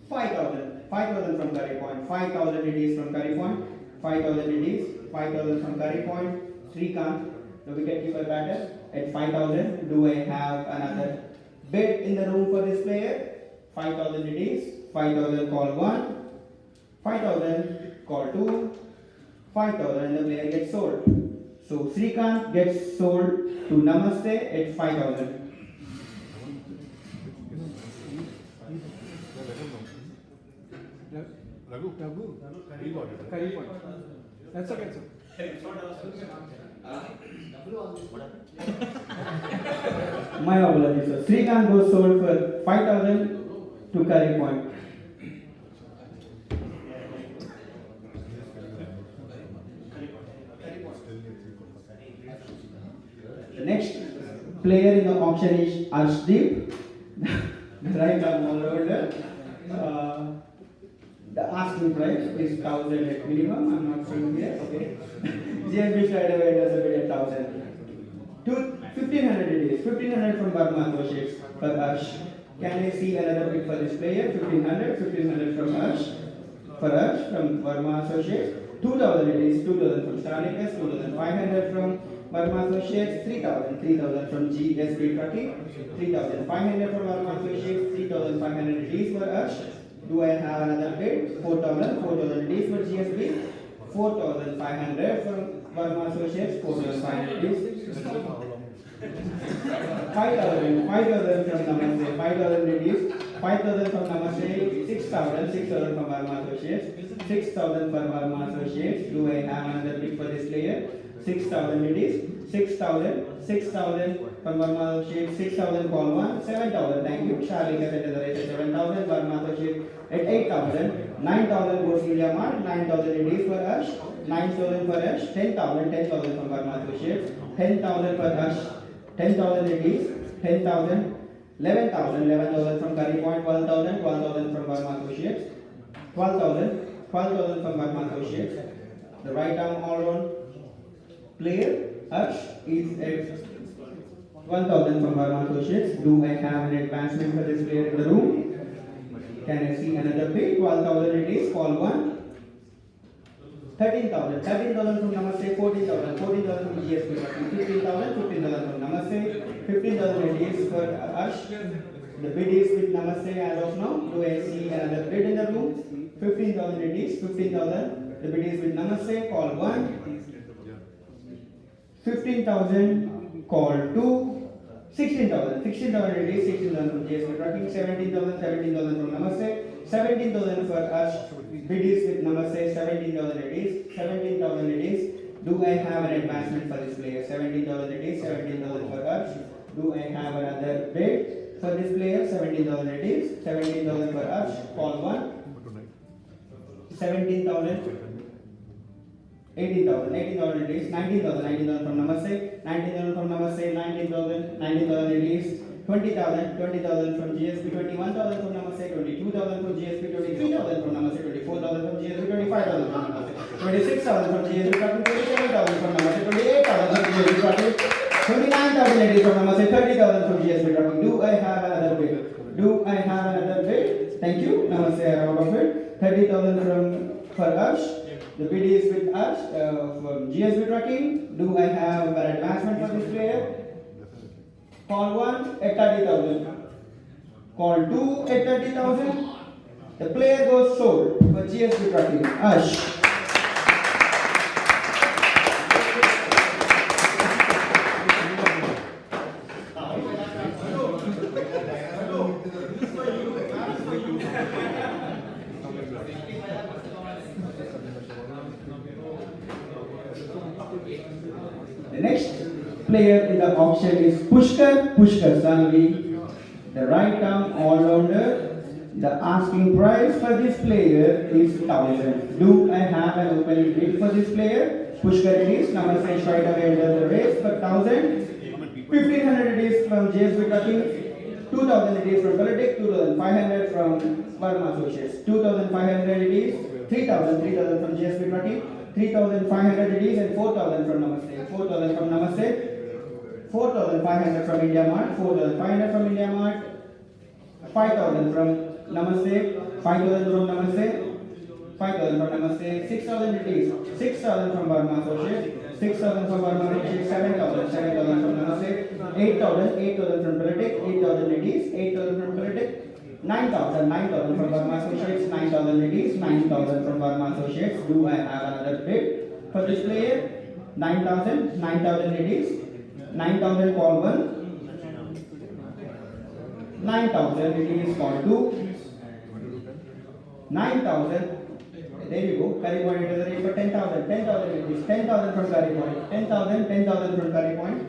5,000, 5,000 from Curry Point, 5,000 it is from Curry Point, 5,000 it is, 5,000 from Curry Point, Srikanth, the wicketkeeper batter at 5,000. Do I have another bid in the room for this player? 5,000 it is. 5,000 call 1. 5,000 call 2. 5,000 and the player gets sold. So Srikanth gets sold to Namaste at 5,000. Raghu, he got it. Curry Point. That's okay, sir. My apologies, sir. Srikanth goes sold for 5,000 to Curry Point. The next player in the auction is Arshdeep, right arm all-rounder. The asking price is 1,000 at minimum. I'm not seeing here. Okay. GSB right away does a bit at 1,000. 1,500 it is. 1,500 from Varma Associates for Arsh. Can I see another bid for this player? 1,500. 1,500 from Arsh. For Arsh from Varma Associates. 2,000 it is. 2,000 from Starlickers. 2,500 from Varma Associates. 3,000. 3,000 from GSB Trucking. 3,500 from Varma Associates. 3,500 it is for Arsh. Do I have another bid? 4,000. 4,000 it is for GSB. 4,500 from Varma Associates. 4,500 it is. 5,000. 5,000 from Namaste. 5,000 it is. 5,000 from Namaste, 6,000 from Varma Associates, 6,000 for Varma Associates. Do I have another bid for this player? 6,000 it is. 6,000 from Varma Associates, 6,000 call 1, 7,000. Thank you. Charlie has at the rate of 7,000. Varma Associates at 8,000. 9,000 goes India Mart. 9,000 it is for us. 9,000 for us. 10,000 from Varma Associates. 10,000 for us. 10,000 it is. 10,000. 11,000 from Curry Point. 12,000 from Varma Associates. 12,000 from Varma Associates. The right arm all round player Harsh is at 1,000 from Varma Associates. Do I have an advancement for this player in the room? Can I see another bid? 12,000 it is. Call 1. 13,000 from Namaste. 14,000 from GSP. 15,000 from Namaste. 15,000 it is for Harsh. The bid is with Namaste as of now. Do I see another bid in the room? 15,000 it is. 15,000. The bid is with Namaste. Call 1. 15,000. Call 2. 16,000 it is. 16,000 from GSP Trucking. 17,000 from Namaste. 17,000 for us. Bid is with Namaste. 17,000 it is. 17,000 it is. Do I have an advancement for this player? 17,000 it is. 17,000 for us. Do I have another bid for this player? 17,000 it is. 17,000 for us. Call 1. 17,000. 18,000 it is. 19,000 from Namaste. 19,000 from Namaste. 19,000 it is. 20,000 from GSP. 21,000 from Namaste. 22,000 from GSP. 23,000 from Namaste. 24,000 from GSP. 25,000 from Namaste. 26,000 from GSP. 27,000 from Namaste. 28,000 from GSP. 29,000 it is from Namaste. 30,000 from GSP. Do I have another bid? Do I have another bid? Thank you. Namaste are out of it. 30,000 for us. The bid is with us from GSB Trucking. Do I have an advancement for this player? Call 1 at 30,000. Call 2 at 30,000. The player goes sold for GSB Trucking. Ash. The next player in the auction is Pushkar Sanvi, the right arm all-rounder. The asking price for this player is 1,000. Do I have an opening bid for this player? Pushkar it is. Namaste right away under the race for 1,000. 1,500 it is from JSB Trucking. 2,000 it is from Politic. 2,500 from Varma Associates. 2,500 it is. 3,000 from JSB Trucking. 3,500 it is, and 4,000 from Namaste. 4,000 from Namaste. 4,500 from India Mart. 4,500 from India Mart. 5,000 from Namaste. 5,000 from Namaste. 5,000 from Namaste. 6,000 it is. 6,000 from Varma Associates. 6,000 from Varma Associates. 7,000 from Namaste. 8,000 from Politic. 8,000 it is. 8,000 from Politic. 9,000 from Varma Associates. 9,000 it is. 9,000 from Varma Associates. Do I have another bid for this player? 9,000 it is. 9,000 call 1. 9,000 it is call 2. 9,000. There you go. Curry Point it is a rate for 10,000. 10,000 it is. 10,000 from Curry Point. 10,000 from Curry Point.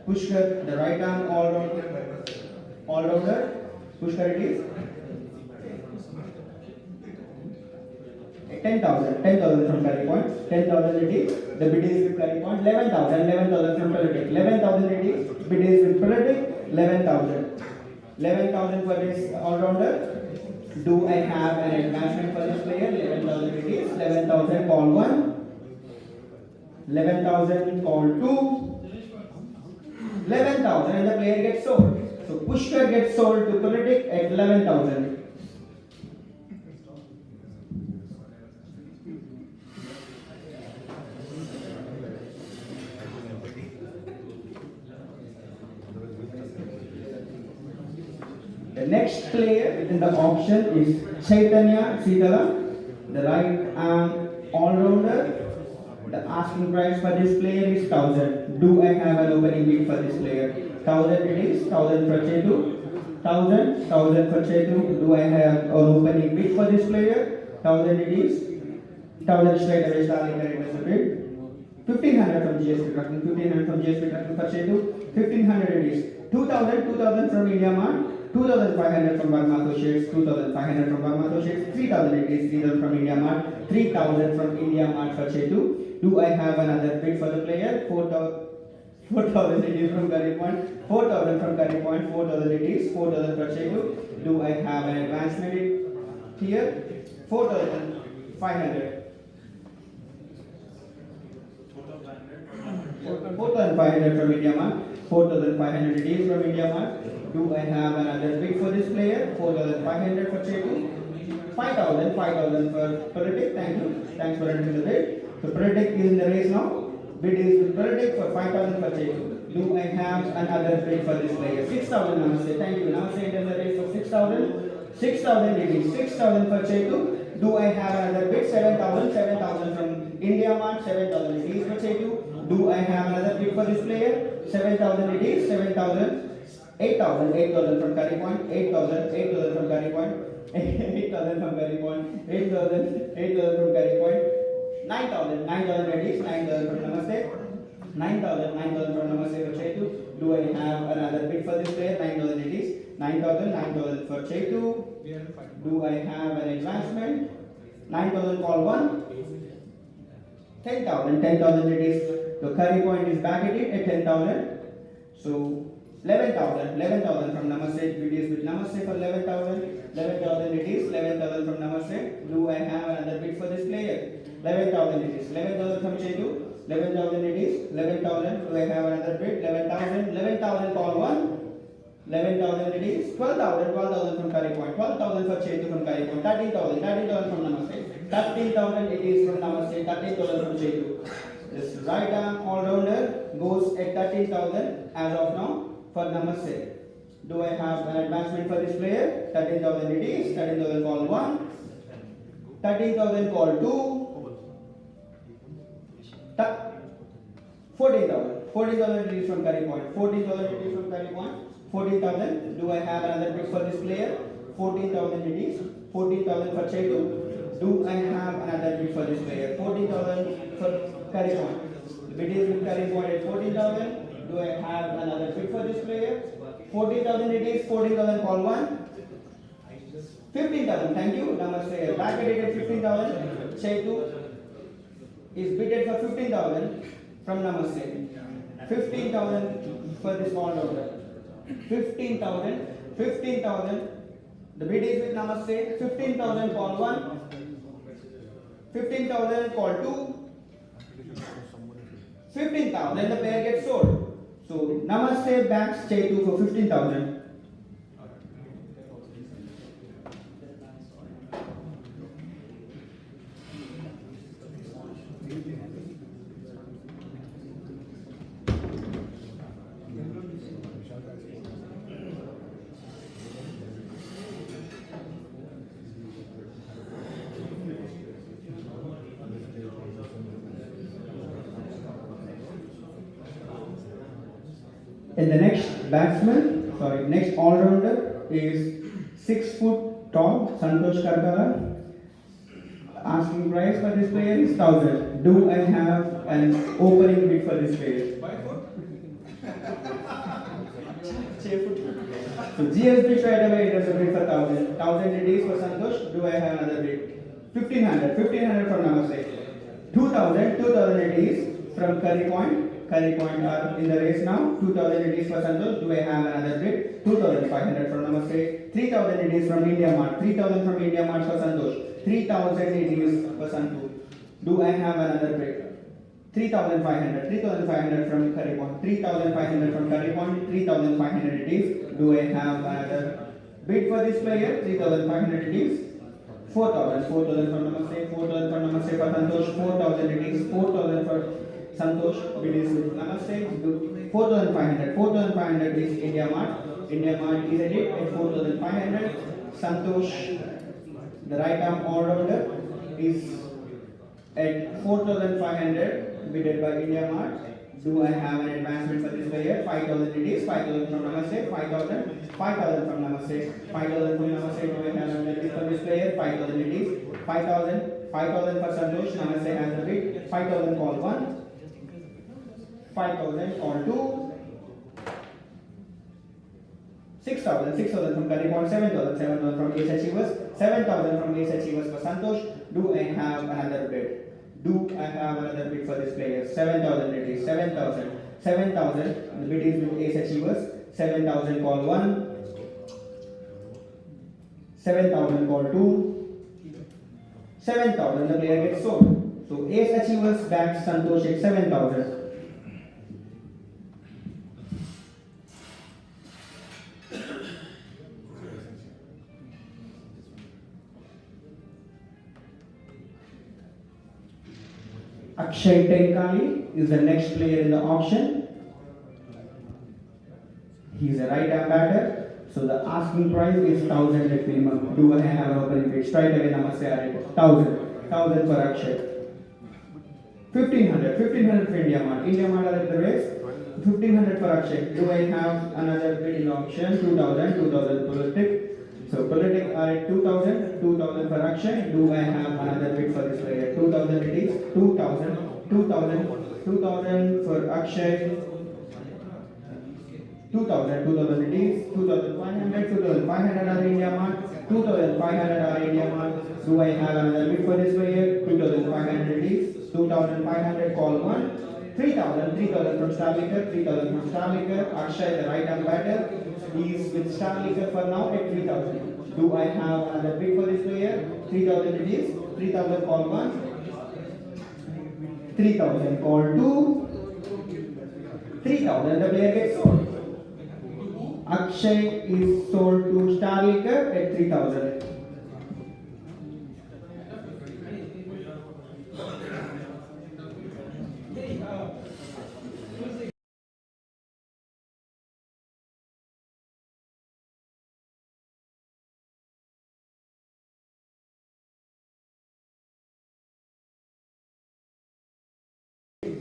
Pushkar, the right arm all-rounder. Pushkar it is. 10,000 from Curry Point. 10,000 it is. The bid is with Curry Point. 11,000 from Politic. 11,000 it is. Bid is with Politic. 11,000 for this all-rounder. Do I have an advancement for this player? 11,000 it is. 11,000 call 1. 11,000 call 2. 11,000 and the player gets sold. So Pushkar gets sold to Politic at 11,000. The next player in the auction is Chaitanya Sitala, the right arm all-rounder. The asking price for this player is 1,000. Do I have an opening bid for this player? 1,000 it is. 1,000 for Chetu. 1000 for Chetu. Do I have an opening bid for this player? 1000 it is. 1000 straight away starting correct as a bid. 1500 from GSP Trucking. 1500 from GSP Trucking for Chetu. 1500 it is. 2000 from India Mart. 2500 from Burma Associates, 2500 from Burma Associates, 3000 it is, 3000 from India Mart, 3000 from India Mart for Chetu. Do I have another bid for the player? 4000 it is from Curry Point, 4000 from Curry Point, 4000 it is, 4000 for Chetu. Do I have an advancement here? 4500. 4500 from India Mart, 4500 it is from India Mart. Do I have another bid for this player? 4500 for Chetu. 5000 for Politic. Thank you. Thanks for entering the bid. So Politic is in the race now. Bid is with Politic for 5000 for Chetu. Do I have another bid for this player? 6000 Namaste. Thank you. Namaste enters the race for 6000. 6000 it is. 6000 for Chetu. Do I have another bid? 7000 from India Mart. 7000 it is for Chetu. Do I have another bid for this player? 7000 it is. 7000. 8000 from Curry Point, 8000 from Curry Point, 8000 from Curry Point, 8000 from Curry Point, 9000 it is, 9000 from Namaste, 9000 from Namaste for Chetu. Do I have another bid for this player? 9000 it is, 9000 for Chetu. Do I have an advancement? 9000 call 1, 10,000 it is. So Curry Point is back at it at 10,000. So 11,000 from Namaste. It is with Namaste for 11,000. 11,000 it is. 11,000 from Namaste. Do I have another bid for this player? 11,000 it is. 11,000 from Chetu. 11,000 it is. 11,000. Do I have another bid? 11,000. 11,000 call 1. 11,000 it is. 12,000 from Curry Point. 12,000 for Chetu from Curry Point. 13,000 from Namaste. 13,000 it is from Namaste. 13,000 from Chetu. This right arm all-rounder goes at 13,000 as of now for Namaste. Do I have an advancement for this player? 13,000 it is. 13,000 call 1. 13,000 call 2. 14,000. 14,000 it is from Curry Point. 14,000 it is from Curry Point. 14,000. Do I have another bid for this player? 14,000 it is. 14,000 for Chetu. Do I have another bid for this player? 14,000 for Curry Point. The bid is with Curry Point at 14,000. Do I have another bid for this player? 14,000 it is. 14,000 call 1. 15,000. Thank you. Namaste. Back at it at 15,000. Chetu is bidded for 15,000 from Namaste. 15,000 for this all order. 15,000. 15,000. The bid is with Namaste. 15,000 call 1. 15,000 call 2. 15,000. Then the pair gets sold. So Namaste backs Chetu for 15,000. And the next all-rounder is 6 foot tall, Santosh Karkala. Asking price for this player is 1,000. Do I have an opening bid for this player? So GSP straight away it is a bid for 1,000. 1,000 it is for Santosh. Do I have another bid? 1,500 from Namaste. 2,000 it is from Curry Point. Curry Point are in the race now. 2,000 it is for Santosh. Do I have another bid? 2,500 from Namaste. 3,000 it is from India Mart. 3,000 from India Mart for Santosh. 3,000 it is for Santosh. Do I have another bid? 3,500. 3,500 from Curry Point. 3,500 from Curry Point. 3,500 it is. Do I have another bid for this player? 3,500 it is. 4,000 from Namaste. 4,000 from Namaste for Santosh. 4,000 it is. 4,000 for Santosh, bid is with Namaste. 4,500 is India Mart. India Mart is at 4,500. Santosh, the right arm all-rounder, is at 4,500, bidded by India Mart. Do I have an advancement for this player? 5,000 it is. 5,000 from Namaste. 5,000. 5,000 from Namaste. 5,000 from Namaste. Do I have an advancement for this player? 5,000 it is. 5,000. 5,000 for Santosh. Namaste has the bid. 5,000 call 1. 5,000 call 2. 6,000. 6,000 from Karipon. 7,000. 7,000 from Ace Achievers. 7,000 from Ace Achievers for Santosh. Do I have another bid? Do I have another bid for this player? 7,000 it is. 7,000. 7,000. The bid is with Ace Achievers. 7,000 call 1. 7,000 call 2. 7,000. The player gets sold. So Ace Achievers backs Santosh at 7,000. Akshay Tenkali is the next player in the auction. He is a right-arm batter. So the asking price is 1,000 at minimum. Do I have an opening bid? Straight away Namaste are 1,000. 1,000 for Akshay. 1,500. 1,500 for India Mart. India Mart are at the race. 1,500 for Akshay. Do I have another bid in the auction? 2,000. 2,000 Politic. So Politic are at 2,000. 2,000 for Akshay. Do I have another bid for this player? 2,000 it is. 2,000. 2,000. 2,000 for Akshay. 2,000. 2,000 it is. 2,500. 2,500 are India Mart. 2,500 are India Mart. Do I have another bid for this player? 2,500 it is. 2,500 call 1. 3,000. 3,000 from Starlicker. 3,000 from Starlicker. Akshay the right arm batter. He is with Starlicker for now at 3,000. Do I have another bid for this player? 3,000 it is. 3,000 call 1. 3,000 call 2. 3,000 the player gets sold. Akshay is sold to Starlicker at 3,000.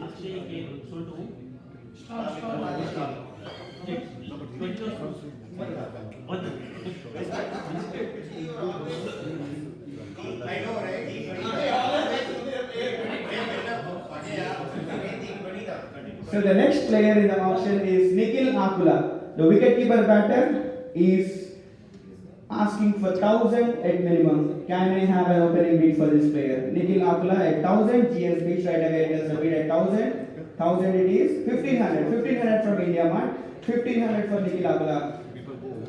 Akshay came sold to Stop. yes. 20,000. I know, right? So the next player in the auction is Nikhil Akula. The wicketkeeper batter is asking for 1,000 at minimum. Can I have an opening bid for this player? Nikhil Akula at 1,000. GSB straight away does the bid at 1,000. 1,000 it is. 1,500. 1,500 from India Mart. 1,500 for Nikhil Akula.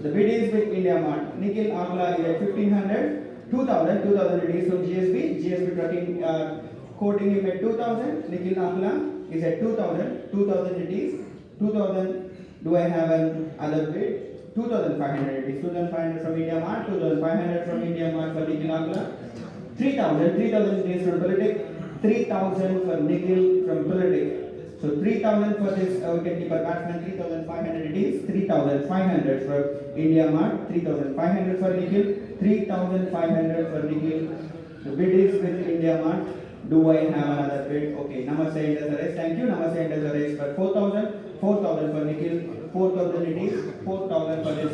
The bid is with India Mart. Nikhil Akula is at 1,500. 2,000. 2,000 it is from GSB. GSB trucking, quoting him at 2,000. Nikhil Akula is at 2,000. 2,000 it is. 2,000. Do I have an other bid? 2,500 it is. 2,500 from India Mart. 2,500 from India Mart for Nikhil Akula. 3,000. 3,000 it is from Politic. 3,000 for Nikhil from Politic. So 3,000 for this wicketkeeper batsman. 3,500 it is. 3,500 for India Mart. 3,500 for Nikhil. 3,500 for Nikhil. The bid is with India Mart. Do I have another bid? Okay, Namaste enters the race. Thank you. Namaste enters the race for 4,000. 4,000 for Nikhil. 4,000 it is. 4,000 for this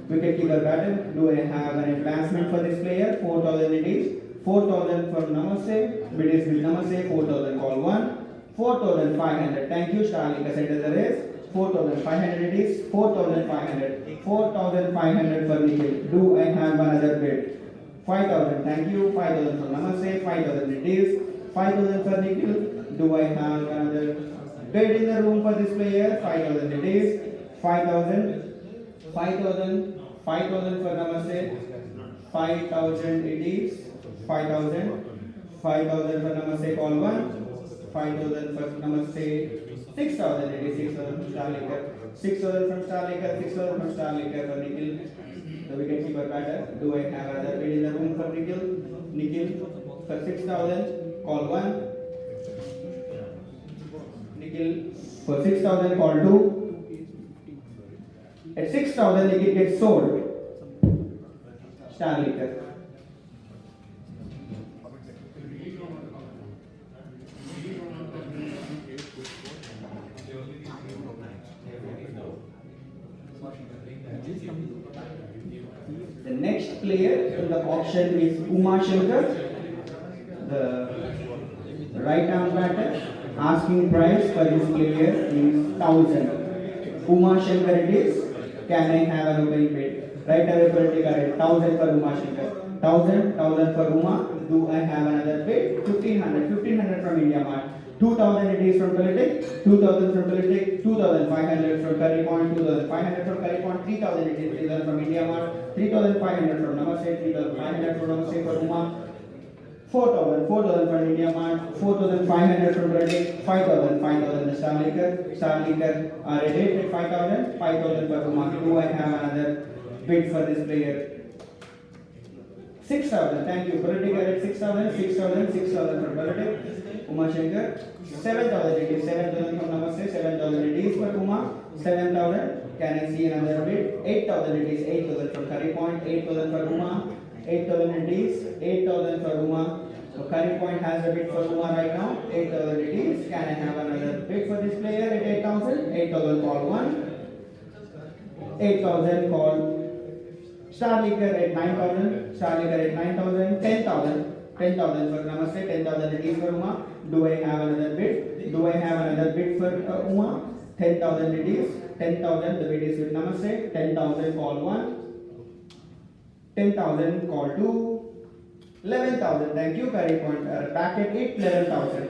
wicketkeeper batter. Do I have an advancement for this player? 4,000 it is. 4,000 for Namaste. Bid is with Namaste. 4,000 call 1. 4,500. Thank you. Starlicker enters the race. 4,500 it is. 4,500. 4,500 for Nikhil. Do I have another bid? 5,000. Thank you. 5,000 for Namaste. 5,000 it is. 5,000 for Nikhil. Do I have another bid in the room for this player? 5,000 it is. 5,000. 5,000. 5,000 for Namaste. 5,000 it is. 5,000. 5,000 for Namaste call 1. 5,000 for Namaste. 6,000 it is. 6,000 from Starlicker. 6,000 from Starlicker. 6,000 from Starlicker for Nikhil. The wicketkeeper batter. Do I have another bid in the room for Nikhil? Nikhil for 6,000 call 1. Nikhil for 6,000 call 2. At 6,000 Nikhil gets sold. Starlicker. The next player in the auction is Uma Shankar, the right arm batter. Asking price for this player is 1000. Uma Shankar it is. Can I have an opening bid? Right availability card 1000 for Uma Shankar. 1000 for Uma. Do I have another bid? 1500 from India Mart. 2000 it is from Politic, 2000 from Politic, 2500 from Curry Point, 2500 from Curry Point, 3000 it is 3000 from India Mart, 3500 from Namaste, 3500 from Namaste for Uma, 4000 from India Mart, 4500 from Politic, 5000 the Star Liquor are rated at 5000 for Uma. Do I have another bid for this player? 6000, thank you. Politic are at 6000 from Politic. Uma Shankar, 7000 it is, 7000 from Namaste, 7000 it is for Uma, 7000, can I see another bid? 8000 it is, 8000 from Curry Point, 8000 for Uma, 8000 it is, 8000 for Uma. So Curry Point has a bid for Uma right now, 8000 it is, can I have another bid for this player at 8000? 8000 call 1, 8000 call Star Liquor at 9000, 10,000 for Namaste, 10,000 it is for Uma. Do I have another bid? Do I have another bid for Uma? 10,000 it is, 10,000 the bid is with Namaste, 10,000 call 1, 10,000 call 2, 11,000, thank you, Curry Point, back at it, 11,000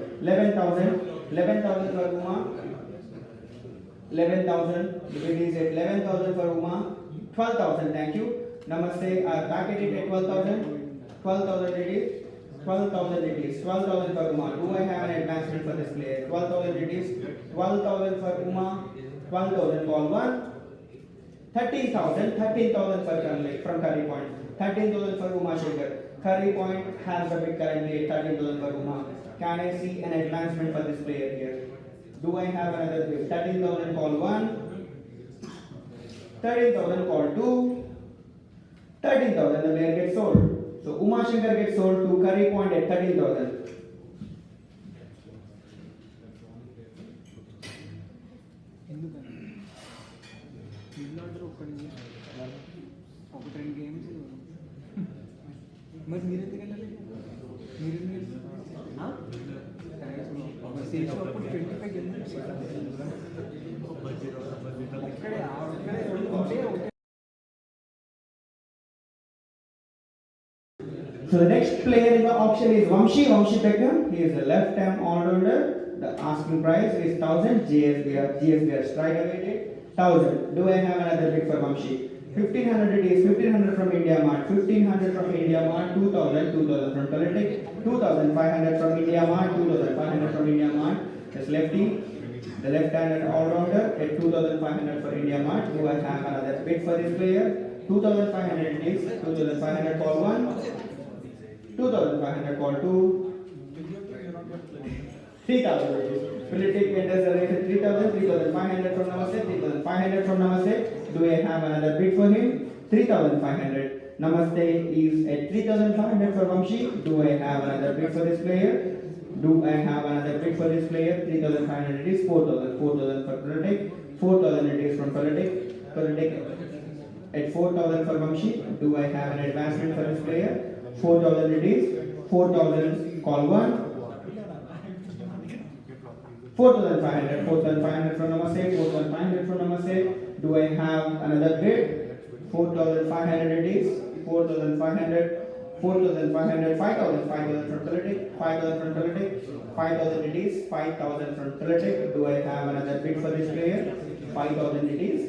for Uma, 11,000, the bid is at 11,000 for Uma, 12,000, thank you, Namaste, back at it at 12,000, 12,000 it is, 12,000 it is, 12,000 for Uma. Do I have an advancement for this player? 12,000 it is, 12,000 for Uma, 12,000 call 1, 13,000 from Curry Point, 13,000 for Uma Shankar. Curry Point has a bid currently at 13,000 for Uma. Can I see an advancement for this player here? Do I have another bid? 13,000 call 1, 13,000 call 2, 13,000 the player gets sold. So Uma Shankar gets sold to Curry Point at 13,000. So the next player in the auction is Vamshi Beckham. He is a left-arm all-rounder. The asking price is 1000. GSBR strike awaited 1000. Do I have another bid for Vamshi? 1500 it is, 1500 from India Mart, 1500 from India Mart, 2000 from Politic, 2500 from India Mart, 2500 from India Mart. That's lefty. The left-handed all-rounder at 2500 for India Mart. Do I have another bid for this player? 2500 it is, 2500 call 1, 2500 call 2, 3000 it is. Politic enters the race at 3000, 3500 from Namaste, 3500 from Namaste. Do I have another bid for him? 3500. Namaste is at 3500 for Vamshi. Do I have another bid for this player? Do I have another bid for this player? 3500 it is, 4000 for Politic, 4000 it is from Politic at 4000 for Vamshi. Do I have an advancement for this player? 4000 it is, 4000 call 1, 4500 from Namaste, 4500 from Namaste. Do I have another bid? 4500 it is, 4500, 5000 from Politic, 5000 from Politic, 5000 it is, 5000 from Politic. Do I have another bid for this player? 5000 it is,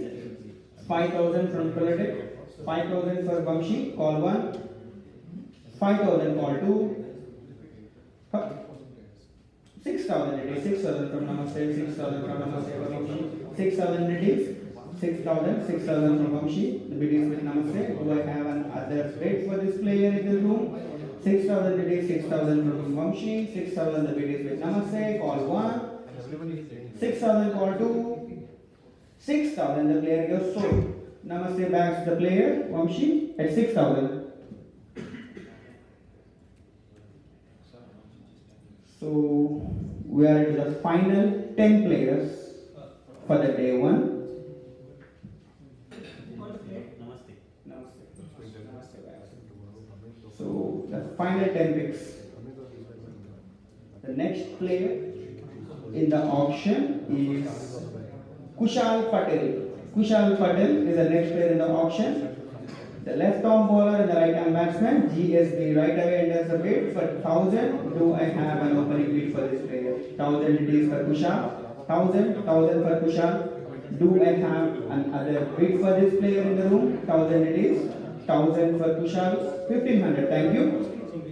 5000 from Politic, 5000 for Vamshi, call 1, 5000 call 2, 6,000 it is, 6,000 from Namaste, 6,000 from Namaste for Vamshi, 6,000 it is, 6,000 from Vamshi, the bid is with Namaste. Do I have another bid for this player in the room? 6,000 it is, 6,000 from Vamshi, 6,000 the bid is with Namaste, call 1, 6,000 call 2, 6,000 the player goes sold. Namaste backs the player, Vamshi, at 6,000. So we are into the final 10 players for the day 1. So the final 10 picks. The next player in the auction is Kushal Patel. Kushal Patel is the next player in the auction. The left arm bowler and the right arm batsman. GSB right away enters the bid for 1000. Do I have an opening bid for this player? 1000 it is for Kushal. 1000 for Kushal. Do I have another bid for this player in the room? 1000 it is. 1000 for Kushal. 1500. Thank you.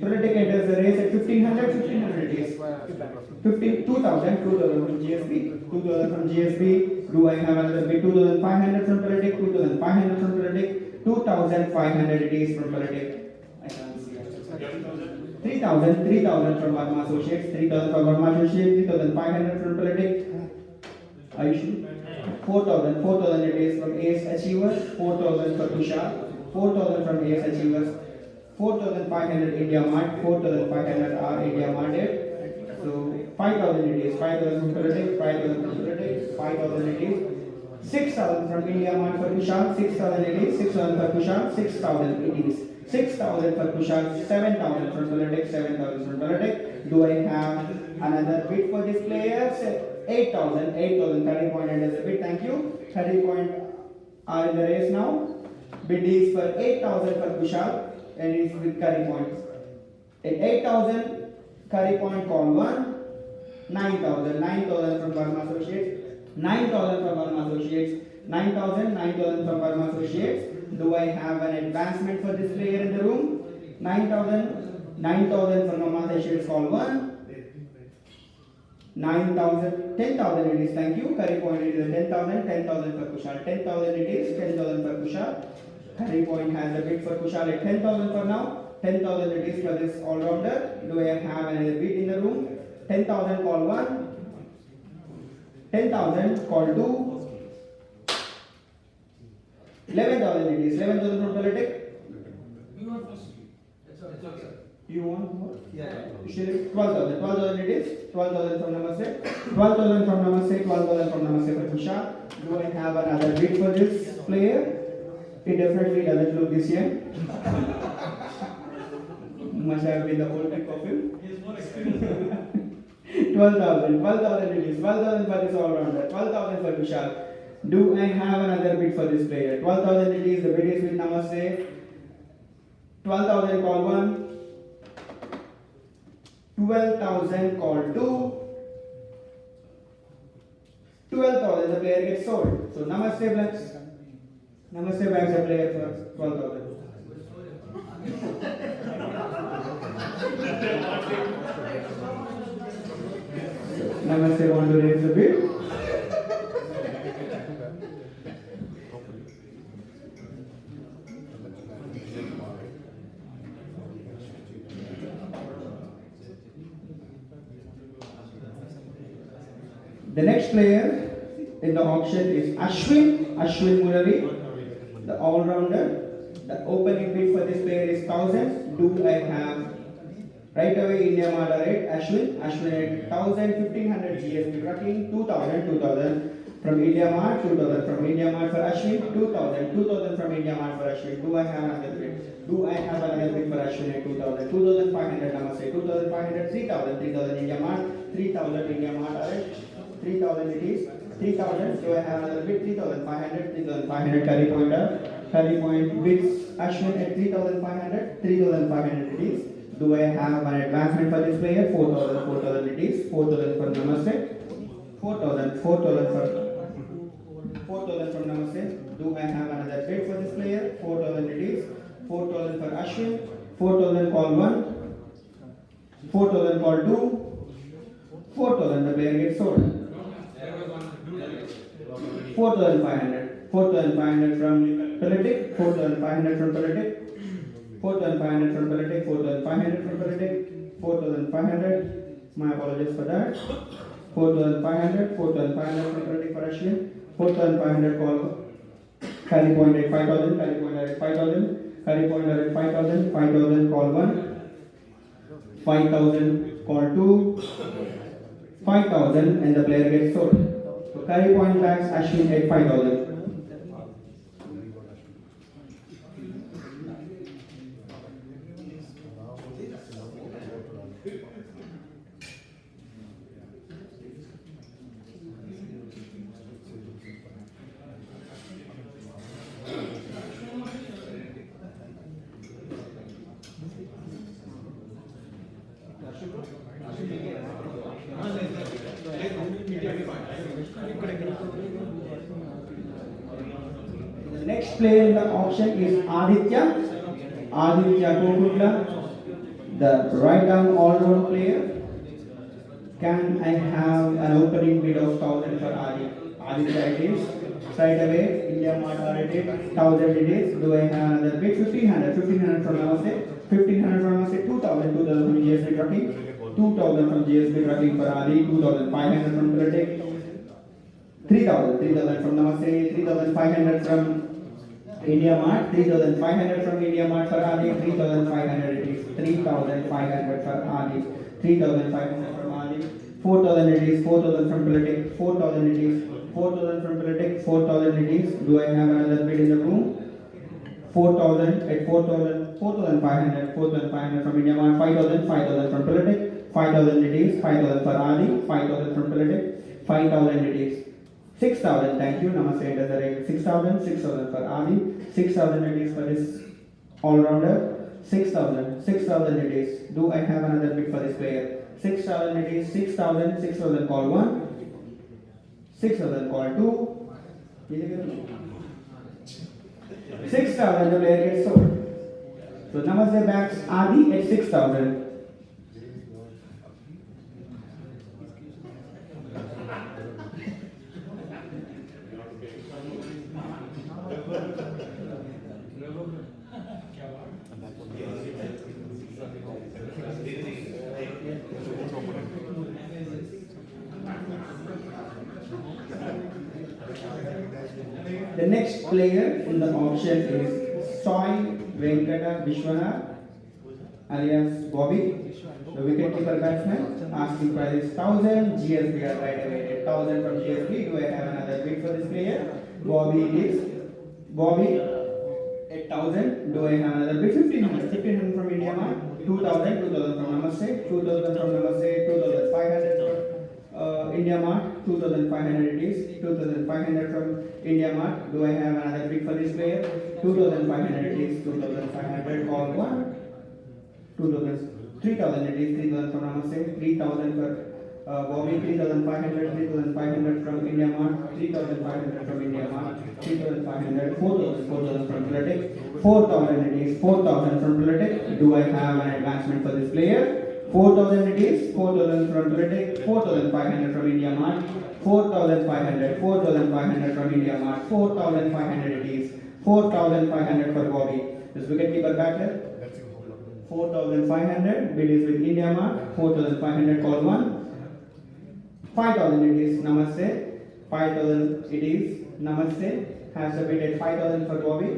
Prolitic enters the race at 1500. 1500 it is. 2000 from GSB. 2000 from GSB. Do I have another bid? 2500 from Prolitic. 2500 from Prolitic. 2500 it is from Politic. I can't see it. 3000 from Varma Associates, 3000 from Varma Associates, 3500 from Politic. Are you sure? 4000 it is from Ace Achievers, 4000 for Tushar, 4000 from Ace Achievers, 4500 India Mart, 4500 are India Marted. So 5000 it is, 5000 from Politic, 5000 from Politic, 5000 it is. 6000 from India Mart for Kushal, 6000 it is, 6000 for Kushal, 6000 it is, 6000 for Kushal, 7000 from Politic, 7000 from Politic. Do I have another bid for this player? 8000, 30 point enters the bid, thank you. 30 point are in the race now. Bid is for 8000 for Kushal and is with curry points. At 8000, curry point call 1, 9000 from Burma Associates. 9000 from Burma Associates, 9000 from Burma Associates. Do I have an advancement for this player in the room? 9000 from Burma Associates, call 1. 10,000 it is, thank you. Curry point it is 10,000 for Kushal. 10,000 it is, 10,000 for Kushal. Curry point has a bid for Kushal at 10,000 for now. 10,000 it is for this all rounder. Do I have another bid in the room? 10,000 call 1. 10,000 call 2, 11,000 it is, 11,000 from Politic. You want first? It's okay. You want more? Yeah. 12,000 it is, 12,000 from Namaste, 12,000 from Namaste, 12,000 from Namaste for Kusha. Do I have another bid for this player? It definitely doesn't look this year. Must have been the whole pick of him. He has more experience. 12,000 it is, 12,000 for this all-rounder, 12,000 for Vishal. Do I have another bid for this player? 12,000 it is, the bid is with Namaste. 12,000 call 1, 12,000 call 2, 12,000 the player gets sold. So Namaste bags the player for 12,000. Namaste want to raise the bid. The next player in the auction is Ashwin Murari, the all-rounder. The opening bid for this player is 1,000. Do I have right away India Mart rate? Ashwin at 1,000, 1,500 GSP trucking, 2,000 from India Mart, 2,000 from India Mart for Ashwin, 2,000 from India Mart for Ashwin. Do I have another bid? Do I have another bid for Ashwin at 2,000? 2,500 Namaste, 2,500, 3,000 India Mart, 3,000 India Mart rate, 3,000 it is, 3,000. Do I have another bid? 3,500 carry point bids Ashwin at 3,500 it is. Do I have an advancement for this player? 4,000 it is, 4,000 from Namaste, 4,000 from Namaste. Do I have another bid for this player? 4,000 it is, 4,000 for Ashwin, 4,000 call 1, 4,000 call 2, 4,000 the player gets sold. 4,500 from Politic, 4,500 from Politic, 4,500 from Politic, 4,500 from Politic, 4,500. My apologies for that. 4,500 from Politic for Ashwin, 4,500 call carry point at 5,000, carry point at 5,000, carry point at 5,000, 5,000 call 1, 5,000 call 2, 5,000 and the player gets sold. So carry point backs Ashwin at 5,000. player in the auction is Aditya Kokutla, the right arm all-round player. Can I have an opening bid of 1,000 for Aditya it is. Straight away, India Mart audited, 1,000 it is. Do I have another bid? 1,500 from Namaste. 1,500 from Namaste, 2,000 from GSB Trucking. 2,000 from GSB Trucking for Adi, 2,500 from Politic. 3,000 from Namaste, 3,500 from India Mart, 3,500 from India Mart for Adi, 3,500 it is. 3,500 for Adi, 3,500 from Adi. 4,000 it is, 4,000 from Politic, 4,000 it is, 4,000 from Politic, 4,000 it is. Do I have another bid in the room? 4,000 at 4,000, 4,500, 4,500 from India Mart, 5,000 from Politic, 5,000 it is, 5,000 for Adi, 5,000 from Politic, 5,000 it is. 6,000, thank you, Namaste, enter the rate. 6,000 for Adi, 6,000 it is for this all-rounder. 6,000 it is. Do I have another bid for this player? 6,000 it is, 6,000 call 1, 6,000 call 2, 6,000 the player gets sold. So Namaste backs Adi at 6,000. The next player in the auction is Soy Venkata Vishwanath alias Bobby, the wicketkeeper batsman. Asking price is 1,000. GSB are right away. 1,000 from GSB. Do I have another bid for this player? Bobby is Bobby at 1,000. Do I have another bid? 1,500 from India Mart. 2,000 from Namaste. 2,000 from Namaste. 2,500 from India Mart. 2,500 it is. 2,500 from India Mart. Do I have another bid for this player? 2,500 it is. 2,500 call 1. 3,000 it is. 3,000 from Namaste. 3,000 for Bobby. 3,500 from India Mart. 3,500 from India Mart. 3,500. 4,000 from Politic. 4,000 it is. 4,000 from Politic. Do I have an advancement for this player? 4,000 it is. 4,000 from Politic. 4,500 from India Mart. 4,500 from India Mart. 4,500 it is. 4,500 for Bobby. This wicketkeeper batter. 4,500 bid is with India Mart. 4,500 call 1. 5,000 it is. Namaste. 5,000 it is. Namaste has a bid at 5,000 for Bobby.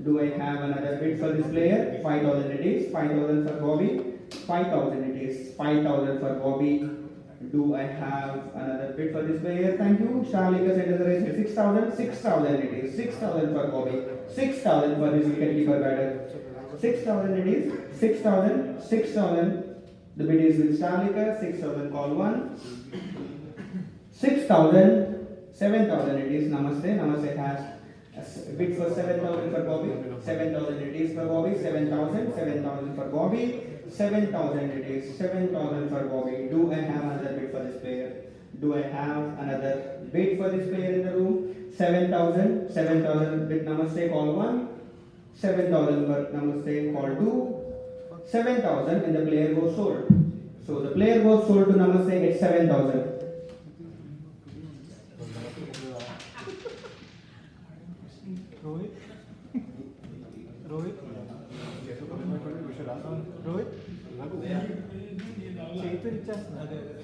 Do I have another bid for this player? 5,000 it is. 5,000 for Bobby. 5,000 it is. 5,000 for Bobby. Do I have another bid for this player? Thank you. Shalika said the race is 6,000. 6,000 it is. 6,000 for Bobby. 6,000 for this wicketkeeper batter. 6,000 it is. 6,000. The bid is with Shalika. 6,000 call 1. 6,000. 7,000 it is. Namaste has a bid for 7,000 for Bobby. 7,000 it is for Bobby. 7,000 for Bobby. 7,000 it is. 7,000 for Bobby. Do I have another bid for this player? Do I have another bid for this player in the room? 7,000 with Namaste call 1. 7,000 for Namaste call 2. 7,000 and the player goes sold. So the player goes sold to Namaste at 7,000.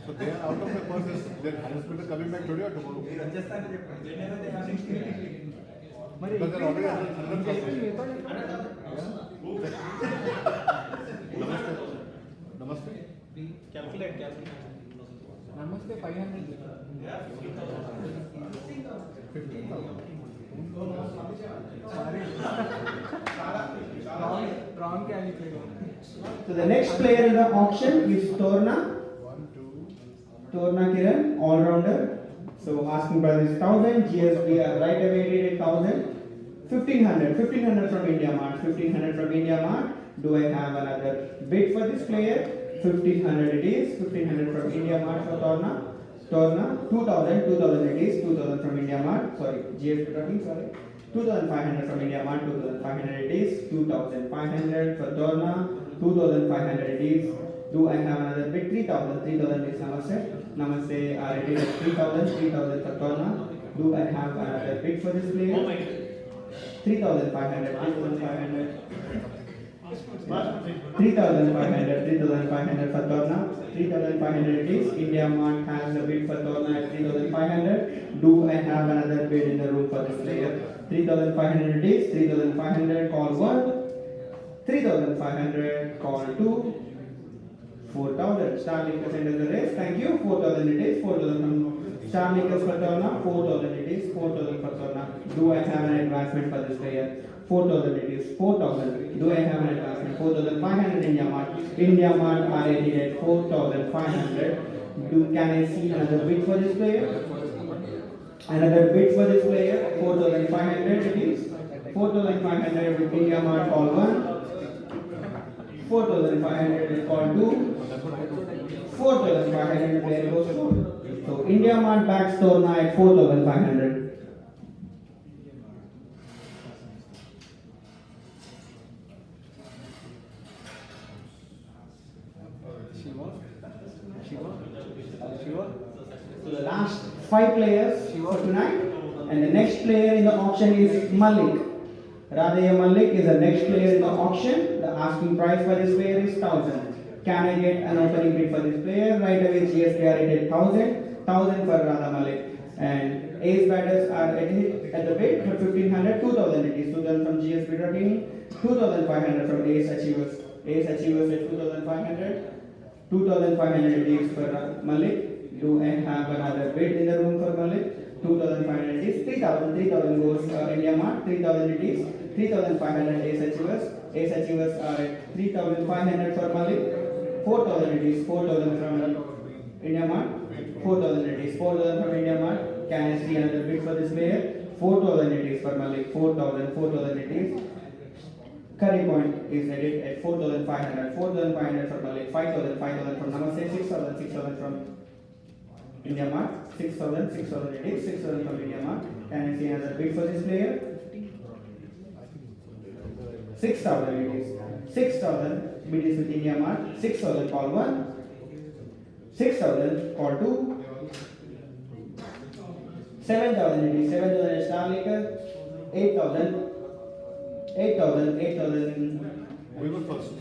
So they are out of the process. Their hospital coming back today or tomorrow? Because they're already under 100%. Namaste. Calculate. Namaste 500. 15,000. Wrong calculator. So the next player in the auction is Torna Kiran, all-rounder. So asking price is 1,000. GSB are right away at 1,000. 1,500 from India Mart. 1,500 from India Mart. Do I have another bid for this player? 1,500 it is. 1,500 from India Mart for Torna. 2,000 it is. 2,000 from India Mart. Sorry, GSB talking. Sorry. 2,500 from India Mart, 2,500 it is. 2,500 for Dorna, 2,500 it is. Do I have another bid? 3,000, 3,000 is Namaste. Namaste are rated at 3,000, 3,000 for Dorna. Do I have another bid for this player? 3,500, 3,500. 3,500, 3,500 for Torna. 3,500 it is. India Mart has a bid for Torna at 3,500. Do I have another bid in the room for this player? 3,500 it is. 3,500, call 1. 3,500, call 2. 4,000. Starlinkers enters the race. Thank you. 4,000 it is. 4,000 from Starlinkers for Torna. 4,000 it is. 4,000 for Torna. Do I have an advancement for this player? 4,000 it is. 4,000. Do I have an advancement? 4,500 India Mart. India Mart are rated at 4,500. Can I see another bid for this player? Another bid for this player. 4,500 it is. 4,500 with India Mart call 1. 4,500 is call 2. 4,500 player goes 4. So India Mart backs Torna at 4,500. So the last 5 players for tonight, and the next player in the auction is Malik. Radhaya Malik is the next player in the auction. The asking price for this player is 1,000. Can I get an opening bid for this player? Right away, GSP are rated 1,000. 1,000 for Radha Malik. And ace batters are at the bid for 1,500. 2,000 it is. 2,000 from GSP Ragini. 2,500 from Ace Achievers. Ace Achievers at 2,500. 2,500 it is for Malik. Do I have another bid in the room for Malik? 2,500 it is. 3,000. 3,000 goes India Mart. 3,000 it is. 3,500 Ace Achievers. Ace Achievers are at 3,500 for Malik. 4,000 it is. 4,000 from India Mart. 4,000 it is. 4,000 from India Mart. Can I see another bid for this player? 4,000 it is for Malik. 4,000. 4,000 it is. Curry point is rated at 4,500. 4,500 for Malik. 5,000. 5,000 from Namaste. 6,000. 6,000 from India Mart. 6,000. 6,000 it is. 6,000 from India Mart. Can I see another bid for this player? 6,000 it is. 6,000 bid is with India Mart. 6,000 call 1. 6,000 call 2. 7,000 it is. 7,000 is Starlicker. 8,000. 8,000. 8,000. We were first.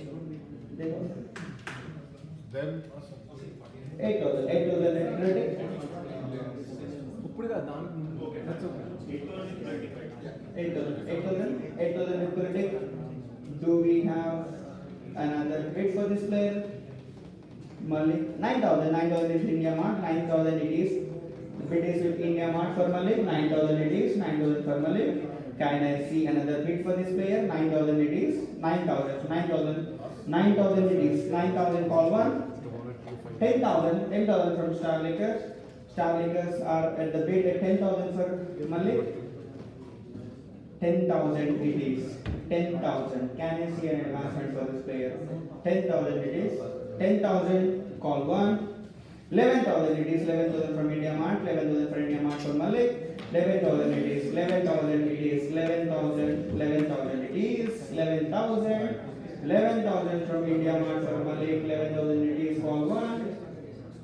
Then 8,000. 8,000 credit. 8,000. 8,000. 8,000 credit. Do we have another bid for this player? Malik. 9,000. 9,000 is India Mart. 9,000 it is. The bid is with India Mart for Malik. 9,000 it is. 9,000 for Malik. Can I see another bid for this player? 9,000 it is. 9,000. 9,000. 9,000 it is. 9,000 call 1. 10,000. 10,000 from Starlickers. Starlickers are at the bid at 10,000 for Malik. 10,000 it is. 10,000. Can I see an advancement for this player? 10,000 it is. 10,000 call 1. 11,000 it is. 11,000 from India Mart. 11,000 for India Mart for Malik. 11,000 it is. 11,000 it is. 11,000. 11,000 it is. 11,000. 11,000 from India Mart for Malik. 11,000 it is. Call 1.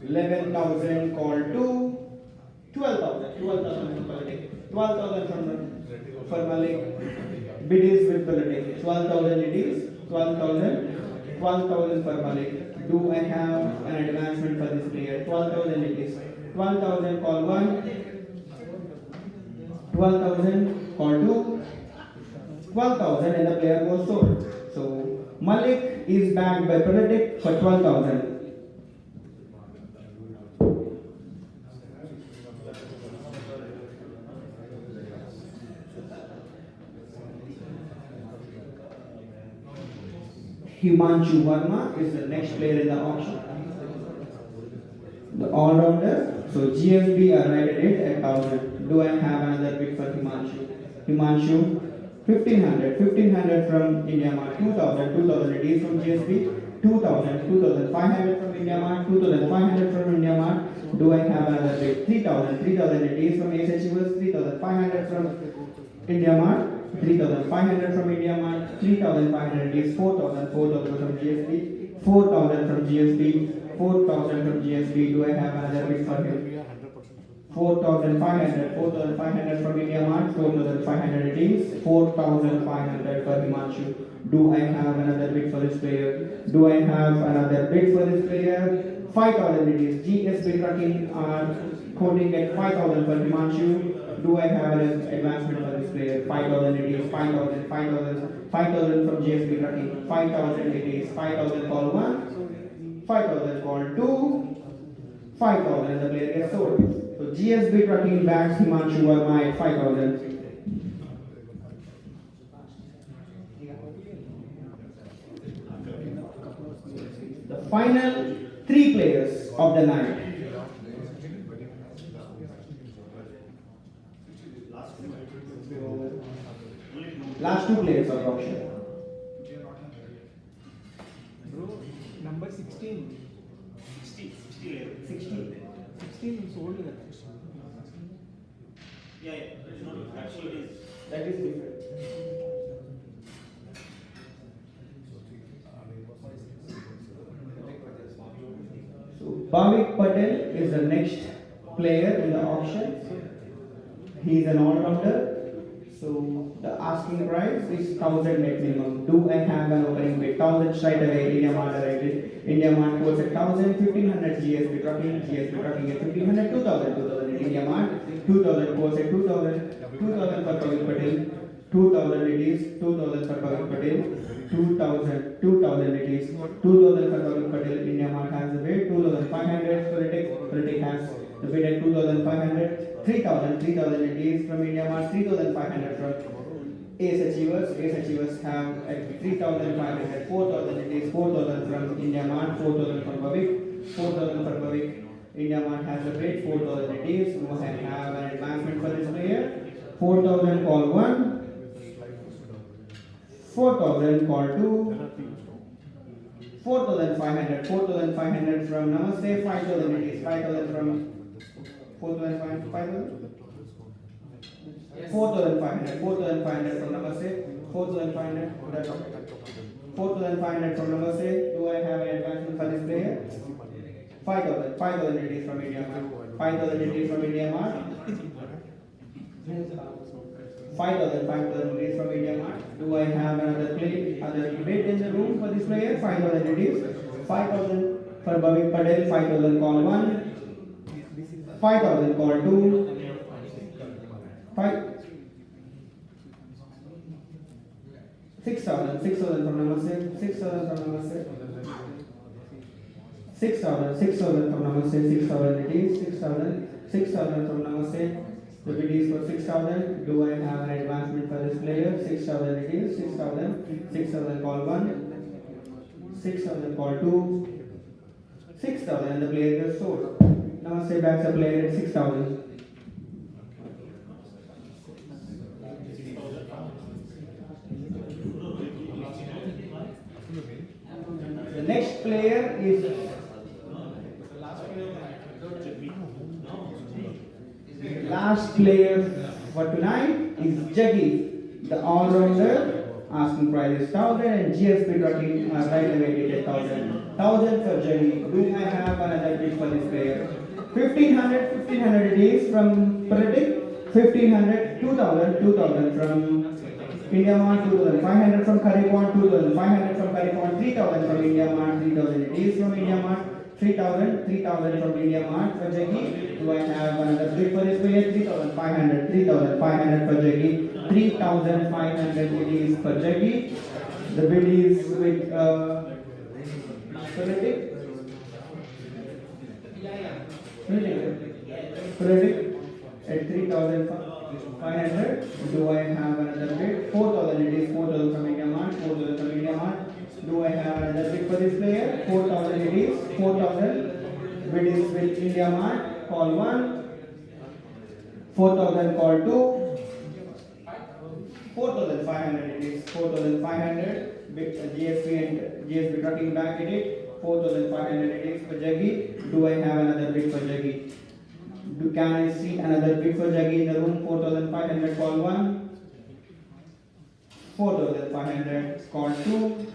11,000 call 2. 12,000. 12,000 from Malik. 12,000 for Malik. Bid is with Malik. 12,000 it is. 12,000. 12,000 for Malik. Do I have an advancement for this player? 12,000 it is. 12,000 call 1. 12,000 call 2. 12,000 and the player goes sold. So Malik is backed by Predict for 12,000. Himanshu Verma is the next player in the auction. The all-rounder. So GSB are rated it at 1,000. Do I have another bid for Himanshu? Himanshu 1,500. 1,500 from India Mart. 2,000. 2,000 it is from GSB. 2,000. 2,500 from India Mart. 2,500 from India Mart. Do I have another bid? 3,000. 3,000 it is from Ace Achievers. 3,500 from India Mart. 3,500 from India Mart. 3,500 is 4,000. 4,000 from GSB. 4,000 from GSB. 4,000 from GSB. Do I have another bid for him? 4,500. 4,500 from India Mart. 4,500 it is. 4,500 for Himanshu. Do I have another bid for this player? Do I have another bid for this player? 5,000 it is. GSB trucking are quoting at 5,000 for Himanshu. Do I have an advancement for this player? 5,000 it is. 5,000. 5,000. 5,000 from GSB trucking. 5,000 it is. 5,000 call 1. 5,000 call 2. 5,000 the player gets sold. So GSB trucking backs Himanshu Verma at 5,000. The final 3 players of the night. Last 2 players of auction. Bro, number 16. 16 is sold that. Yeah, actually it is. That is different. So Bhavik Patel is the next player in the auction. He is an all-rounder. So the asking price is 1,000 net minimum. Do I have an opening bid? 1,000 straight away. India Mart directed. India Mart quotes at 1,000, 1,500 GSB trucking at 1,500, 2,000, 2,000 at India Mart. 2,000 quotes at 2,000, 2,000 for Bhavik Patel. 2,000 it is. 2,000 for Bhavik Patel. 2,000 it is. 2,000 for Bhavik Patel. India Mart has the bid. 2,500 Politic has the bid at 2,500. 3,000 it is from India Mart. 3,500 from Ace Achievers. Ace Achievers have at 3,500. 4,000 it is. 4,000 from India Mart. 4,000 from Bhavik. 4,000 for Bhavik. India Mart has the bid. 4,000 it is. We have an advancement for this player. 4,000 call 1. 4,000 call 2. 4,500. 4,500 from Namaste. 5,000 it is. 5,000 from 4,500. 4,500. 4,500 from Namaste. 4,500. That's all. 4,500 from Namaste. Do I have an advancement for this player? 5,000. 5,000 it is from India Mart. 5,000 it is from India Mart. 5,000 it is from India Mart. Do I have another bid in the room for this player? 5,000 it is. 5,000 for Bhavik Patel. 5,000 call 1. 5,000 call 2. 6,000 from Namaste. 6,000 from Namaste. 6,000 from Namaste. 6,000 it is. 6,000 from Namaste. The bid is for 6,000. Do I have an advancement for this player? 6,000 it is. 6,000 call 1. 6,000 call 2. 6,000 and the player gets sold. Namaste backs a player at 6,000. The next player is last player for tonight is Jaggi, the all-rounder. Asking price is 1,000 and GSP trucking right away at 1,000. 1,000 for Jaggi. Do I have another bid for this player? 1,500 it is from Politic. 1,500, 2,000 from India Mart. 2,500 from Karipon. 2,500 from Karipon. 3,000 from India Mart. 3,000 it is from India Mart. 3,000 from India Mart for Jaggi. Do I have another bid for this player? 3,500 for Jaggi. 3,500 it is for Jaggi. The bid is with Politic. Politic at 3,500. Do I have another bid? 4,000 it is. 4,000 from India Mart. 4,000 from India Mart. Do I have another bid for this player? 4,000 it is. 4,000. Bid is with India Mart. Call 1. 4,000 call 2. 4,500 it is. 4,500. GSP trucking back at it. 4,500 it is for Jaggi. Do I have another bid for Jaggi? Can I see another bid for Jaggi in the room? 4,500 call 1. 4,500. Call 2.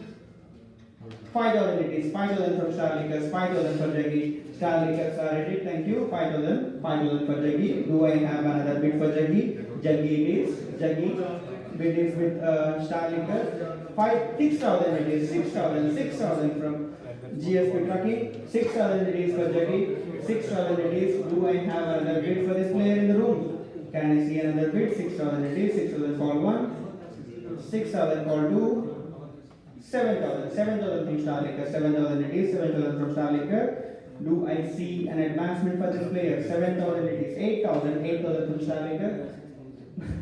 5,000 it is. 5,000 from Starlickers. 5,000 for Jaggi. Starlickers are ready. Thank you. 5,000. 5,000 for Jaggi. Do I have another bid for Jaggi? Jaggi it is. Jaggi. Bid is with Starlickers. 6,000 it is. 6,000. 6,000 from GSP Trucking. 6,000 it is for Jaggi. 6,000 it is. Do I have another bid for this player in the room? Can I see another bid? 6,000 it is. 6,000 call 1. 6,000 call 2. 7,000. 7,000 from Starlicker. 7,000 it is. 7,000 from Starlicker. Do I see an advancement for this player? 7,000 it is. 8,000. 8,000 from Starlicker.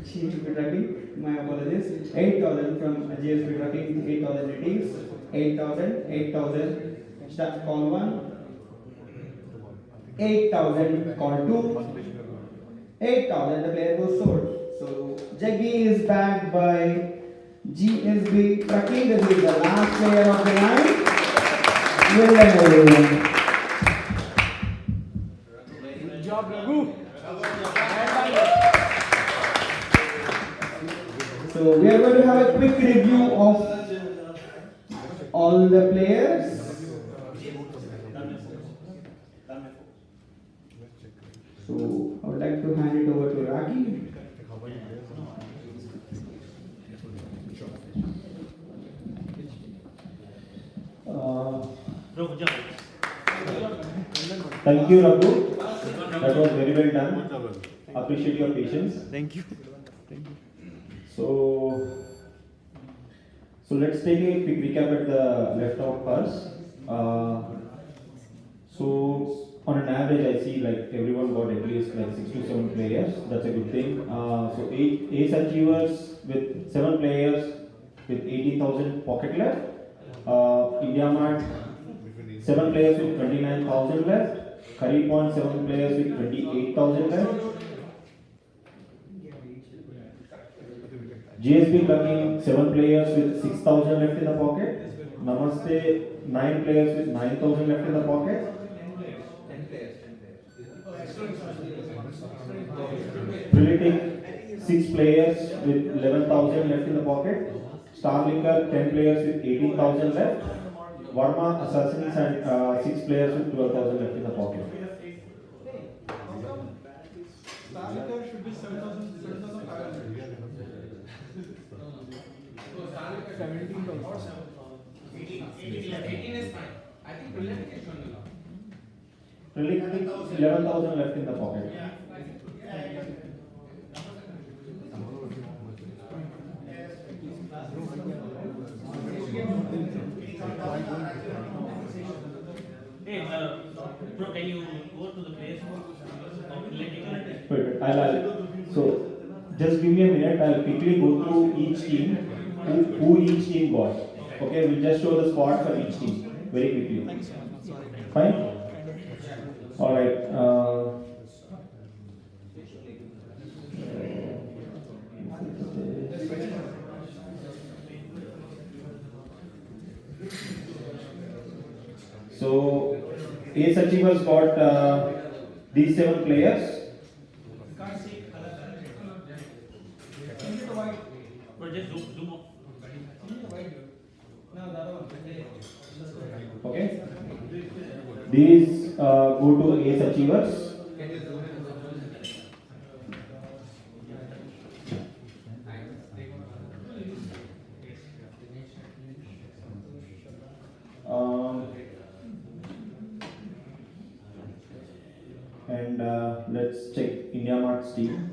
GSP Trucking. My apologies. 8,000 from GSP Trucking. 8,000 it is. 8,000. 8,000. Start call 1. 8,000 call 2. 8,000 the player goes sold. So Jaggi is backed by GSB Trucking. This is the last player of the night. Well done everyone. Good job, Raghu. So we are going to have a quick review of all the players. So I would like to hand it over to Raki. Thank you, Raghu. That was very well done. Appreciate your patience. Thank you. So let's take a quick recap at the left out first. So on an average, I see like everyone got at least like 6 to 7 players. That's a good thing. So ace achievers with 7 players with 18,000 pocket left. India Mart 7 players with 29,000 left. Curry Point 7 players with 28,000 left. GSP Trucking 7 players with 6,000 left in the pocket. Namaste 9 players with 9,000 left in the pocket. Prilitic 6 players with 11,000 left in the pocket. Starlicker 10 players with 18,000 left. Varma Assassins and 6 players with 12,000 left in the pocket. Starlicker should be 7,000, 7,500. 17,000. 18 is fine. I think Prilitic is showing a lot. Prilitic 11,000 left in the pocket. Hey, bro, can you go to the place Wait, so just give me a minute. I'll quickly go through each team, who each team got. Okay, we'll just show the squad for each team very quickly. Fine. All right. So Ace Achievers got these 7 players. Just zoom up. Okay. These go to Ace Achievers. And let's check India Mart's team.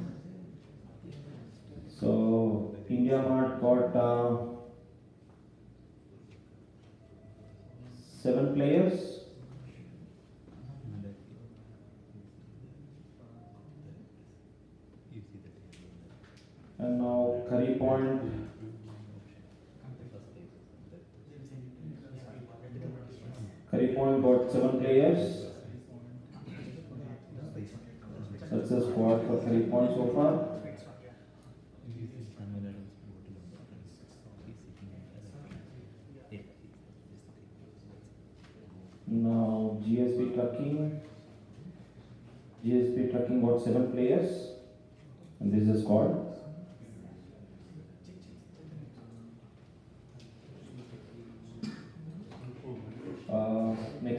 So India Mart got 7 players. And now Curry Point. Curry Point got 7 players. That's the squad for Curry Point so far. Now GSP Trucking got 7 players, and this is the squad.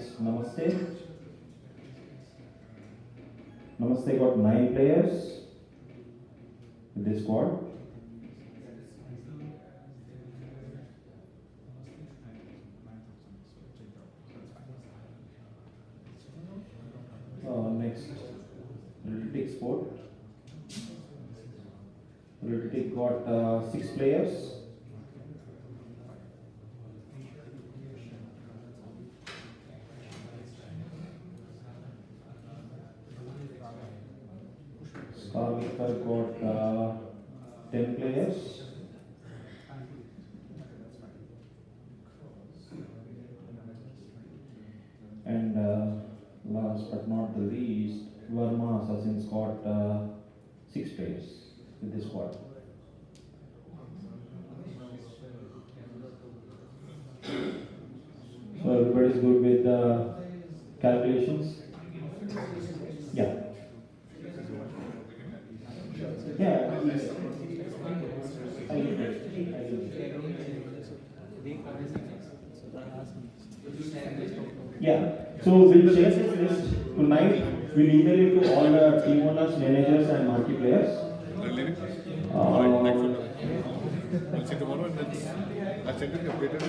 next Namaste. Namaste got 9 players with this squad. Next, Real Sport. Real got 6 players. Scarvicker got 10 players. And last but not the least, Verma Assassins got 6 players with this squad. So everybody's good with the calculations? Yeah. Yeah. Yeah. So we'll share this list tonight. We'll email it to all the team owners, managers, and marquee players. I'll see tomorrow and then I'll send you the updated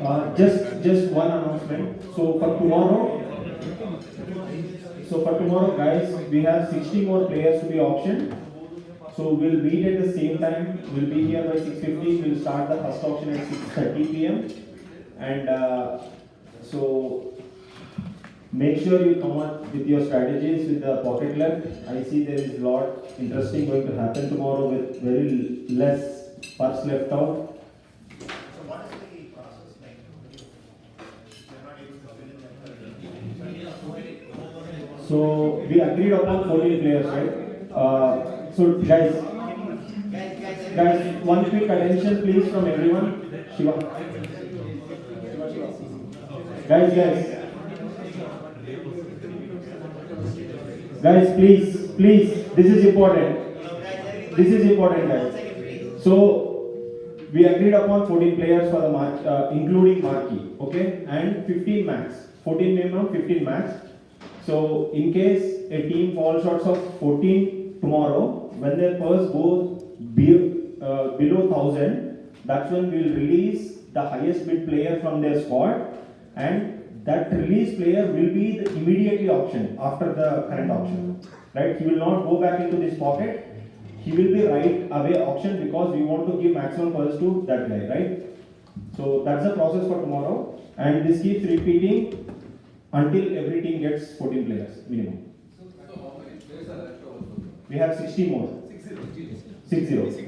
one. Just one announcement. So for tomorrow, guys, we have 60 more players to be auctioned. So we'll meet at the same time. We'll be here by 6:50. We'll start the first auction at 6:30 p.m. And so make sure you come up with your strategies with the pocket left. I see there is a lot interesting going to happen tomorrow with very less purse left out. So what is the process like? You're not able to fill in the So we agreed upon 14 players, right? So guys, one quick attention please from everyone. Shiva. Guys, please, this is important. Guys. So we agreed upon 14 players for the including marquee, okay, and 15 max, 14 minimum, 15 max. So in case a team falls short of 14 tomorrow, when their purse goes below 1,000, that's when we will release the highest bid player from their squad, and that released player will be immediately auctioned after the current auction. Right? He will not go back into this pocket. He will be right away auctioned because we want to give maximum purse to that guy, right? So that's the process for tomorrow, and this keeps repeating until every team gets 14 players minimum. We have 60 more. 60.